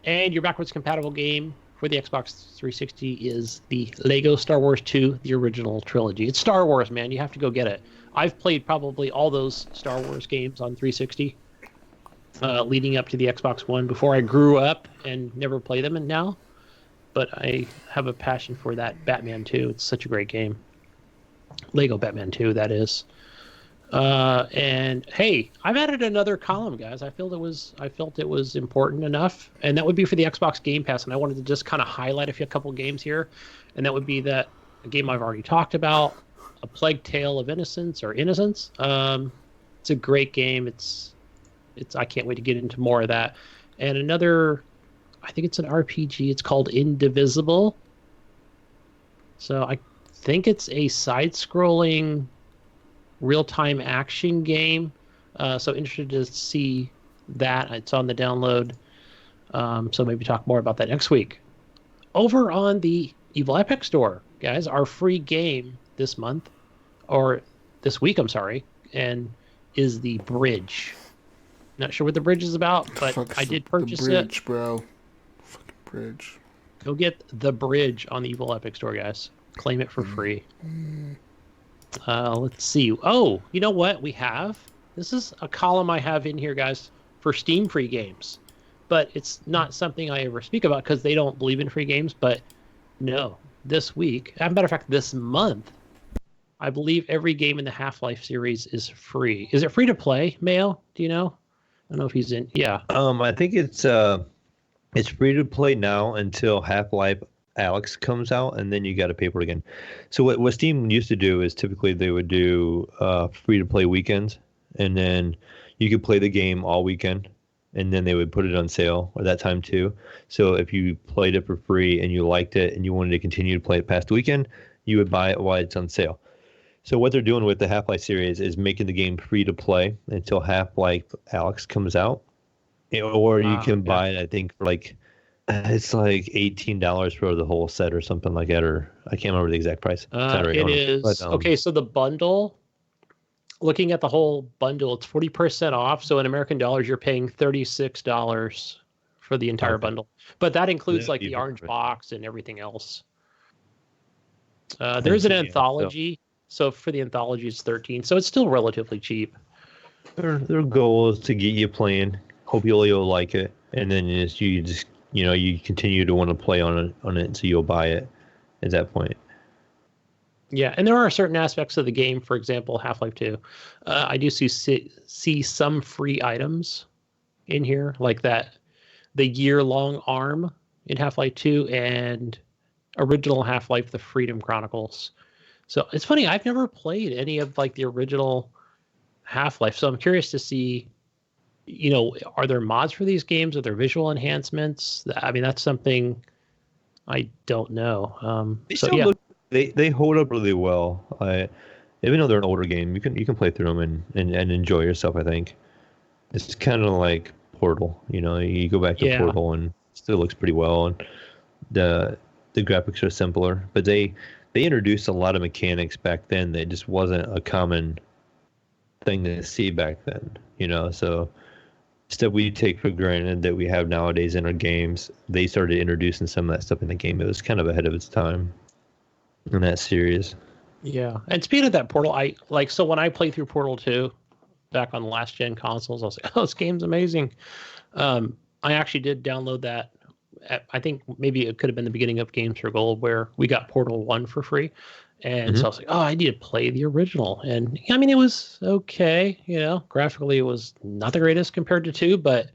and your backwards compatible game for the Xbox 360 is the Lego Star Wars 2, the original trilogy. It's Star Wars, man. You have to go get it. I've played probably all those Star Wars games on 360 leading up to the Xbox One before I grew up and never played them now. But I have a passion for that Batman 2. It's such a great game. Lego Batman 2, that is. And hey, I've added another column, guys. I felt it was important enough, and that would be for the Xbox Game Pass. And I wanted to just kind of highlight a couple games here, and that would be a game I've already talked about, A Plague Tale of Innocence or Innocence. It's a great game. It's I can't wait to get into more of that. And another, I think it's an RPG. It's called Indivisible. So I think it's a side-scrolling real-time action game. So interested to see that. It's on the download. So maybe talk more about that next week. Over on the Evil Epic Store, guys, our free game this month, or this week, I'm sorry, and is the Bridge. Not sure what the Bridge is about, but I did purchase the bridge, bro. Fucking Bridge. Go get the Bridge on the Evil Epic Store, guys. Claim it for free. Let's see. Oh, you know what we have? This is a column I have in here, guys, for Steam free games. But it's not something I ever speak about because they don't believe in free games. But no, this week, as a matter of fact, this month, I believe every game in the Half-Life series is free. Is it free to play, Mayo? Do you know? I don't know if he's in. Yeah. I think it's free to play now until Half-Life Alyx comes out, and then you got to pay for it again. So what Steam used to do is typically they would do free to play weekends, and then you could play the game all weekend, and then they would put it on sale at that time too. So if you played it for free and you liked it and you wanted to continue to play it past the weekend, you would buy it while it's on sale. So what they're doing with the Half-Life series is making the game free to play until Half-Life Alyx comes out. Or you can buy it, I think, for it's like $18 for the whole set or something like that, or I can't remember the exact price. It is. But, okay, so the bundle, looking at the whole bundle, it's 40% off. So in American dollars, you're paying $36 for the entire bundle. But that includes the orange box and everything else. There's an anthology. So for the anthology, it's $13. So it's still relatively cheap. Their goal is to get you playing. Hope you'll like it, and then you continue to want to play on it, so you'll buy it at that point. Yeah, and there are certain aspects of the game, for example, Half-Life 2. I do see some free items in here, like the year-long arm in Half-Life 2 and original Half-Life: The Freedom Chronicles. So it's funny, I've never played any of the original Half-Life, so I'm curious to see, are there mods for these games? Are there visual enhancements? I mean, that's something I don't know. They hold up really well. Even though they're an older game, you can play through them and enjoy yourself. I think it's kind of like Portal. You go back to Portal and it still looks pretty well, and the graphics are simpler. But they introduced a lot of mechanics back then that just wasn't a common thing to see back then. So stuff we take for granted that we have nowadays in our games, they started introducing some of that stuff in the game. It was kind of ahead of its time in that series. Yeah. And speaking of that Portal, so when I played through Portal 2 back on the last gen consoles, I was like, oh, this game's amazing. I actually did download that. I think maybe it could have been the beginning of Games for Gold where we got Portal 1 for free. And so I was like, oh, I need to play the original. And I mean, it was okay. Graphically, it was not the greatest compared to 2, but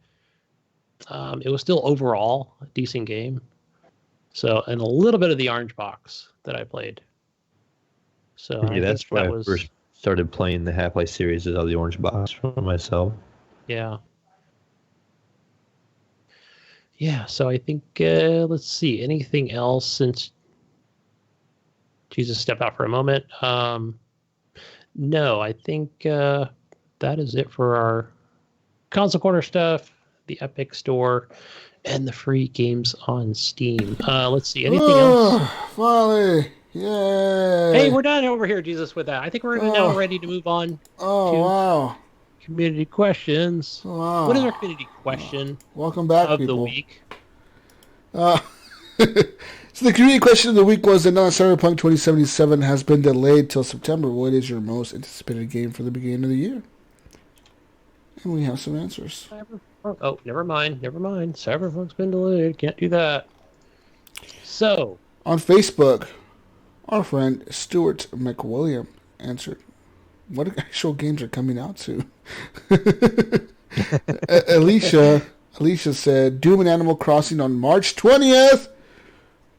it was still overall a decent game. So, and a little bit of the orange box that I played. So yeah, that's why I first started playing the Half-Life series, is out of the orange box for myself. Yeah. Yeah, so I think, let's see, anything else since Jesus stepped out for a moment? No, I think that is it for our Console Corner stuff, the Epic Store, and the free games on Steam. Let's see, anything else? Finally! Yay! Hey, we're done over here, Jesus, with that. I think we're now ready to move on to wow. community questions. Wow. What is our community question Welcome back, of people. the week? So the community question of the week was that Cyberpunk 2077 has been delayed till September. What is your most anticipated game for the beginning of the year? And we have some answers. Oh, never mind. Cyberpunk's been delayed. Can't do that. So, on Facebook, our friend Stuart McWilliam answered, what actual games are coming out soon? Alicia said, Doom and Animal Crossing on March 20th.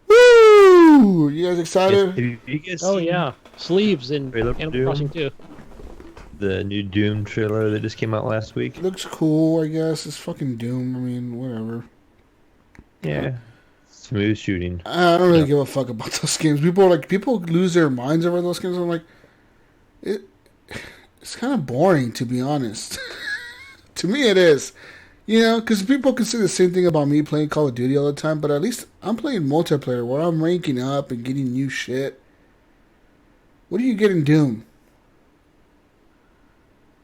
Woo! You guys excited? Yeah. Sleeves in Animal Crossing 2. The new Doom trailer that just came out last week. Looks cool, I guess. It's fucking Doom. I mean, whatever. Yeah. Smooth shooting. I don't really give a fuck about those games. People lose their minds over those games. I'm like, it's kind of boring, to be honest. To me, it is. You know, because people can say the same thing about me playing Call of Duty all the time, but at least I'm playing multiplayer where I'm ranking up and getting new shit. What do you get in Doom?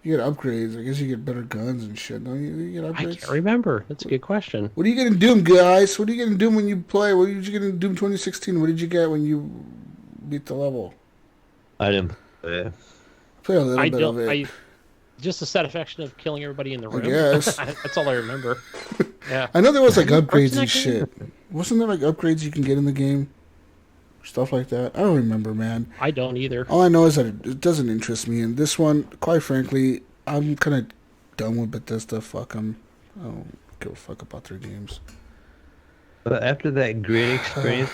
You get upgrades. I guess you get better guns and shit, don't you? You get upgrades? I can't remember. That's a good question. What do you get in Doom, guys? What do you get in Doom when you play? What did you get in Doom 2016? What did you get when you beat the level? I didn't play it. Play a little bit of it. Just the satisfaction of killing everybody in the room. I guess. That's all I remember. Yeah. I know there was like upgrades and shit. Wasn't there like upgrades you can get in the game? Stuff like that. I don't remember, man. I don't either. All I know is that it doesn't interest me. And this one, quite frankly, I'm kind of done with Bethesda. Fuck them. I don't give a fuck about their games. But after that great experience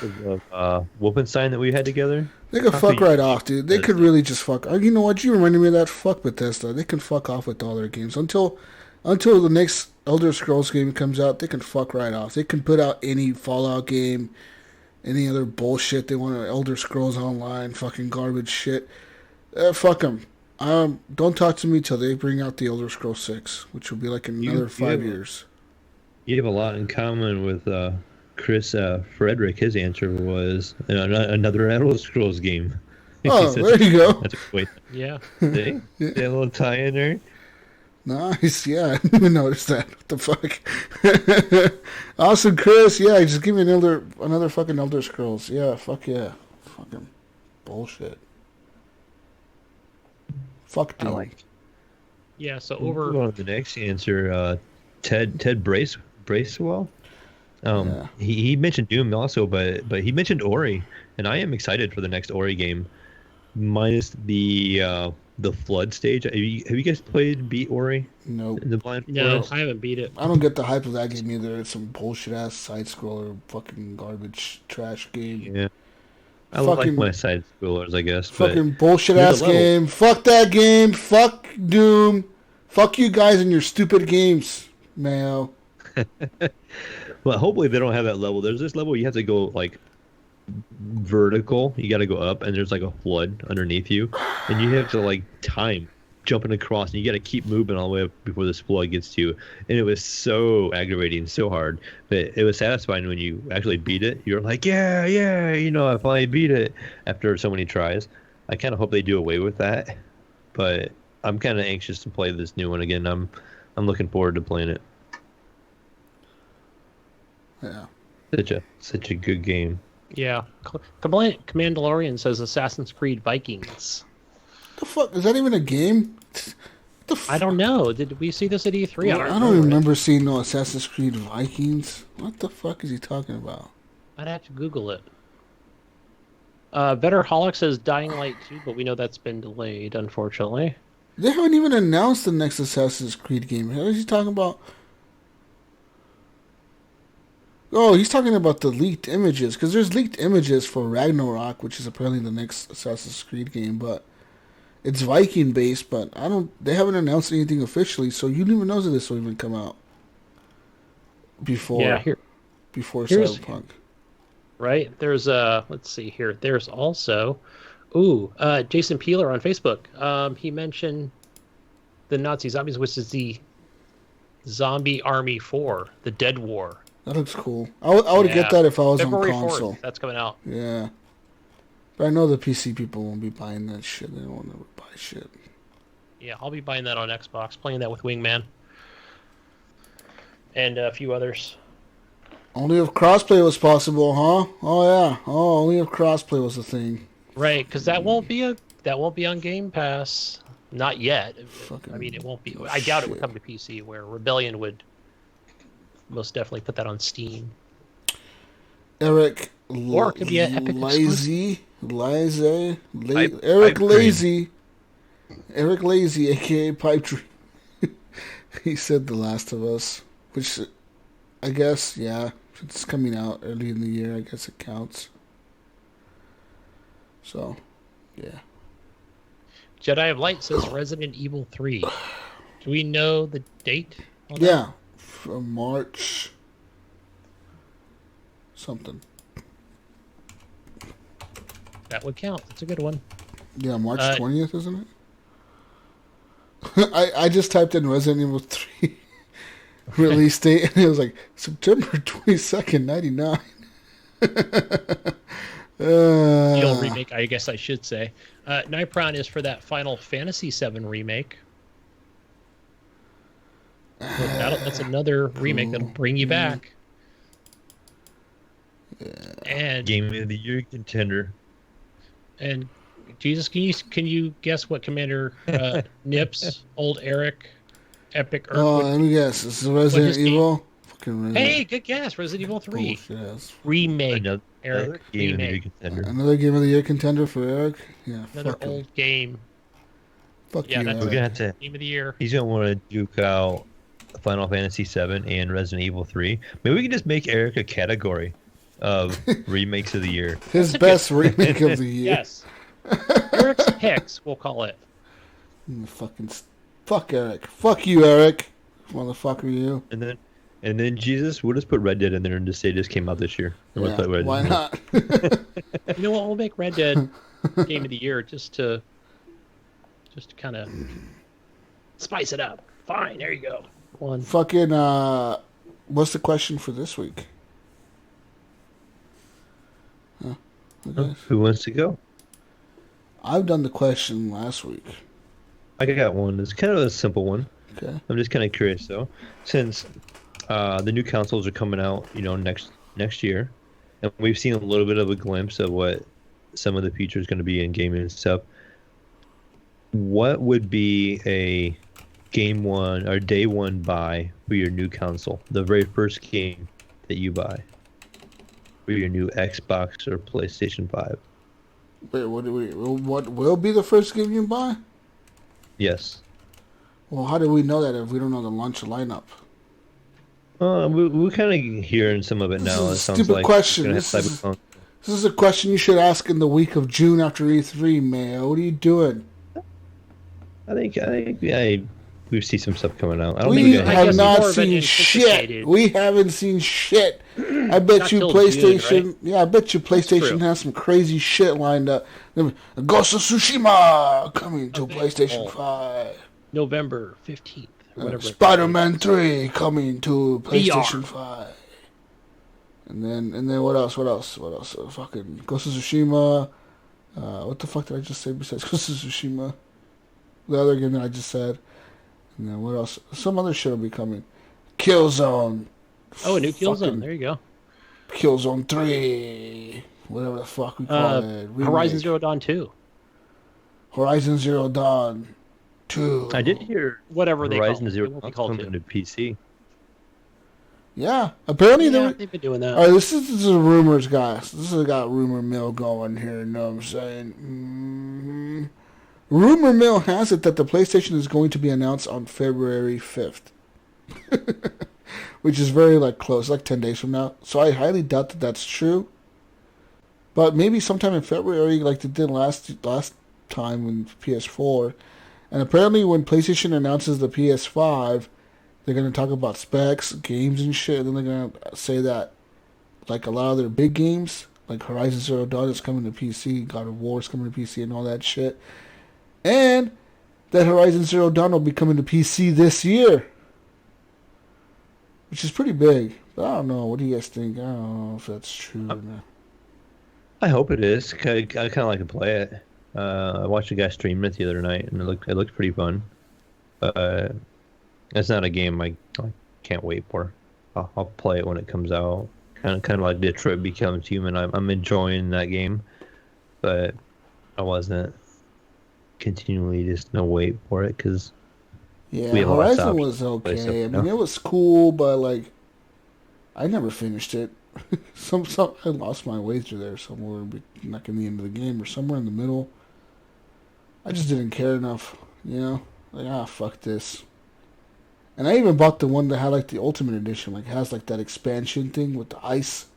of Wolfenstein that we had together, they could fuck right off, dude. They could really just fuck. You know what? You reminded me of that. Fuck Bethesda. They can fuck off with all their games until the next Elder Scrolls game comes out. They can fuck right off. They can put out any Fallout game, any other bullshit they want. Elder Scrolls Online, fucking garbage shit. Fuck them. Don't talk to me till they bring out the Elder Scrolls 6, which will be like another 5 years. You have a lot in common with Chris Frederick. His answer was another Elder Scrolls game. Oh, there you go. That's a wait. Yeah. See? Yeah. See a little tie in there? Nice. Yeah, I didn't even notice that. What the fuck? Awesome, Chris. Yeah, just give me another fucking Elder Scrolls. Yeah, fuck yeah. Fucking bullshit. Fuck Doom. I like. Yeah, so We'll go on to the next answer. Ted Bracewell. Yeah. He mentioned Doom also, but he mentioned Ori, and I am excited for the next Ori game, minus the flood stage. Have you guys beat Ori? Nope. In the Blind No, Forest? I haven't beat it. I don't get the hype of that game either. It's some bullshit ass side scroller, fucking garbage trash game. Yeah. I like my side scrollers, I guess. Fucking bullshit ass game. Fuck that game. Fuck Doom. Fuck you guys and your stupid games, Mayo. Well, hopefully they don't have that level. There's this level you have to go like vertical. You got to go up, and there's like a flood underneath you, and you have to like time jumping across, and you got to keep moving all the way up before this flood gets to you. And it was so aggravating, so hard, but it was satisfying when you actually beat it. You're like, yeah, I finally beat it after so many tries. I kind of hope they do away with that, but I'm kind of anxious to play this new one again. I'm looking forward to playing it. Yeah. Such a good game. Yeah. Commandalorian says Assassin's Creed Vikings. The fuck? Is that even a game? I don't know. Did we see this at E3? I don't remember seeing no Assassin's Creed Vikings. What the fuck is he talking about? I'd have to Google it. Better Holic says Dying Light 2, but we know that's been delayed, unfortunately. They haven't even announced the next Assassin's Creed game. What is he talking about? Oh, he's talking about the leaked images, because there's leaked images for Ragnarok, which is apparently the next Assassin's Creed game, but it's Viking based. But they haven't announced anything officially, so you don't even know that this will even come out before Cyberpunk. Right? There's let's see here. There's also Jason Peeler on Facebook. He mentioned the Nazi Zombies, which is the Zombie Army 4, the Dead War. That looks cool. I would get that if I was February on console. 4th, that's coming out. Yeah. But I know the PC people won't be buying that shit. They won't ever buy shit. Yeah, I'll be buying that on Xbox, playing that with Wingman. And a few others. Only if crossplay was possible, huh? Oh yeah. Oh, only if crossplay was a thing. Right, because that won't be on Game Pass. Not yet. Fucking I mean, it won't be. I doubt it would come to PC, where Rebellion would most definitely put that on Steam. Eric Or it could be an Epic Eric Lazy, aka Pipe Dream. He said The Last of Us, which I guess, yeah, if it's coming out early in the year, I guess it counts. So, yeah. Jedi of Light says Resident Evil 3. Do we know the date? Yeah, from March something. That would count. That's a good one. Yeah, March 20th, isn't it? I just typed in Resident Evil 3 release date, and it was like September 22nd, 99. Remake, I guess I should say. Nipron is for that Final Fantasy VII remake. That's another remake that'll bring you back. And Game of the Year contender. And Jesus, can you guess what Commander Nips, old Eric, Epic Earth? Let me guess. This is Resident Evil. Hey, good guess. Resident Evil 3 remake. Another Game of the Year contender. Another Game of the Year contender for Eric. Yeah, another old game. Fuck you. That's We're gonna have to. Game of the Year. He's gonna want to duke out Final Fantasy VII and Resident Evil 3. Maybe we can just make Eric a category of remakes of the year. His best remake of the year. Yes. Eric's picks, we'll call it. Fuck Eric. Fuck you, Eric. Motherfucker, you. And then Jesus, we'll just put Red Dead in there and just say it just came out this year. Yeah, why not? You know what? We'll make Red Dead Game of the Year just to kind of spice it up. Fine, there you go. One. Fucking, what's the question for this week? Okay. Who wants to go? I've done the question last week. I got one. It's kind of a simple one. Okay. I'm just kind of curious though, since the new consoles are coming out, next year, and we've seen a little bit of a glimpse of what some of the features going to be in gaming and stuff. What would be a game one or day one buy for your new console? The very first game that you buy for your new Xbox or PlayStation 5. Wait, what will be the first game you buy? Yes. Well, how do we know that if we don't know the launch lineup? We're kind of hearing some of it now. This is a stupid question. This is a question you should ask in the week of June after E3, Mayo. What are you doing? I think we see some stuff coming out. We have not seen shit. We haven't seen shit. I bet you PlayStation. June, right? Yeah, I bet you PlayStation has some crazy shit lined up. Ghost of Tsushima coming to PlayStation 5. November 15th. Spider-Man 3 coming to PlayStation 5. And then what else? Fucking Ghost of Tsushima. What the fuck did I just say besides Ghost of Tsushima? The other game that I just said. And then what else? Some other shit will be coming. Killzone. Oh, a new Killzone. There you go. Killzone 3. Whatever the fuck we call it. Horizon Zero Dawn 2. Horizon Zero Dawn 2. I did hear whatever Horizon Zero Dawn coming to PC. Yeah, apparently they've been doing that. All right, this is rumors, guys. This has got rumor mill going here. You know what I'm saying? Rumor mill has it that the PlayStation is going to be announced on February 5th, which is very close, 10 days from now. So I highly doubt that that's true. But maybe sometime in February, like they did last time when PS4. And apparently, when PlayStation announces the PS5, they're going to talk about specs, games, and shit. And then they're going to say that, a lot of their big games, like Horizon Zero Dawn is coming to PC, God of War is coming to PC, and all that shit. And that Horizon Zero Dawn will be coming to PC this year. Which is pretty big. But I don't know. What do you guys think? I don't know if that's true or not. I hope it is. I kind of like to play it. I watched a guy stream it the other night, and it looked pretty fun. It's not a game I can't wait for. I'll play it when it comes out. Kind of like Detroit Becomes Human. I'm enjoying that game, but I wasn't continually just wait for it because Horizon was okay. I mean, it was cool, but I never finished it. I lost my wager there somewhere, not in the end of the game or somewhere in the middle. I just didn't care enough, fuck this. And I even bought the one that had the Ultimate Edition, has that expansion thing with the ice,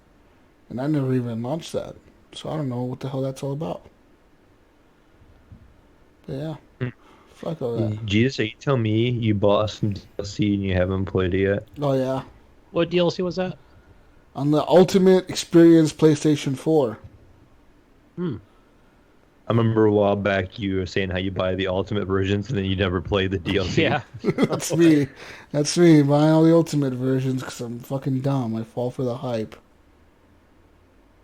and I never even launched that, so I don't know what the hell that's all about. But yeah, fuck all that. Jesus, are you telling me you bought some DLC and you haven't played it yet? Oh yeah. What DLC was that? On the Ultimate Experience PlayStation 4. I'm remember a while back you were saying how you buy the ultimate versions and then you never play the DLC. Yeah. That's me. That's me. Buying all the ultimate versions because I'm fucking dumb. I fall for the hype.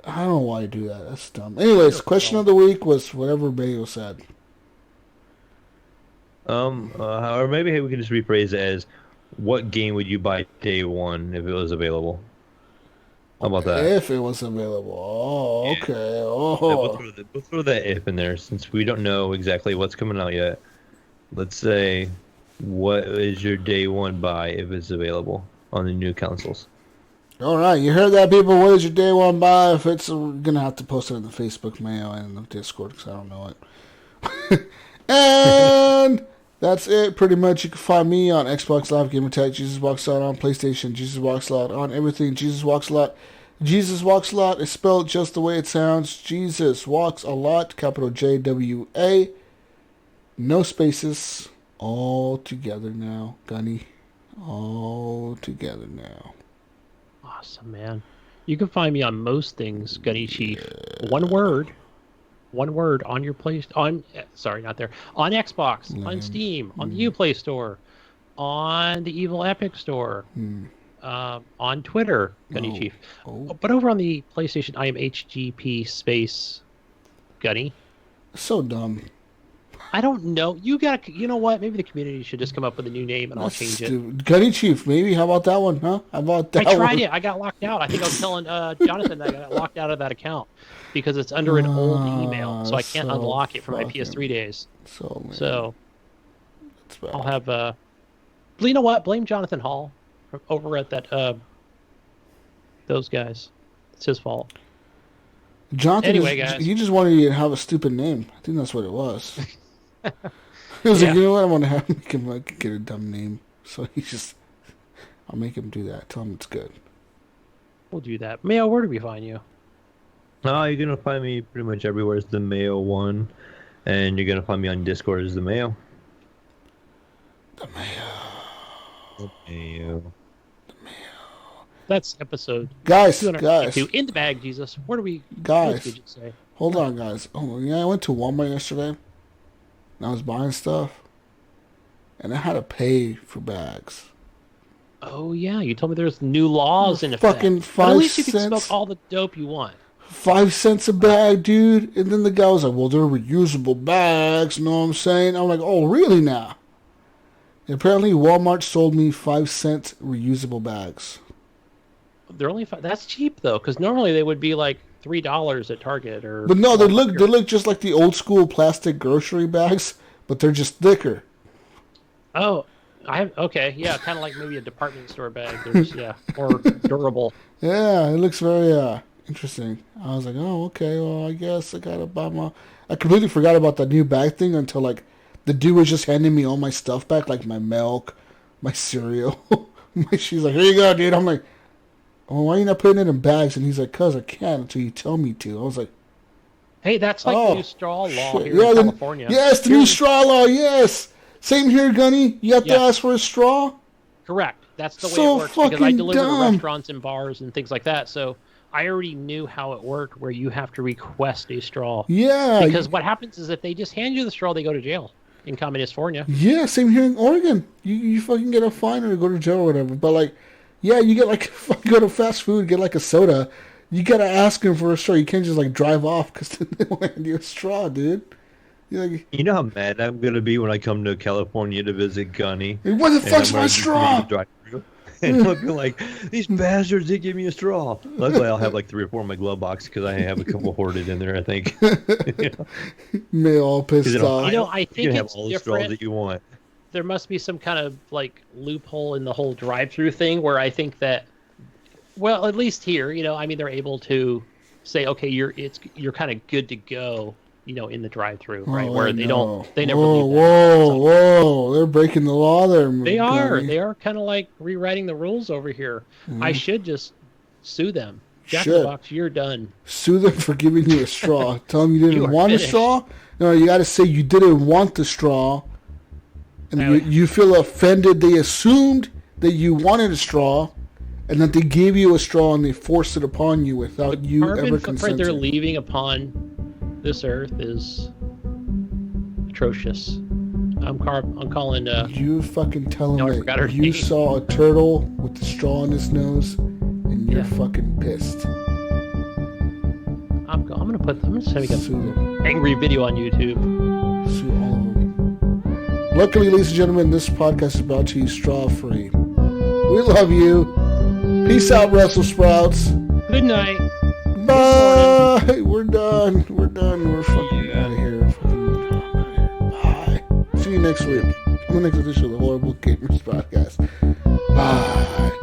I don't know why I do that. That's dumb. Anyways, question of the week was whatever Mayo said. Or maybe we can just rephrase it as, what game would you buy day one if it was available? How about that? If it was available. Oh, okay. Yeah, Oh. we'll throw that if in there since we don't know exactly what's coming out yet. Let's say, what is your day one buy if it's available on the new consoles? All right, you heard that, people. What is your day one buy? If it's, we're gonna have to post it in the Facebook, Mayo, and the Discord because I don't know it. And that's it. Pretty much, you can find me on Xbox Live, Gamertag, Jesus Walks Out, on PlayStation, Jesus Walks Out, on everything, Jesus Walks a Lot. Jesus Walks a Lot is spelled just the way it sounds. Jesus Walks a Lot, capital JWA, no spaces, all together now, Gunny, all together now. Awesome, man. You can find me on most things, Gunny Chief. One word on your on Xbox, on Steam, on the Uplay Store, on the Evil Epic Store, on Twitter, Gunny Chief. But over on the PlayStation, I am HGP space Gunny. So dumb. I don't know. You know what? Maybe the community should just come up with a new name and I'll change it. Gunny Chief, maybe. How about that one, huh? How about that one? I tried it. I got locked out. I think I was telling Jonathan that I got locked out of that account because it's under an old email, so I can't unlock it from my PS3 days. So I'll have. But you know what? Blame Jonathan Hall from over at that. Those guys. It's his fault. Jonathan, anyway, guys, he just wanted you to have a stupid name. I think that's what it was. He was like, you know what? I want to make him get a dumb name. So I'll make him do that. Tell him it's good. We'll do that. Mayo, where do we find you? You're going to find me pretty much everywhere as the Mayo one. And you're going to find me on Discord as the Mayo. The Mayo. The Mayo. That's episode. Guys. In the bag, Jesus. Where do we? Guys. Did you say? Hold on, guys. I went to Walmart yesterday. And I was buying stuff. And I had to pay for bags. Oh, yeah. You told me there's new laws in effect. Fucking 5 but at least you can cents. smoke all the dope you want. 5 cents a bag, dude. And then the guy was like, well, they're reusable bags. You know what I'm saying? I'm like, oh, really now? And apparently, Walmart sold me 5 cent reusable bags. They're only that's cheap, though, because normally they would be like $3 at Target or. But no, they look just like the old school plastic grocery bags, but they're just thicker. Oh, okay, yeah, kind of like maybe a department store bag. There's more durable. Yeah, it looks very interesting. I was like, oh, okay, well, I guess I gotta buy my. I completely forgot about that new bag thing until like the dude was just handing me all my stuff back, like my milk, my cereal. She's like, here you go, dude. I'm like, well, why are you not putting it in bags? And he's like, cause I can't until you tell me to. I was like, hey, that's like the new straw law here in California. Yes, the new straw law. Yes, same here, Gunny. You have to ask for a straw. Correct. That's the way it works because I deliver to restaurants and bars and things like that. So I already knew how it worked, where you have to request a straw. Yeah. Because what happens is if they just hand you the straw, they go to jail in California. Yeah, same here in Oregon. You fucking get a fine or go to jail or whatever. But like, yeah, you get like go to fast food, get like a soda. You gotta ask them for a straw. You can't just like drive off because they won't hand you a straw, dude. You know how mad I'm gonna be when I come to California to visit Gunny. What the fuck's my straw? And I'll be like, these bastards didn't give me a straw. Luckily, I'll have like 3 or 4 in my glove box because I have a couple hoarded in there, I think. May all pissed off. I think you can have it's all the straws that you want. There must be some kind of like loophole in the whole drive-through thing where I think that, well, at least here, they're able to say, okay, you're kind of good to go, in the drive-through, right? Where they never leave that. Whoa, they're breaking the law there. They are kind of like rewriting the rules over here. I should just sue them. Jack in the Box, you're done. Sue them for giving you a straw. Tell them you didn't want a straw. No, you got to say you didn't want the straw. And you feel offended. They assumed that you wanted a straw, and that they gave you a straw and they forced it upon you without you ever consenting. The carbon footprint they're leaving upon this earth is atrocious. I'm calling. You fucking tell him No, I forgot her that you name. saw a turtle with the straw in his nose, and you're fucking pissed. I'm gonna send me Sue them. an angry video on YouTube. Sue all of them. Luckily, ladies and gentlemen, this podcast is brought to you straw free. We love you. Peace out, Russell Sprouts. Good night. Bye. We're done. We're fucking out of here. Bye. See you next week on the next edition of the Horrible Gamers Podcast. Bye.